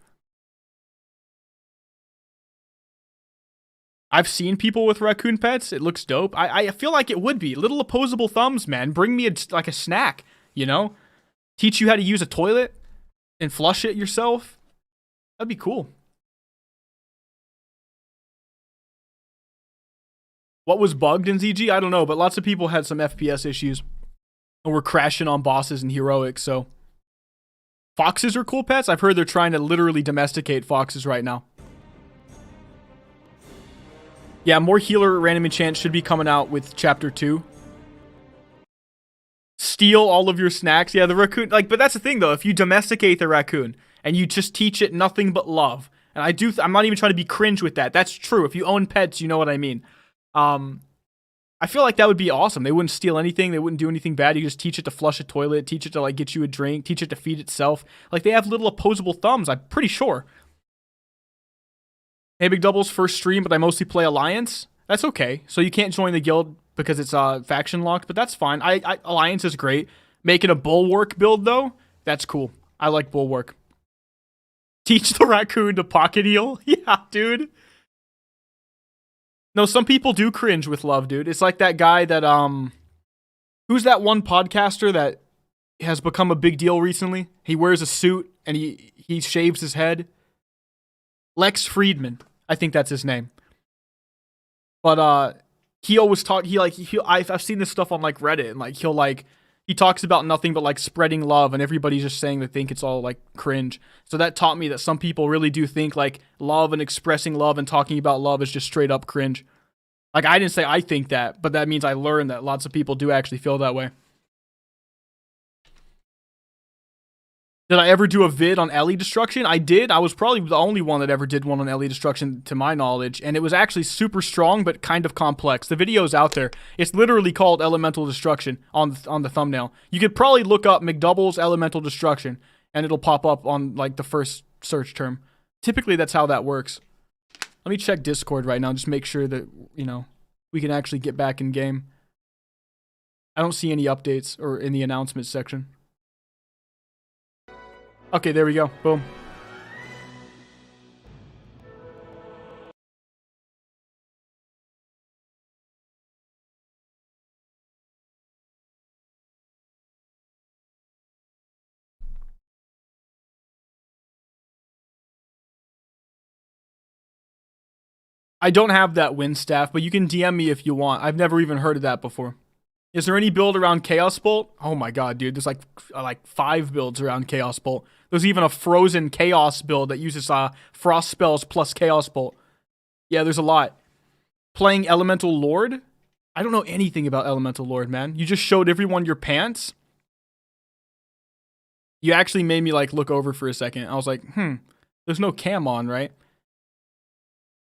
Speaker 1: I've seen people with raccoon pets. It looks dope. I feel like it would be. Little opposable thumbs, man. Bring me like a snack, you know? Teach you how to use a toilet and flush it yourself. That'd be cool. What was bugged in ZG? I don't know, but lots of people had some FPS issues. And were crashing on bosses and heroics, so. Foxes are cool pets? I've heard they're trying to literally domesticate foxes right now. Yeah, more healer random enchants should be coming out with chapter 2. Steal all of your snacks. Yeah, the raccoon, like, but that's the thing though. If you domesticate the raccoon and you just teach it nothing but love, and I'm not even trying to be cringe with that. That's true. If you own pets, you know what I mean. I feel like that would be awesome. They wouldn't steal anything. They wouldn't do anything bad. You just teach it to flush a toilet, teach it to like get you a drink, teach it to feed itself. Like they have little opposable thumbs. I'm pretty sure. Hey, Mcdoubles, first stream, but I mostly play Alliance. That's okay. So you can't join the guild because it's faction locked, but that's fine. Alliance is great. Making a Bulwark build though, that's cool. I like Bulwark. Teach the raccoon to pocket heal. Yeah, dude. No, some people do cringe with love, dude. It's like that guy that, who's that one podcaster that has become a big deal recently? He wears a suit and he shaves his head. Lex Friedman. I think that's his name. But, he always I've seen this stuff on like Reddit and like he talks about nothing but like spreading love and everybody's just saying they think it's all like cringe. So that taught me that some people really do think like love and expressing love and talking about love is just straight up cringe. Like I didn't say I think that, but that means I learned that lots of people do actually feel that way. Did I ever do a vid on LE destruction? I did. I was probably the only one that ever did one on LE destruction to my knowledge, and it was actually super strong but kind of complex. The video's out there. It's literally called Elemental Destruction on the thumbnail. You could probably look up Mcdoubles Elemental Destruction, and it'll pop up on like the first search term. Typically, that's how that works. Let me check Discord right now, just make sure that, you know, we can actually get back in game. I don't see any updates or in the announcements section. Okay, there we go. Boom. I don't have that wind staff, but you can DM me if you want. I've never even heard of that before. Is there any build around Chaos Bolt? Oh my god, dude. There's like 5 builds around Chaos Bolt. There's even a frozen Chaos build that uses frost spells plus Chaos Bolt. Yeah, there's a lot. Playing Elemental Lord? I don't know anything about Elemental Lord, man. You just showed everyone your pants? You actually made me like look over for a second. I was like, there's no cam on, right?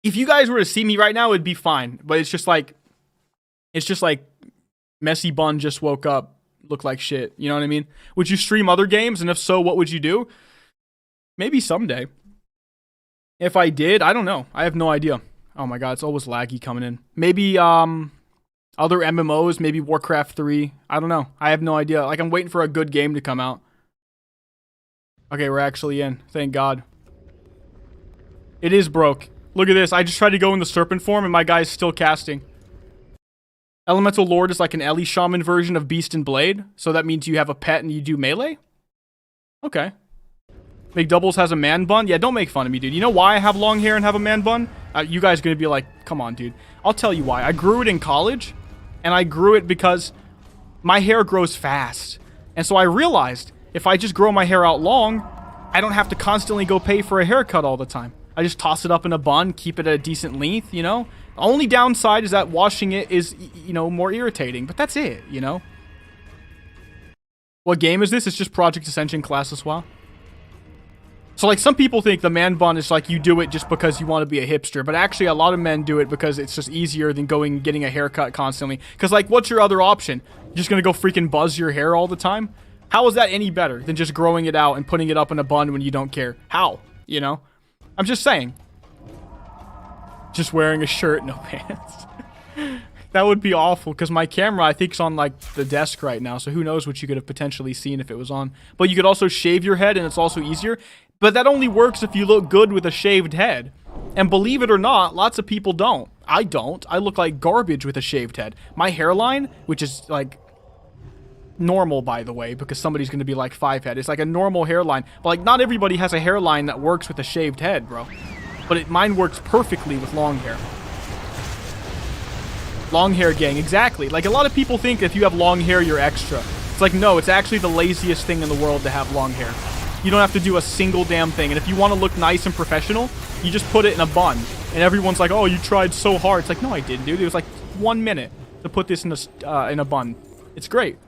Speaker 1: If you guys were to see me right now, it'd be fine. But it's just like Messy Bun just woke up, looked like shit. You know what I mean? Would you stream other games? And if so, what would you do? Maybe someday. If I did, I don't know. I have no idea. Oh my god, it's always laggy coming in. Maybe other MMOs, maybe Warcraft 3. I don't know. I have no idea. Like, I'm waiting for a good game to come out. Okay, we're actually in. Thank God. It is broke. Look at this. I just tried to go in the Serpent form and my guy's still casting. Elemental Lord is like an Ellie Shaman version of Beast and Blade. So that means you have a pet and you do melee? Okay. Mcdoubles has a man bun? Yeah, don't make fun of me, dude. You know why I have long hair and have a man bun? You guys are going to be like, come on, dude. I'll tell you why. I grew it in college. And I grew it because my hair grows fast. And so I realized if I just grow my hair out long, I don't have to constantly go pay for a haircut all the time. I just toss it up in a bun, keep it at a decent length, you know? The only downside is that washing it is, you know, more irritating. But that's it, you know? What game is this? It's just Project Ascension Classless WoW. So, like, some people think the man bun is like you do it just because you want to be a hipster. But actually, a lot of men do it because it's just easier than going and getting a haircut constantly. Because, like, what's your other option? You're just going to go freaking buzz your hair all the time? How is that any better than just growing it out and putting it up in a bun when you don't care? How? You know? I'm just saying. Just wearing a shirt, no pants. That would be awful, because my camera, I think, is on, like, the desk right now, so who knows what you could have potentially seen if it was on. But you could also shave your head, and it's also easier. But that only works if you look good with a shaved head. And believe it or not, lots of people don't. I don't. I look like garbage with a shaved head. My hairline, which is, like, normal, by the way, because somebody's going to be, like, 5 head. It's like a normal hairline. But, like, not everybody has a hairline that works with a shaved head, bro. But mine works perfectly with long hair. Long hair gang, exactly. Like, a lot of people think if you have long hair, you're extra. It's like, no, it's actually the laziest thing in the world to have long hair. You don't have to do a single damn thing. And if you want to look nice and professional, you just put it in a bun. And everyone's like, oh, you tried so hard. It's like, no, I didn't, dude. It was like 1 minute to put this in a bun. It's great.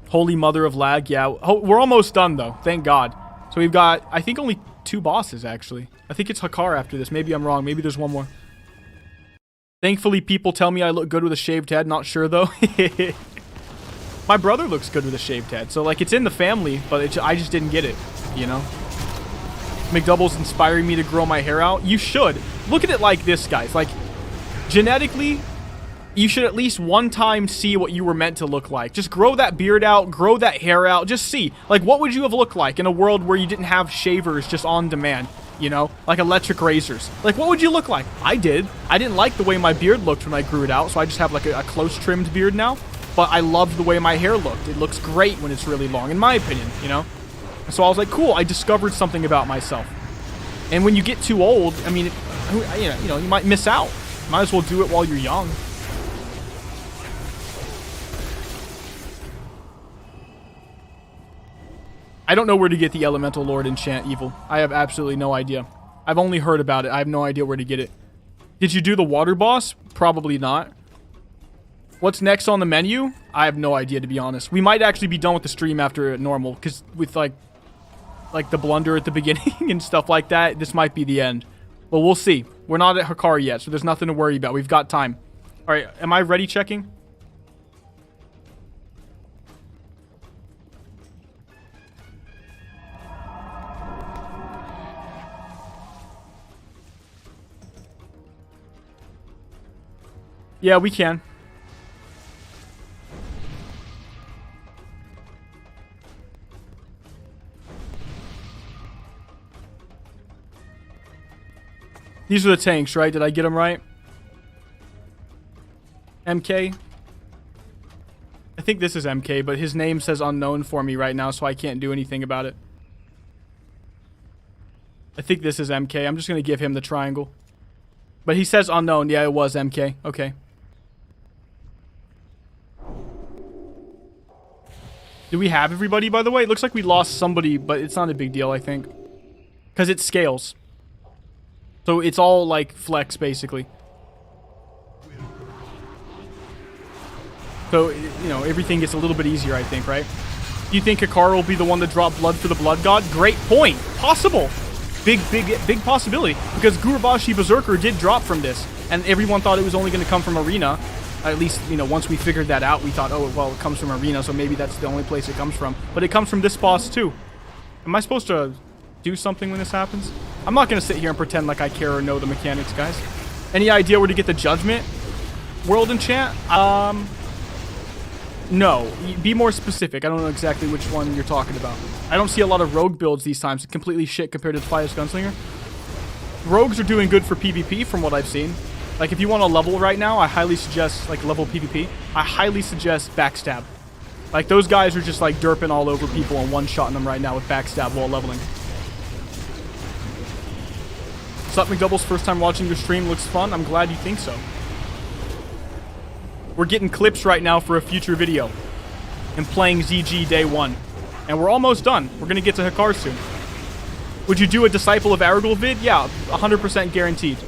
Speaker 1: Holy mother of lag, yeah. We're almost done, though. Thank God. So we've got, I think, only 2 bosses, actually. I think it's Hakar after this. Maybe I'm wrong. Maybe there's one more. Thankfully, people tell me I look good with a shaved head. Not sure, though. My brother looks good with a shaved head. So, like, it's in the family, but I just didn't get it, you know? Mcdoubles inspiring me to grow my hair out. You should. Look at it like this, guys. Like, genetically, you should at least one time see what you were meant to look like. Just grow that beard out, grow that hair out. Just see. Like, what would you have looked like in a world where you didn't have shavers just on demand? You know, like electric razors. Like, what would you look like? I did. I didn't like the way my beard looked when I grew it out, so I just have like a close trimmed beard now. But I loved the way my hair looked. It looks great when it's really long, in my opinion, you know? So I was like, cool, I discovered something about myself. And when you get too old, I mean, you know, you might miss out. Might as well do it while you're young. I don't know where to get the Elemental Lord enchant evil. I have absolutely no idea. I've only heard about it. I have no idea where to get it. Did you do the water boss? Probably not. What's next on the menu? I have no idea, to be honest. We might actually be done with the stream after normal, because with like the blunder at the beginning and stuff like that, this might be the end. But we'll see. We're not at Hakar yet, so there's nothing to worry about. We've got time. All right, am I ready checking? Yeah, we can. These are the tanks, right? Did I get them right? MK? I think this is MK, but his name says unknown for me right now, so I can't do anything about it. I think this is MK. I'm just going to give him the triangle. But he says unknown. Yeah, it was MK. Okay. Do we have everybody, by the way? It looks like we lost somebody, but it's not a big deal, I think. Because it scales. So it's all, like, flex, basically. So, you know, everything gets a little bit easier, I think, right? Do you think Hakar will be the one to drop blood for the Blood God? Great point. Possible. Big possibility. Because Gurubashi Berserker did drop from this. And everyone thought it was only going to come from Arena. At least, you know, once we figured that out, we thought, oh, well, it comes from Arena, so maybe that's the only place it comes from. But it comes from this boss, too. Am I supposed to do something when this happens? I'm not going to sit here and pretend like I care or know the mechanics, guys. Any idea where to get the Judgment World enchant? No. Be more specific. I don't know exactly which one you're talking about. I don't see a lot of rogue builds these times. It's completely shit compared to the Defias Gunslinger. Rogues are doing good for PvP from what I've seen. Like, if you want to level right now, I highly suggest, like, level PvP. I highly suggest Backstab. Like, those guys are just, like, derping all over people and one-shotting them right now with Backstab while leveling. Sup, Mcdoubles? First time watching your stream. Looks fun. I'm glad you think so. We're getting clips right now for a future video. And playing ZG day 1. And we're almost done. We're going to get to Hakar soon. Would you do a Disciple of Aragorn vid? Yeah, 100% guaranteed.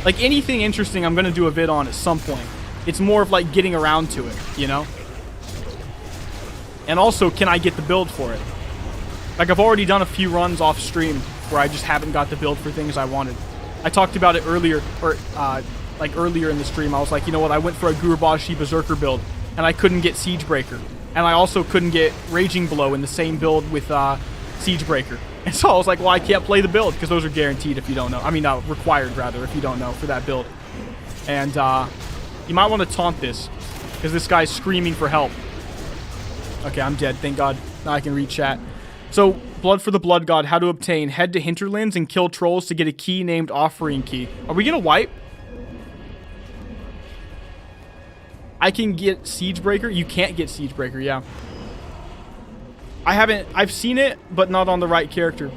Speaker 1: Like, anything interesting I'm going to do a vid on at some point. It's more of, like, getting around to it, you know? And also, can I get the build for it? Like, I've already done a few runs off stream where I just haven't got the build for things I wanted. I talked about it earlier, or like earlier in the stream. I was like, you know what, I went for a Gurubashi Berserker build, and I couldn't get Siegebreaker. And I also couldn't get Raging Blow in the same build with Siegebreaker. And so I was like, well, I can't play the build, because those are guaranteed if you don't know. I mean, required, rather, if you don't know, for that build. And you might want to taunt this, because this guy's screaming for help. Okay, I'm dead, thank God. Now I can read chat. So, Blood for the Blood God, how to obtain. Head to Hinterlands and kill trolls to get a key named Offering Key. Are we going to wipe? I can get Siegebreaker? You can't get Siegebreaker, yeah. I've seen it, but not on the right character.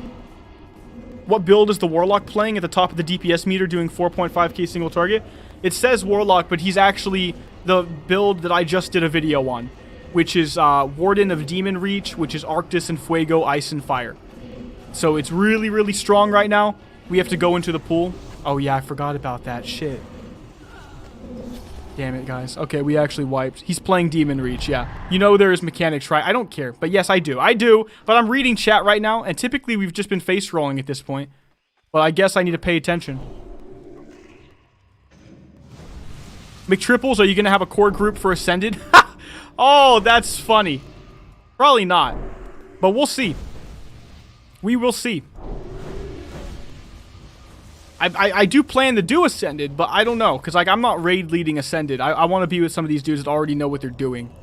Speaker 1: What build is the Warlock playing at the top of the DPS meter doing 4.5k single target? It says Warlock, but he's actually the build that I just did a video on, which is Warden of Demon Reach, which is Arctis and Fuego, Ice and Fire. So it's really, really strong right now. We have to go into the pool. Oh yeah, I forgot about that. Shit. Damn it, guys. Okay, we actually wiped. He's playing Demon Reach, yeah. You know there is mechanics, right? I don't care. But yes, I do. I do. But I'm reading chat right now, and typically we've just been face rolling at this point. But I guess I need to pay attention. McTriples, are you going to have a core group for Ascended? Oh, that's funny. Probably not. But we'll see. We will see. I do plan to do Ascended, but I don't know. Because like, I'm not raid leading Ascended. I want to be with some of these dudes that already know what they're doing.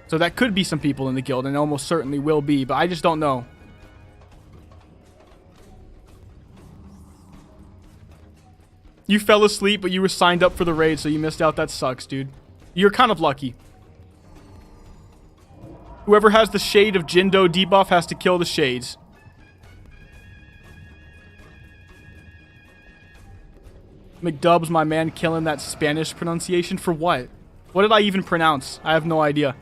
Speaker 1: So that could be some people in the guild, and almost certainly will be. But I just don't know. You fell asleep, but you were signed up for the raid, so you missed out. That sucks, dude. You're kind of lucky. Whoever has the Shade of Jindo debuff has to kill the Shades. Mcdoubles, my man, killing that Spanish pronunciation. For what? What did I even pronounce? I have no idea.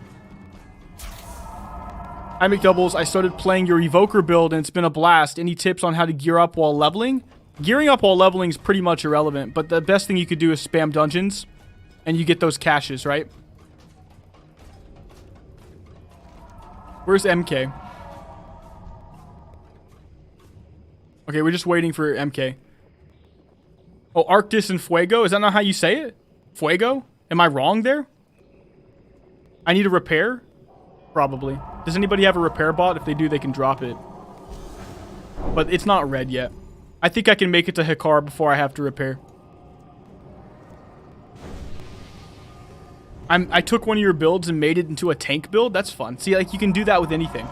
Speaker 1: Hi, Mcdoubles. I started playing your Evoker build, and it's been a blast. Any tips on how to gear up while leveling? Gearing up while leveling is pretty much irrelevant, but the best thing you could do is spam dungeons, and you get those caches, right? Where's MK? Okay, we're just waiting for MK. Oh, Arctis and Fuego? Is that not how you say it? Fuego? Am I wrong there? I need a repair? Probably. Does anybody have a repair bot? If they do, they can drop it. But it's not red yet. I think I can make it to Hikar before I have to repair. I took one of your builds and made it into a tank build. That's fun. See, like, you can do that with anything.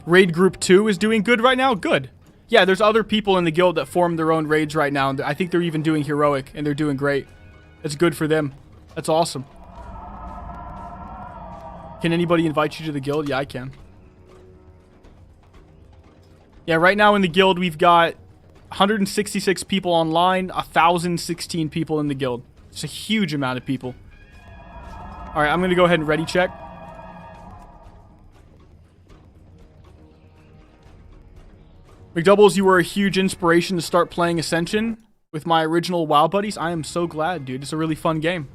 Speaker 1: Raid Group 2 is doing good right now? Good. Yeah, there's other people in the guild that form their own raids right now. And I think they're even doing heroic, and they're doing great. It's good for them. That's awesome. Can anybody invite you to the guild? Yeah, I can. Yeah, right now in the guild, we've got 166 people online, 1,016 people in the guild. It's a huge amount of people. All right, I'm going to go ahead and ready check. Mcdoubles, you were a huge inspiration to start playing Ascension with my original WoW buddies. I am so glad, dude. It's a really fun game.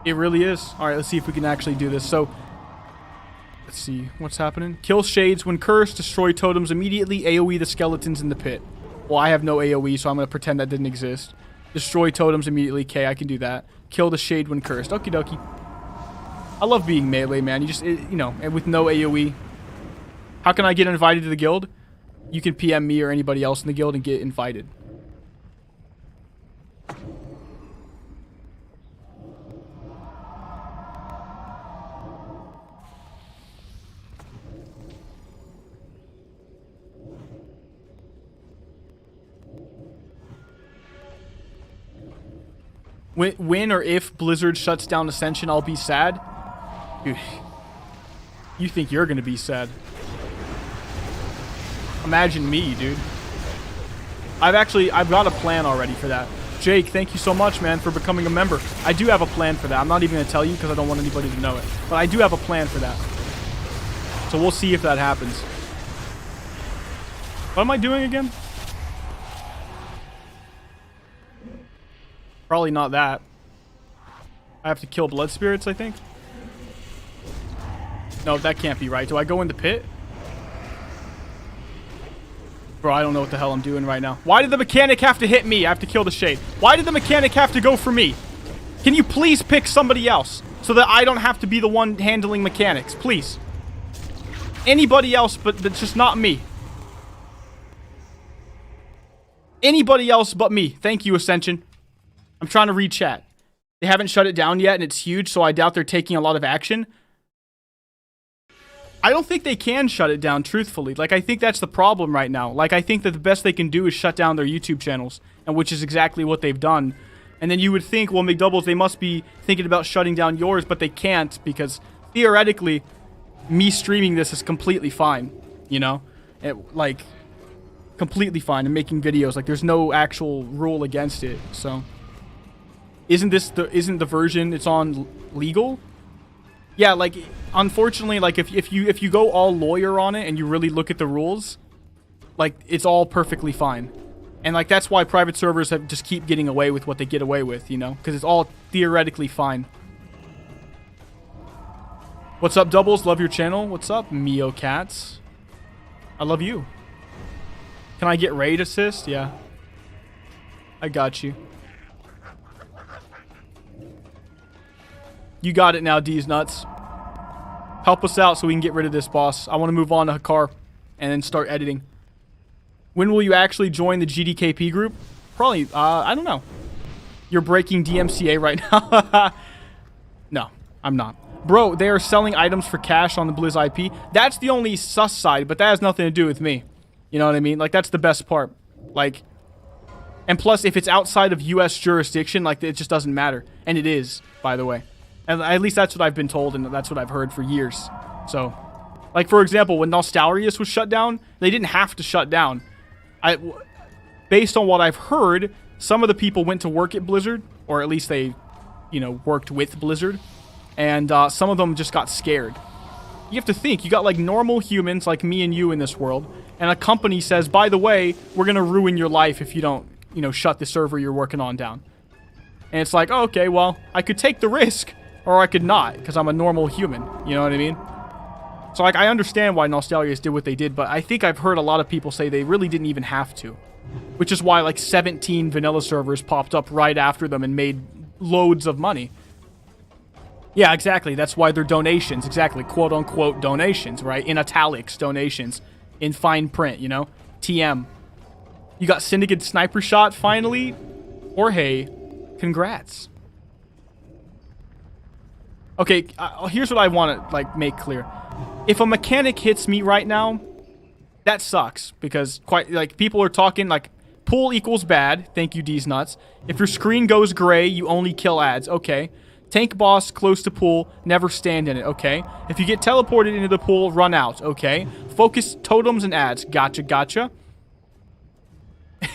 Speaker 1: It really is. All right, let's see if we can actually do this. So, let's see. What's happening? Kill Shades when cursed. Destroy totems immediately. AoE the skeletons in the pit. Well, I have no AoE, so I'm going to pretend that didn't exist. Destroy totems immediately. Okay, I can do that. Kill the Shade when cursed. Okie dokie. I love being melee, man. You just, you know, and with no AoE. How can I get invited to the guild? You can PM me or anybody else in the guild and get invited. When or if Blizzard shuts down Ascension, I'll be sad. Dude, you think you're gonna be sad. Imagine me, dude. I've got a plan already for that. Jake, thank you so much, man, for becoming a member. I do have a plan for that. I'm not even gonna tell you because I don't want anybody to know it. But I do have a plan for that. So we'll see if that happens. What am I doing again? Probably not that. I have to kill blood spirits, I think. No, that can't be right. Do I go in the pit? Bro, I don't know what the hell I'm doing right now. Why did the mechanic have to hit me? I have to kill the shade. Why did the mechanic have to go for me? Can you please pick somebody else so that I don't have to be the one handling mechanics? Please. Anybody else, but that's just not me. Anybody else but me. Thank you, Ascension. I'm trying to read chat. They haven't shut it down yet, and it's huge, so I doubt they're taking a lot of action. I don't think they can shut it down, truthfully. Like, I think that's the problem right now. Like, I think that the best they can do is shut down their YouTube channels, and which is exactly what they've done. And then you would think, well, Mcdoubles, they must be thinking about shutting down yours, but they can't, because theoretically, me streaming this is completely fine, you know? Like, completely fine, and making videos. Like, there's no actual rule against it, so... Isn't the version it's on legal? Yeah, like, unfortunately, like, if you go all lawyer on it and you really look at the rules, like, it's all perfectly fine. And, like, that's why private servers have just keep getting away with what they get away with, you know? Because it's all theoretically fine. What's up, Doubles? Love your channel. What's up, Mio Cats? I love you. Can I get raid assist? Yeah. I got you. You got it now, D's nuts. Help us out so we can get rid of this boss. I want to move on to Hakar and then start editing. When will you actually join the GDKP group? Probably, I don't know. You're breaking DMCA right now? No, I'm not. Bro, they are selling items for cash on the Blizz IP. That's the only sus side, but that has nothing to do with me. You know what I mean? Like, that's the best part. Like, and plus, if it's outside of US jurisdiction, like, it just doesn't matter. And it is, by the way. And at least that's what I've been told, and that's what I've heard for years. So, like, for example, when Nostalrius was shut down, they didn't have to shut down. Based on what I've heard, some of the people went to work at Blizzard, or at least they, you know, worked with Blizzard, and some of them just got scared. You have to think, you got, like, normal humans like me and you in this world, and a company says, by the way, we're going to ruin your life if you don't, you know, shut the server you're working on down. And it's like, oh, okay, well, I could take the risk. Or I could not, because I'm a normal human. You know what I mean? So, like, I understand why Nostalrius did what they did, but I think I've heard a lot of people say they really didn't even have to. Which is why, like, 17 vanilla servers popped up right after them and made loads of money. Yeah, exactly. That's why they're donations. Exactly. Quote-unquote donations, right? In italics, donations. In fine print, you know? TM. You got Syndicate Sniper Shot, finally? Jorge, congrats. Okay, here's what I want to, like, make clear. If a mechanic hits me right now, that sucks. Because, people are talking, like, pool equals bad. Thank you, D's nuts. If your screen goes gray, you only kill ads. Okay. Tank boss close to pool, never stand in it. Okay. If you get teleported into the pool, run out. Okay. Focus totems and ads. Gotcha, gotcha.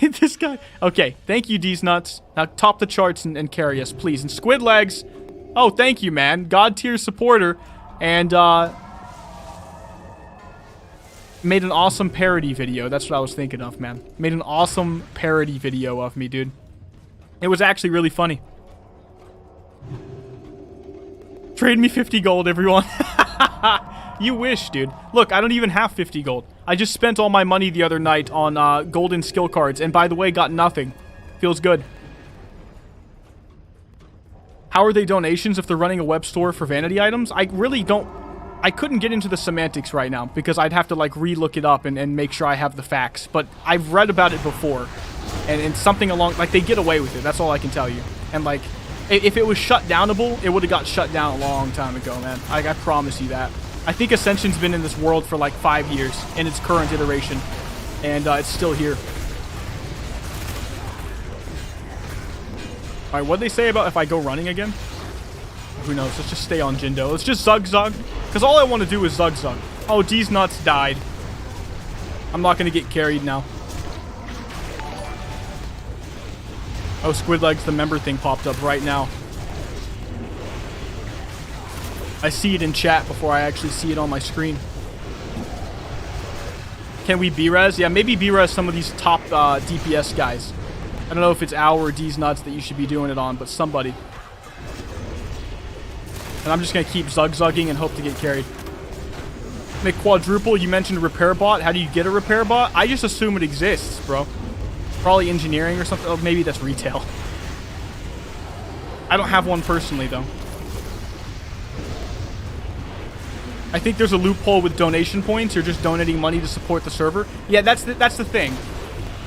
Speaker 1: This guy. Okay, thank you, D's nuts. Now, top the charts and carry us, please. And Squid Legs... Oh, thank you, man. God tier supporter. And, made an awesome parody video. That's what I was thinking of, man. Made an awesome parody video of me, dude. It was actually really funny. Trade me 50 gold, everyone. You wish, dude. Look, I don't even have 50 gold. I just spent all my money the other night on, golden skill cards. And by the way, got nothing. Feels good. How are they donations if they're running a web store for vanity items? I really don't... I couldn't get into the semantics right now because I'd have to, like, re-look it up and make sure I have the facts. But I've read about it before. And something along... Like, they get away with it. That's all I can tell you. And, like, if it was shut downable, it would have got shut down a long time ago, man. I promise you that. I think Ascension's been in this world for, like, 5 years in its current iteration. And it's still here. Alright, what'd they say about if I go running again? Who knows? Let's just stay on Jindo. Let's just Zug. Because all I want to do is Zug. Oh, D's nuts died. I'm not going to get carried now. Oh, Squid Legs, the member thing popped up right now. I see it in chat before I actually see it on my screen. Can we B-res? Yeah, maybe B-res some of these top DPS guys. I don't know if it's Owl or D's nuts that you should be doing it on, but somebody. And I'm just going to keep Zug-zugging and hope to get carried. McQuadruple, you mentioned repair bot. How do you get a repair bot? I just assume it exists, bro. Probably engineering or something. Oh, maybe that's retail. I don't have one personally, though. I think there's a loophole with donation points. You're just donating money to support the server. Yeah, that's the thing.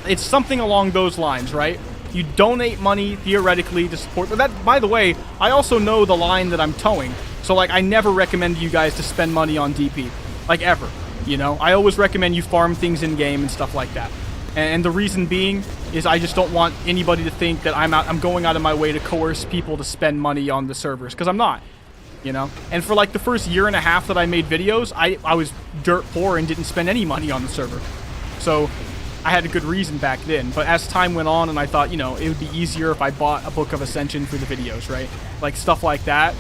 Speaker 1: It's something along those lines, right? You donate money, theoretically, to support... But that, by the way, I also know the line that I'm towing. So, like, I never recommend you guys to spend money on DP. Like, ever. You know? I always recommend you farm things in-game and stuff like that. And the reason being is I just don't want anybody to think that I'm going out of my way to coerce people to spend money on the servers. Because I'm not. You know? And for, like, the first year and a half that I made videos, I was dirt poor and didn't spend any money on the server. So... I had a good reason back then, but as time went on and I thought, you know, it would be easier if I bought a Book of Ascension for the videos, right? Like, stuff like that.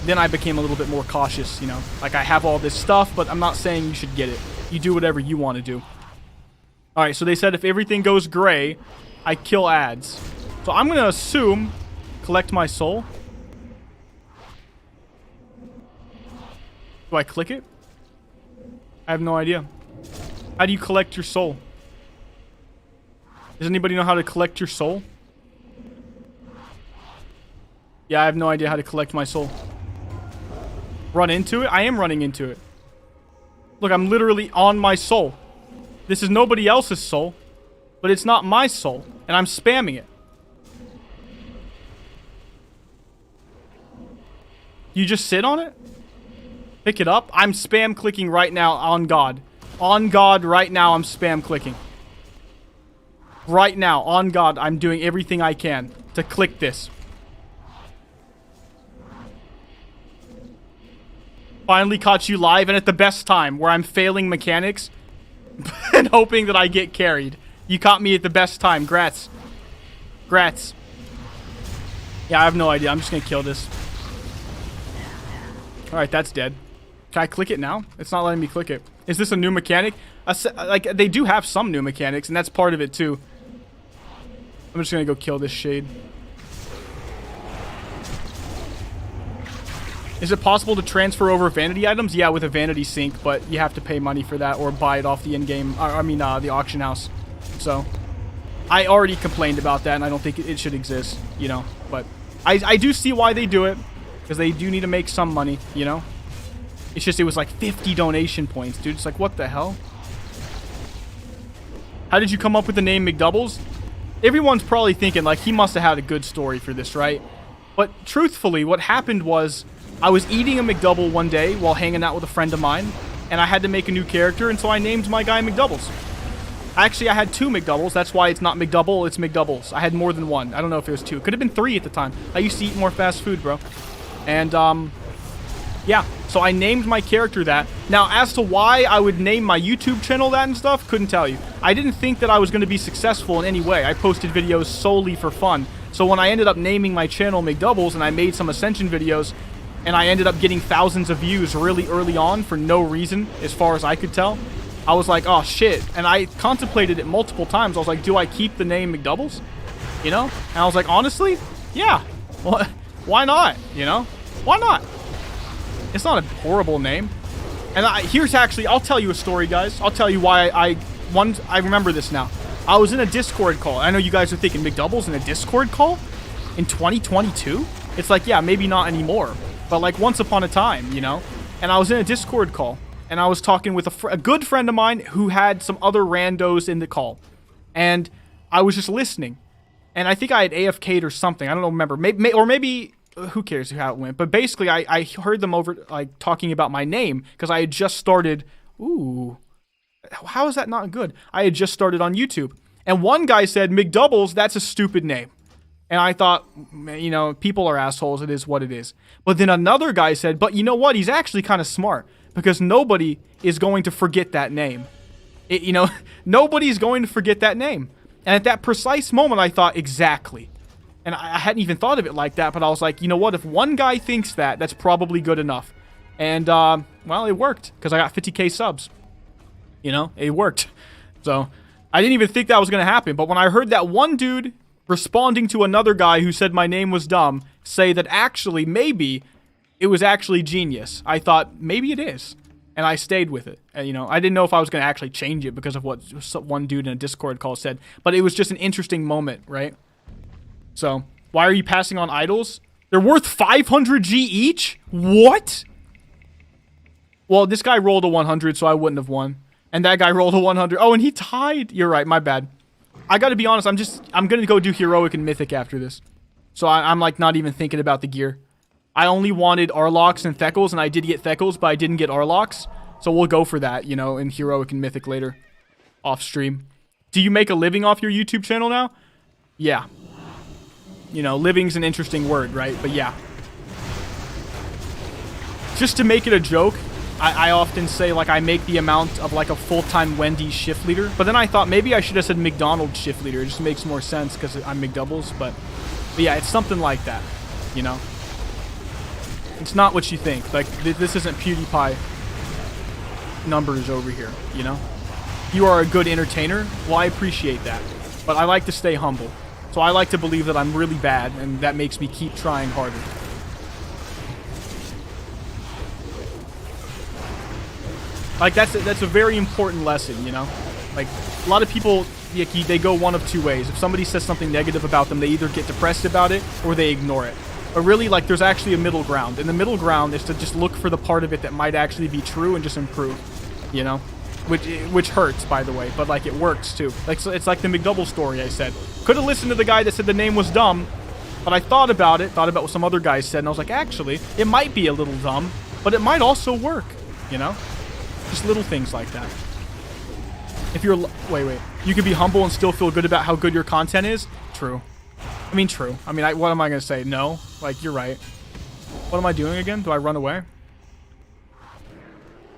Speaker 1: Then I became a little bit more cautious, you know? Like, I have all this stuff, but I'm not saying you should get it. You do whatever you want to do. Alright, so they said if everything goes gray, I kill ads. So I'm going to assume collect my soul. Do I click it? I have no idea. How do you collect your soul? Does anybody know how to collect your soul? Yeah, I have no idea how to collect my soul. Run into it? I am running into it. Look, I'm literally on my soul. This is nobody else's soul, but it's not my soul, and I'm spamming it. You just sit on it? Pick it up? I'm spam clicking right now on God. On God, right now, I'm spam clicking. Right now, on God, I'm doing everything I can to click this. Finally caught you live and at the best time, where I'm failing mechanics and hoping that I get carried. You caught me at the best time. Grats. Grats. Yeah, I have no idea. I'm just gonna kill this. Alright, that's dead. Can I click it now? It's not letting me click it. Is this a new mechanic? Like, they do have some new mechanics, and that's part of it, too. I'm just gonna go kill this shade. Is it possible to transfer over vanity items? Yeah, with a vanity sync, but you have to pay money for that or buy it off the in-game, the auction house. So, I already complained about that, and I don't think it should exist, you know. But I do see why they do it, because they do need to make some money, you know. It's just, it was like 50 donation points, dude. It's like, what the hell? How did you come up with the name Mcdoubles? Everyone's probably thinking, like, he must have had a good story for this, right? But truthfully, what happened was, I was eating a McDouble one day while hanging out with a friend of mine, and I had to make a new character, and so I named my guy Mcdoubles. Actually, I had 2 McDoubles. That's why it's not McDouble, it's Mcdoubles. I had more than one. I don't know if it was 2. Could have been 3 at the time. I used to eat more fast food, bro. And, yeah, so I named my character that. Now, as to why I would name my YouTube channel that and stuff, couldn't tell you. I didn't think that I was going to be successful in any way. I posted videos solely for fun. So when I ended up naming my channel Mcdoubles and I made some Ascension videos, and I ended up getting thousands of views really early on for no reason, as far as I could tell, I was like, oh, shit. And I contemplated it multiple times. I was like, do I keep the name Mcdoubles? You know? And I was like, honestly, yeah. Well, why not? You know? Why not? It's not a horrible name. And here's actually, I'll tell you a story, guys. I'll tell you why I remember this now. I was in a Discord call. I know you guys are thinking McDoubles in a Discord call in 2022? It's like, yeah, maybe not anymore. But like once upon a time, you know? And I was in a Discord call. And I was talking with a good friend of mine who had some other randos in the call. And I was just listening. And I think I had AFK'd or something. I don't remember. Maybe who cares how it went? But basically, I heard them over, like, talking about my name. Because I had just started... Ooh. How is that not good? I had just started on YouTube. And one guy said, Mcdoubles, that's a stupid name. And I thought, you know, people are assholes. It is what it is. But then another guy said, but you know what? He's actually kind of smart. Because nobody is going to forget that name. You know, nobody's going to forget that name. And at that precise moment, I thought, exactly. And I hadn't even thought of it like that. But I was like, you know what? If one guy thinks that, that's probably good enough. And, well, it worked. Because I got 50k subs. You know, it worked. So, I didn't even think that was going to happen. But when I heard that one dude responding to another guy who said my name was dumb, say that actually, maybe, it was actually genius, I thought, maybe it is. And I stayed with it. And, you know, I didn't know if I was going to actually change it because of what one dude in a Discord call said. But it was just an interesting moment, right? So, why are you passing on idols? They're worth 500 G each? What? Well, this guy rolled a 100, so I wouldn't have won. And that guy rolled a 100. Oh, and he tied. You're right, my bad. I gotta be honest, I'm gonna go do Heroic and Mythic after this. So I'm like not even thinking about the gear. I only wanted Arlocks and Thekels, and I did get Thekels, but I didn't get Arlocks. So we'll go for that, you know, in Heroic and Mythic later. Off stream. Do you make a living off your YouTube channel now? Yeah. You know, living's an interesting word, right? But yeah. Just to make it a joke, I often say, like, I make the amount of, like, a full-time Wendy's shift leader. But then I thought maybe I should have said McDonald's shift leader. It just makes more sense because I'm Mcdoubles. But yeah, it's something like that, you know? It's not what you think. Like, this isn't PewDiePie numbers over here, you know? You are a good entertainer. Well, I appreciate that. But I like to stay humble. So I like to believe that I'm really bad, and that makes me keep trying harder. Like, that's a very important lesson, you know? Like, a lot of people, they go one of two ways. If somebody says something negative about them, they either get depressed about it, or they ignore it. But really, like, there's actually a middle ground. And the middle ground is to just look for the part of it that might actually be true and just improve, you know? Which hurts, by the way, but, like, it works, too. Like, so it's like the Mcdoubles story I said. Could have listened to the guy that said the name was dumb, but I thought about what some other guys said, and I was like, actually, it might be a little dumb, but it might also work, you know? Just little things like that. If you're... Wait. You can be humble and still feel good about how good your content is? True. I mean, true. I mean, what am I going to say? No? Like, you're right. What am I doing again? Do I run away?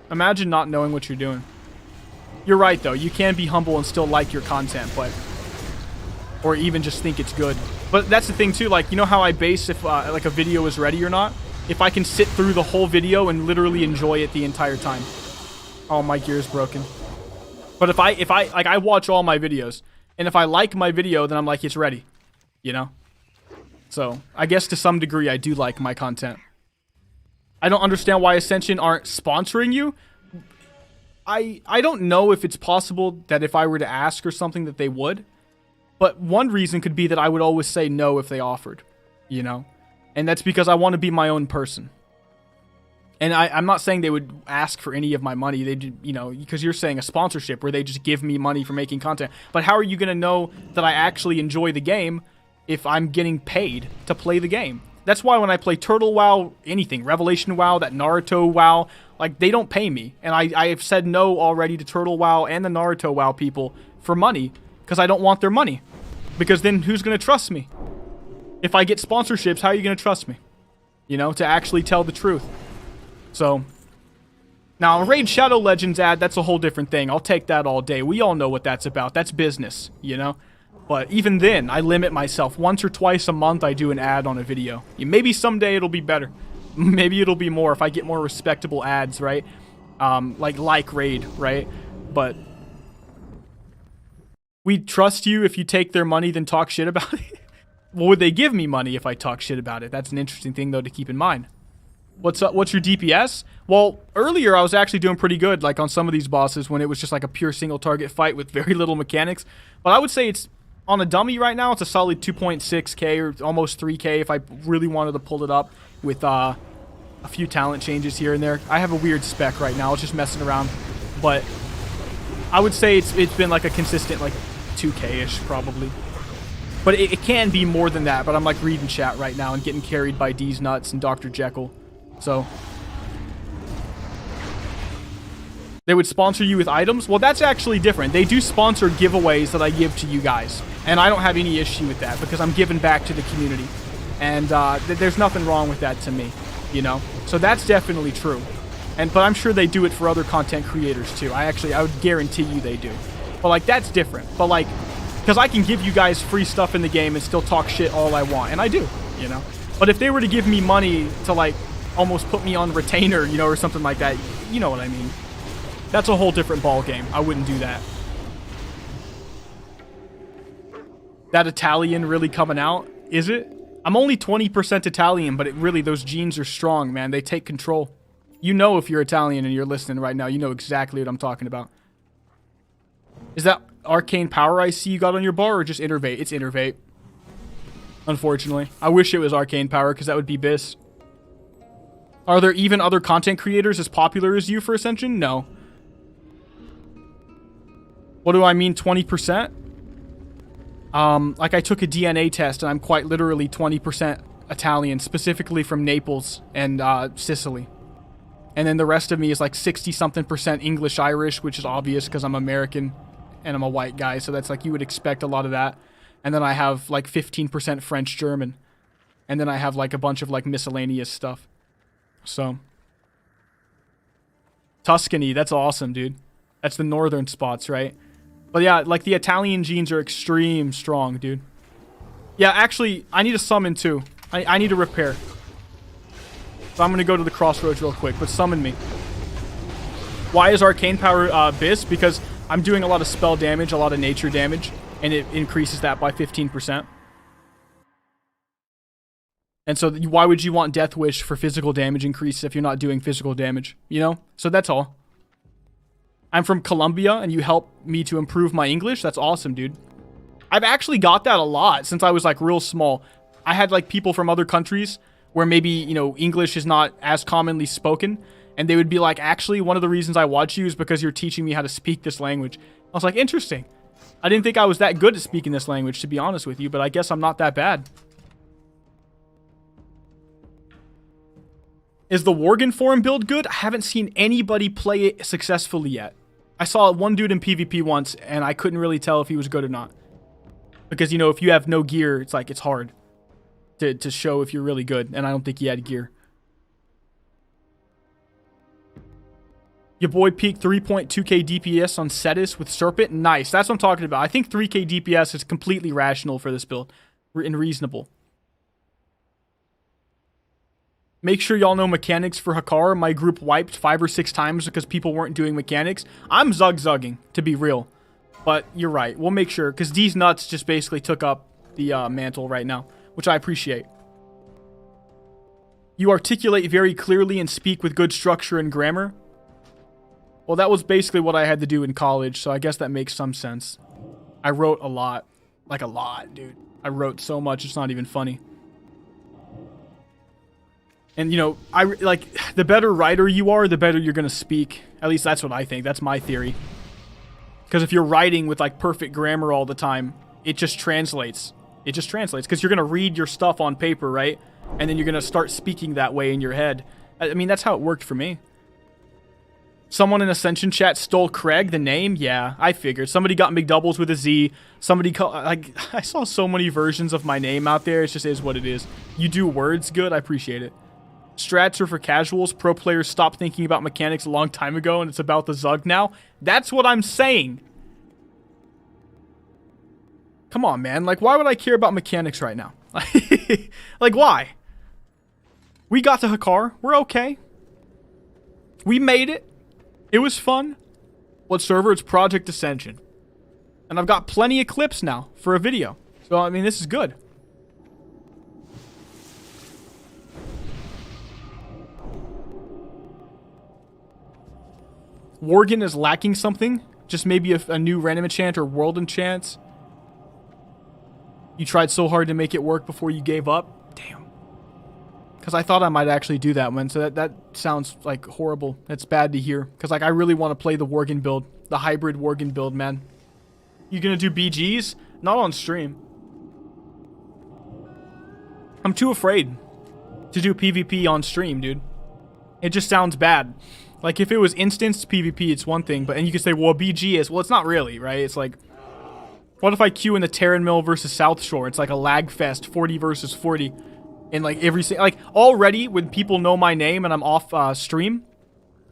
Speaker 1: Imagine not knowing what you're doing. You're right, though. You can be humble and still like your content, but... Or even just think it's good. But that's the thing, too. Like, you know how I base if, like, a video is ready or not? If I can sit through the whole video and literally enjoy it the entire time. Oh, my gear is broken. But if I watch all my videos, and if I like my video, then I'm like, it's ready. You know? So, I guess to some degree, I do like my content. I don't understand why Ascension aren't sponsoring you. I don't know if it's possible that if I were to ask or something that they would. But one reason could be that I would always say no if they offered. You know? And that's because I want to be my own person. And I'm not saying they would ask for any of my money. They, you know, because you're saying a sponsorship where they just give me money for making content. But how are you going to know that I actually enjoy the game if I'm getting paid to play the game? That's why when I play Turtle WoW, anything, Revelation WoW, that Naruto WoW, like, they don't pay me. And I have said no already to Turtle WoW and the Naruto WoW people for money because I don't want their money. Because then who's going to trust me? If I get sponsorships, how are you going to trust me? You know, to actually tell the truth. So, now a Raid Shadow Legends ad, that's a whole different thing. I'll take that all day. We all know what that's about. That's business, you know? But even then, I limit myself. Once or twice a month, I do an ad on a video. Maybe someday it'll be better. Maybe it'll be more if I get more respectable ads, right? Like Raid, right? But we trust you if you take their money, then talk shit about it. Well, would they give me money if I talk shit about it? That's an interesting thing, though, to keep in mind. What's up? What's your DPS? Well, earlier I was actually doing pretty good, like on some of these bosses when it was just like a pure single target fight with very little mechanics. But I would say it's on a dummy right now. It's a solid 2.6k or almost 3k if I really wanted to pull it up with a few talent changes here and there. I have a weird spec right now. I was just messing around, but I would say it's been like a consistent like 2k-ish probably. But it can be more than that. But I'm like reading chat right now and getting carried by D's Nuts and Dr. Jekyll. So, they would sponsor you with items? Well, that's actually different. They do sponsor giveaways that I give to you guys. And I don't have any issue with that because I'm giving back to the community. And there's nothing wrong with that to me, you know? So that's definitely true. But I'm sure they do it for other content creators too. I would guarantee you they do. But like, that's different. But like, because I can give you guys free stuff in the game and still talk shit all I want. And I do, you know? But if they were to give me money to like, almost put me on retainer, you know, or something like that. You know what I mean. That's a whole different ball game. I wouldn't do that. That Italian really coming out? Is it? I'm only 20% Italian, but it really, those genes are strong, man. They take control. You know if you're Italian and you're listening right now, you know exactly what I'm talking about. Is that arcane power I see you got on your bar or just innervate? It's innervate. Unfortunately. I wish it was arcane power because that would be bis. Are there even other content creators as popular as you for Ascension? No. What do I mean 20%? Like I took a DNA test and I'm quite literally 20% Italian, specifically from Naples and Sicily. And then the rest of me is like 60-something% English Irish, which is obvious because I'm American and I'm a white guy, so that's like you would expect a lot of that. And then I have like 15% French German. And then I have like a bunch of like miscellaneous stuff. So Tuscany, that's awesome, dude. That's the northern spots, right? But yeah, like the Italian genes are extreme strong, dude. Yeah, actually, I need a summon too. I need a repair. So I'm going to go to the crossroads real quick, but summon me. Why is arcane power bis? Because I'm doing a lot of spell damage, a lot of nature damage, and it increases that by 15%. And so why would you want Death Wish for physical damage increase if you're not doing physical damage, you know? So that's all. I'm from Colombia, and you help me to improve my English? That's awesome, dude. I've actually got that a lot since I was, like, real small. I had, like, people from other countries where maybe, you know, English is not as commonly spoken, and they would be like, actually, one of the reasons I watch you is because you're teaching me how to speak this language. I was like, interesting. I didn't think I was that good at speaking this language, to be honest with you, but I guess I'm not that bad. Is the Worgen form build good? I haven't seen anybody play it successfully yet. I saw one dude in PvP once, and I couldn't really tell if he was good or not. Because, you know, if you have no gear, it's like, it's hard to show if you're really good, and I don't think he had gear. Your boy peaked 3.2k DPS on Cetus with Serpent. Nice. That's what I'm talking about. I think 3k DPS is completely rational for this build. And reasonable. Make sure y'all know mechanics for Hakar. My group wiped 5 or 6 times because people weren't doing mechanics. I'm zug-zugging, to be real. But you're right. We'll make sure, because these nuts just basically took up the mantle right now, which I appreciate. You articulate very clearly and speak with good structure and grammar. Well, that was basically what I had to do in college, so I guess that makes some sense. I wrote a lot. Like a lot, dude. I wrote so much, it's not even funny. And, you know, the better writer you are, the better you're going to speak. At least that's what I think. That's my theory. Because if you're writing with, like, perfect grammar all the time, it just translates. It just translates. Because you're going to read your stuff on paper, right? And then you're going to start speaking that way in your head. I mean, that's how it worked for me. Someone in Ascension chat stole Craig, the name? Yeah, I figured. Somebody got Mcdoubles with a Z. Somebody like, I saw so many versions of my name out there. It just is what it is. You do words good. I appreciate it. Strats are for casuals. Pro players stopped thinking about mechanics a long time ago, and it's about the Zug now. That's what I'm saying. Come on, man. Like, why would I care about mechanics right now? Like, why? We got to Hakar. We're okay. We made it. It was fun. What server? It's Project Ascension. And I've got plenty of clips now for a video. So, I mean, this is good. Worgen is lacking something. Just maybe a new random enchant or world enchant. You tried so hard to make it work before you gave up. Damn. Because I thought I might actually do that one. So that sounds like horrible. That's bad to hear. Because like I really want to play the Worgen build. The hybrid Worgen build, man. You gonna do BGs? Not on stream. I'm too afraid to do PvP on stream, dude. It just sounds bad. Like, if it was instanced PvP, it's one thing, and you could say, well, BG is, well, it's not really, right? It's like, what if I queue in the Terran Mill versus South Shore? It's like a lag fest, 40 versus 40. And, like, already, when people know my name and I'm off stream,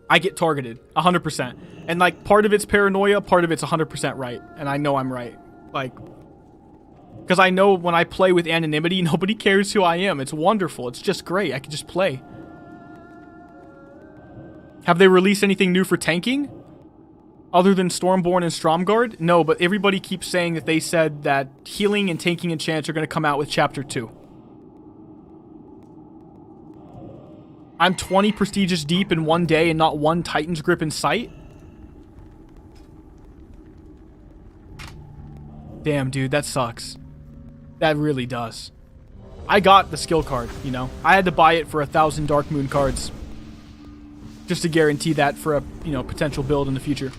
Speaker 1: I get targeted, 100%. And, like, part of it's paranoia, part of it's 100% right. And I know I'm right. Like, because I know when I play with anonymity, nobody cares who I am. It's wonderful. It's just great. I can just play. Have they released anything new for tanking? Other than Stormborn and Stromguard? No, but everybody keeps saying that they said that healing and tanking enchants are going to come out with Chapter 2. I'm 20 prestigious deep in one day and not one Titan's Grip in sight? Damn, dude, that sucks. That really does. I got the skill card, you know. I had to buy it for 1,000 Dark Moon cards. Just to guarantee that for a, you know, potential build in the future.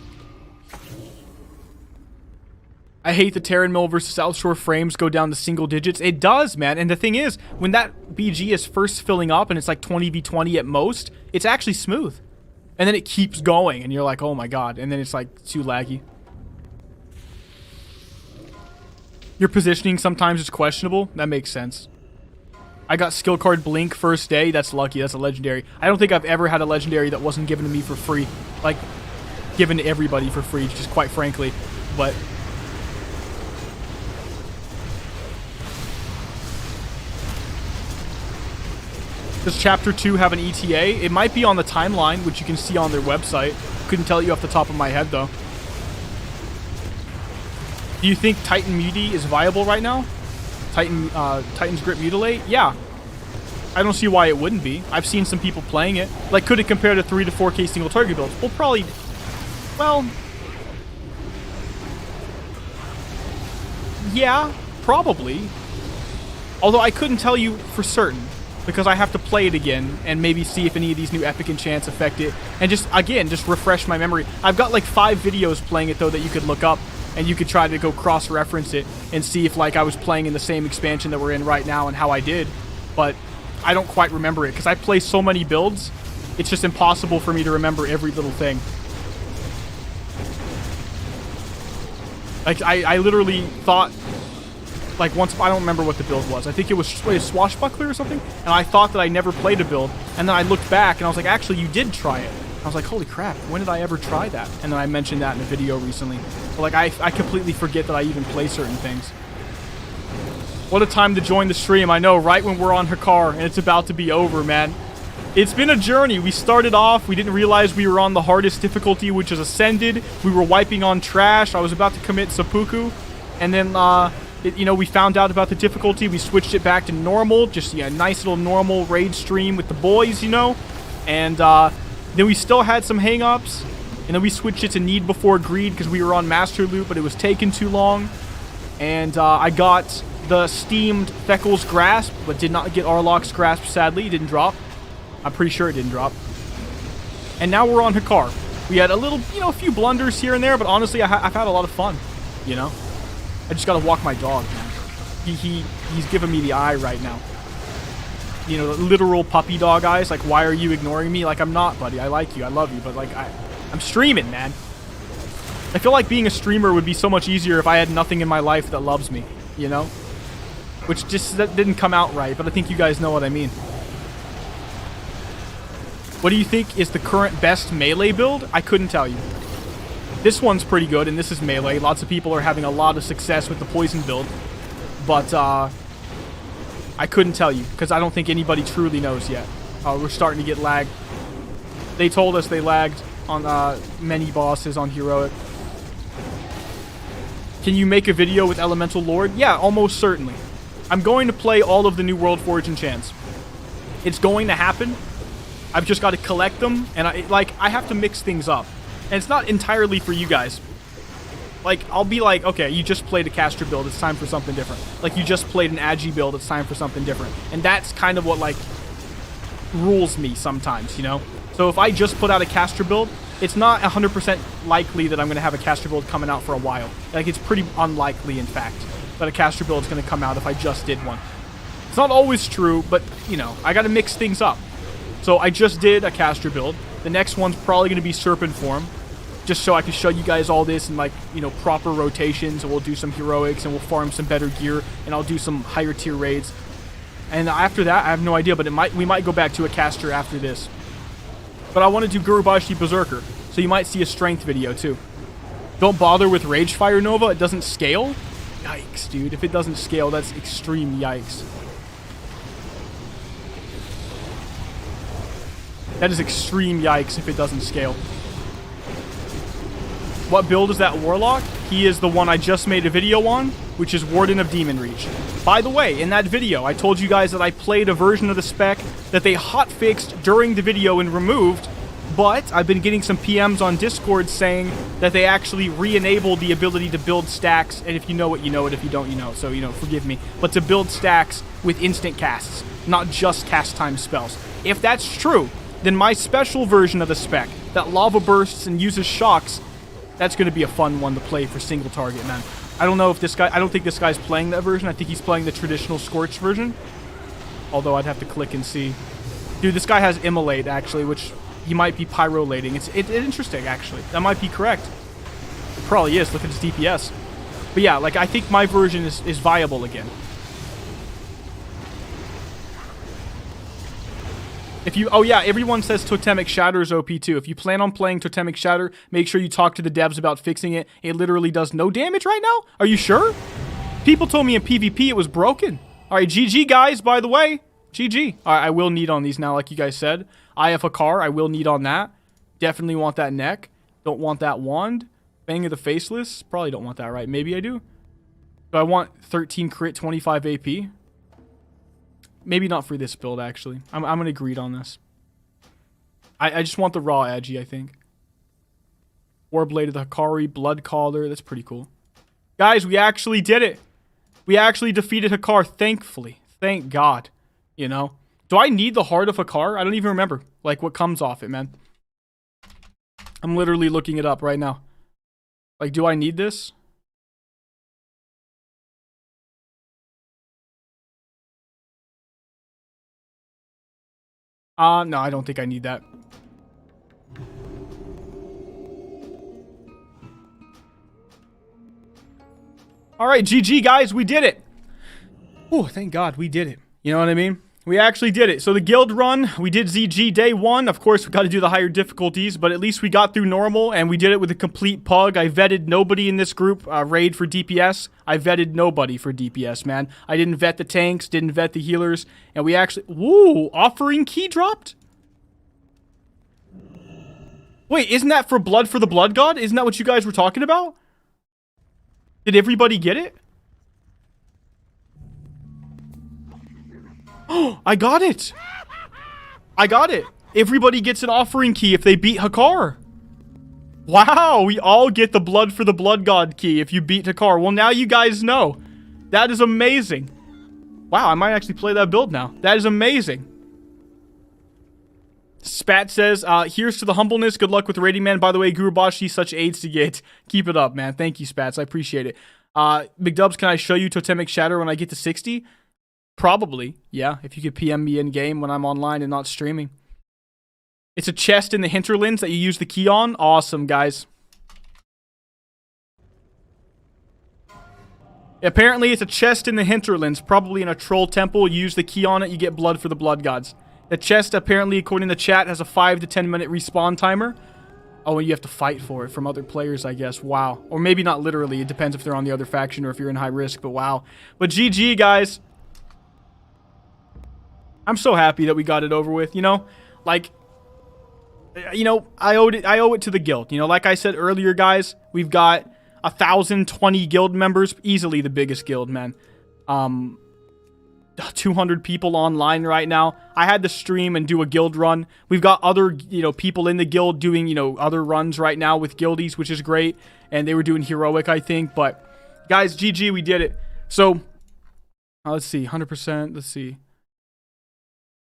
Speaker 1: I hate the Terran Mill versus South Shore frames go down to single digits. It does, man. And the thing is, when that BG is first filling up and it's like 20v20 at most, it's actually smooth. And then it keeps going and you're like, oh my god. And then it's like too laggy. Your positioning sometimes is questionable. That makes sense. I got skill card Blink first day. That's lucky. That's a legendary. I don't think I've ever had a legendary that wasn't given to me for free. Like, given to everybody for free, just quite frankly. But... does Chapter 2 have an ETA? It might be on the timeline, which you can see on their website. Couldn't tell you off the top of my head, though. Do you think Titan Muti is viable right now? Titan's Grip Mutilate? Yeah. I don't see why it wouldn't be. I've seen some people playing it. Like, could it compare to 3 to 4K single target builds? Well, probably... well... yeah, probably. Although I couldn't tell you for certain. Because I have to play it again and maybe see if any of these new epic enchants affect it. And just, again, just refresh my memory. I've got like 5 videos playing it, though, that you could look up. And you could try to go cross-reference it and see if, like, I was playing in the same expansion that we're in right now and how I did. But I don't quite remember it because I play so many builds, it's just impossible for me to remember every little thing. Like, I literally thought, like, once, I don't remember what the build was. I think it was Swashbuckler or something. And I thought that I never played a build. And then I looked back and I was like, actually, you did try it. I was like, holy crap, when did I ever try that? And then I mentioned that in a video recently. But like, I completely forget that I even play certain things. What a time to join the stream. I know, right when we're on Hakar and it's about to be over, man. It's been a journey. We started off, we didn't realize we were on the hardest difficulty, which is Ascended. We were wiping on trash. I was about to commit seppuku. And then, you know, we found out about the difficulty. We switched it back to normal. Just, yeah, a nice little normal raid stream with the boys, you know. And, then we still had some hang-ups, and then we switched it to Need Before Greed because we were on Master Loot, but it was taking too long. And I got the steamed Theckel's Grasp, but did not get Arlok's Grasp, sadly. It didn't drop. I'm pretty sure it didn't drop. And now we're on Hakar. We had a little, you know, a few blunders here and there, but honestly, I've had a lot of fun, you know? I just gotta walk my dog, man. He's giving me the eye right now. You know, literal puppy dog eyes. Like, why are you ignoring me? Like, I'm not, buddy. I like you. I love you. But, like, I'm streaming, man. I feel like being a streamer would be so much easier if I had nothing in my life that loves me, you know? Which just that didn't come out right, but I think you guys know what I mean. What do you think is the current best melee build? I couldn't tell you. This one's pretty good, and this is melee. Lots of people are having a lot of success with the poison build. But, I couldn't tell you, because I don't think anybody truly knows yet. We're starting to get lagged. They told us they lagged on many bosses on Heroic. Can you make a video with Elemental Lord? Yeah, almost certainly. I'm going to play all of the new World Forge enchants. It's going to happen. I've just got to collect them, and I have to mix things up. And it's not entirely for you guys. Like, I'll be like, okay, you just played a caster build, it's time for something different. Like, you just played an Agi build, it's time for something different. And that's kind of what, like, rules me sometimes, you know? So if I just put out a caster build, it's not 100% likely that I'm going to have a caster build coming out for a while. Like, it's pretty unlikely, in fact, that a caster build is going to come out if I just did one. It's not always true, but, you know, I got to mix things up. So I just did a caster build. The next one's probably going to be Serpent Form. Just so I can show you guys all this in, like, you know, proper rotations, and we'll do some heroics, and we'll farm some better gear, and I'll do some higher tier raids. And after that, I have no idea, but we might go back to a caster after this. But I want to do Gurubashi Berserker, so you might see a strength video too. Don't bother with Ragefire Nova, it doesn't scale? Yikes, dude. If it doesn't scale, that's extreme yikes. That is extreme yikes if it doesn't scale. What build is that Warlock? He is the one I just made a video on. which is Warden of Demon Reach. By the way, in that video, I told you guys that I played a version of the spec that they hotfixed during the video and removed, but I've been getting some PMs on Discord saying that they actually re-enabled the ability to build stacks, and if you know it, you know it. If you don't, you know. So, forgive me. But to build stacks with instant casts, not just cast time spells. If that's true, then my special version of the spec that lava bursts and uses shocks, that's going to be a fun one to play for single target, man. I don't know if this guy... I don't think this guy's playing that version. I think he's playing the traditional Scorch version. Although I'd have to click and see. Dude, this guy has Immolate, actually, which... he might be pyrolating. It's interesting, actually. That might be correct. It probably is. Look at his DPS. But yeah, like, I think my version is viable again. If you... oh, yeah, everyone says Totemic Shatter is OP, too. If you plan on playing Totemic Shatter, make sure you talk to the devs about fixing it. It literally does no damage right now? Are you sure? People told me in PvP it was broken. All right, GG, guys, by the way. GG. All right, I will need on these now, like you guys said. I have a car. I will need on that. Definitely want that neck. Don't want that wand. Bang of the Faceless. Probably don't want that, right? Maybe I do. So I want 13 crit, 25 AP. Maybe not for this build, actually. I'm going to greed on this. I just want the raw Agi, I think. Warblade of the Hikari, Blood Caller. That's pretty cool. Guys, we actually did it. We actually defeated Hakar, thankfully. Thank God. You know? Do I need the Heart of Hakar? I don't even remember, like, what comes off it, man. I'm literally looking it up right now. Like, do I need this? No, I don't think I need that. Alright, GG, guys, we did it. Oh, thank God, we did it. You know what I mean? We actually did it. So the guild run, we did ZG day 1. Of course, we got to do the higher difficulties, but at least we got through normal, and we did it with a complete pug. I vetted nobody in this group, raid for DPS. I vetted nobody for DPS, man. I didn't vet the tanks, didn't vet the healers, and we actually... woo! Offering key dropped? Wait, isn't that for Blood for the Blood God? Isn't that what you guys were talking about? Did everybody get it? Oh, I got it! I got it! Everybody gets an offering key if they beat Hakar. Wow, we all get the Blood for the Blood God key if you beat Hakar. Well, now you guys know. That is amazing. Wow, I might actually play that build now. That is amazing. Spat says, here's to the humbleness. Good luck with Raiding Man. By the way, Gurubashi, such aids to get. Keep it up, man. Thank you, Spats. I appreciate it. McDoubles, can I show you Totemic Shatter when I get to 60? Probably, yeah, if you could PM me in-game when I'm online and not streaming. It's a chest in the hinterlands that you use the key on. Awesome, guys. Apparently, it's a chest in the hinterlands, probably in a troll temple. You use the key on it, you get blood for the blood gods. The chest, apparently, according to chat, has a 5 to 10 minute respawn timer. Oh, and you have to fight for it from other players, I guess. Wow. Or maybe not literally. It depends if they're on the other faction or if you're in high risk, but wow. But GG, guys. I'm so happy that we got it over with, you know? Like, you know, I owe it to the guild. You know, like I said earlier, guys, we've got 1,020 guild members. Easily the biggest guild, man. 200 people online right now. I had to stream and do a guild run. We've got other, you know, people in the guild doing, you know, other runs right now with guildies, which is great. And they were doing heroic, I think. But, guys, GG, we did it. So, let's see, 100%, let's see.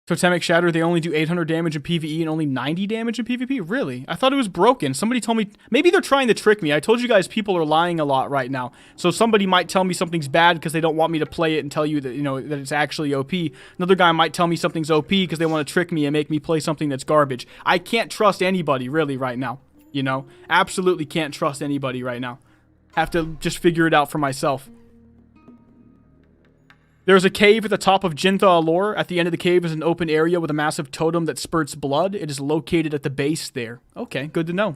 Speaker 1: Totemic Shatter, they only do 800 damage in PvE and only 90 damage in PvP? Really? I thought it was broken. Somebody told me... maybe they're trying to trick me. I told you guys people are lying a lot right now. So somebody might tell me something's bad because they don't want me to play it and tell you that, you know, that it's actually OP. Another guy might tell me something's OP because they want to trick me and make me play something that's garbage. I can't trust anybody, really, right now. You know? Absolutely can't trust anybody right now. Have to just figure it out for myself. There's a cave at the top of Jintha Allure. At the end of the cave is an open area with a massive totem that spurts blood. It is located at the base there. Okay, good to know.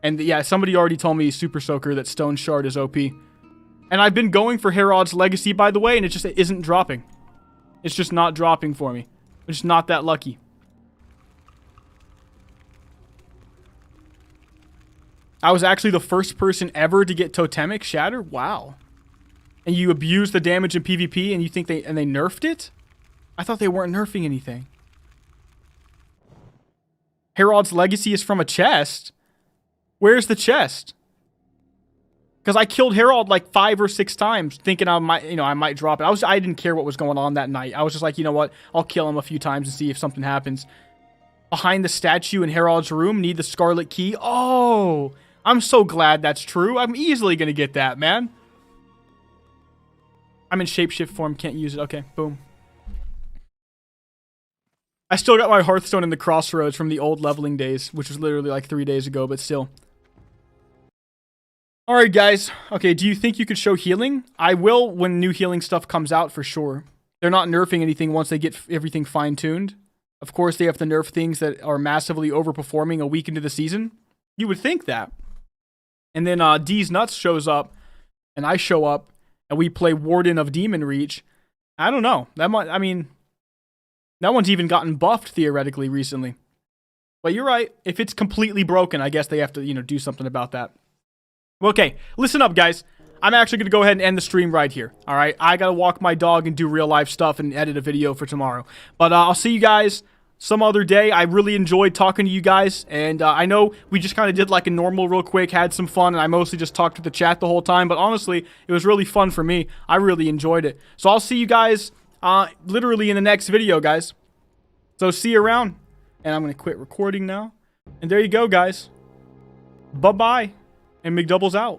Speaker 1: And yeah, somebody already told me, Super Soaker, that Stone Shard is OP. And I've been going for Herod's Legacy, by the way, and it just isn't dropping. It's just not dropping for me. I'm just not that lucky. I was actually the first person ever to get Totemic Shatter? Wow. and you abuse the damage in PvP and you think they nerfed it? I thought they weren't nerfing anything. Herald's Legacy is from a chest? Where's the chest? Because I killed Herald like 5 or 6 times, thinking I might drop it. I didn't care what was going on that night. I was just like, you know what? I'll kill him a few times and see if something happens. Behind the statue in Herald's room, need the Scarlet Key. Oh, I'm so glad that's true. I'm easily gonna get that, man. I'm in shapeshift form, can't use it. Okay, boom. I still got my Hearthstone in the Crossroads from the old leveling days, which was literally like 3 days ago, but still. Alright, guys. Okay, do you think you could show healing? I will when new healing stuff comes out, for sure. They're not nerfing anything once they get everything fine-tuned. Of course, they have to nerf things that are massively overperforming a week into the season. You would think that. And then D's Nuts shows up, and I show up, and we play Warden of Demon Reach. I don't know. That might, I mean, that one's even gotten buffed theoretically recently. But you're right. If it's completely broken, I guess they have to, do something about that. Okay, listen up, guys. I'm actually going to go ahead and end the stream right here. All right, I got to walk my dog and do real life stuff and edit a video for tomorrow. But I'll see you guys some other day. I really enjoyed talking to you guys. And I know we just kind of did like a normal real quick, had some fun. And I mostly just talked to the chat the whole time. But honestly, it was really fun for me. I really enjoyed it. So I'll see you guys literally in the next video, guys. So see you around. And I'm going to quit recording now. And there you go, guys. Bye-bye. And Mcdoubles out.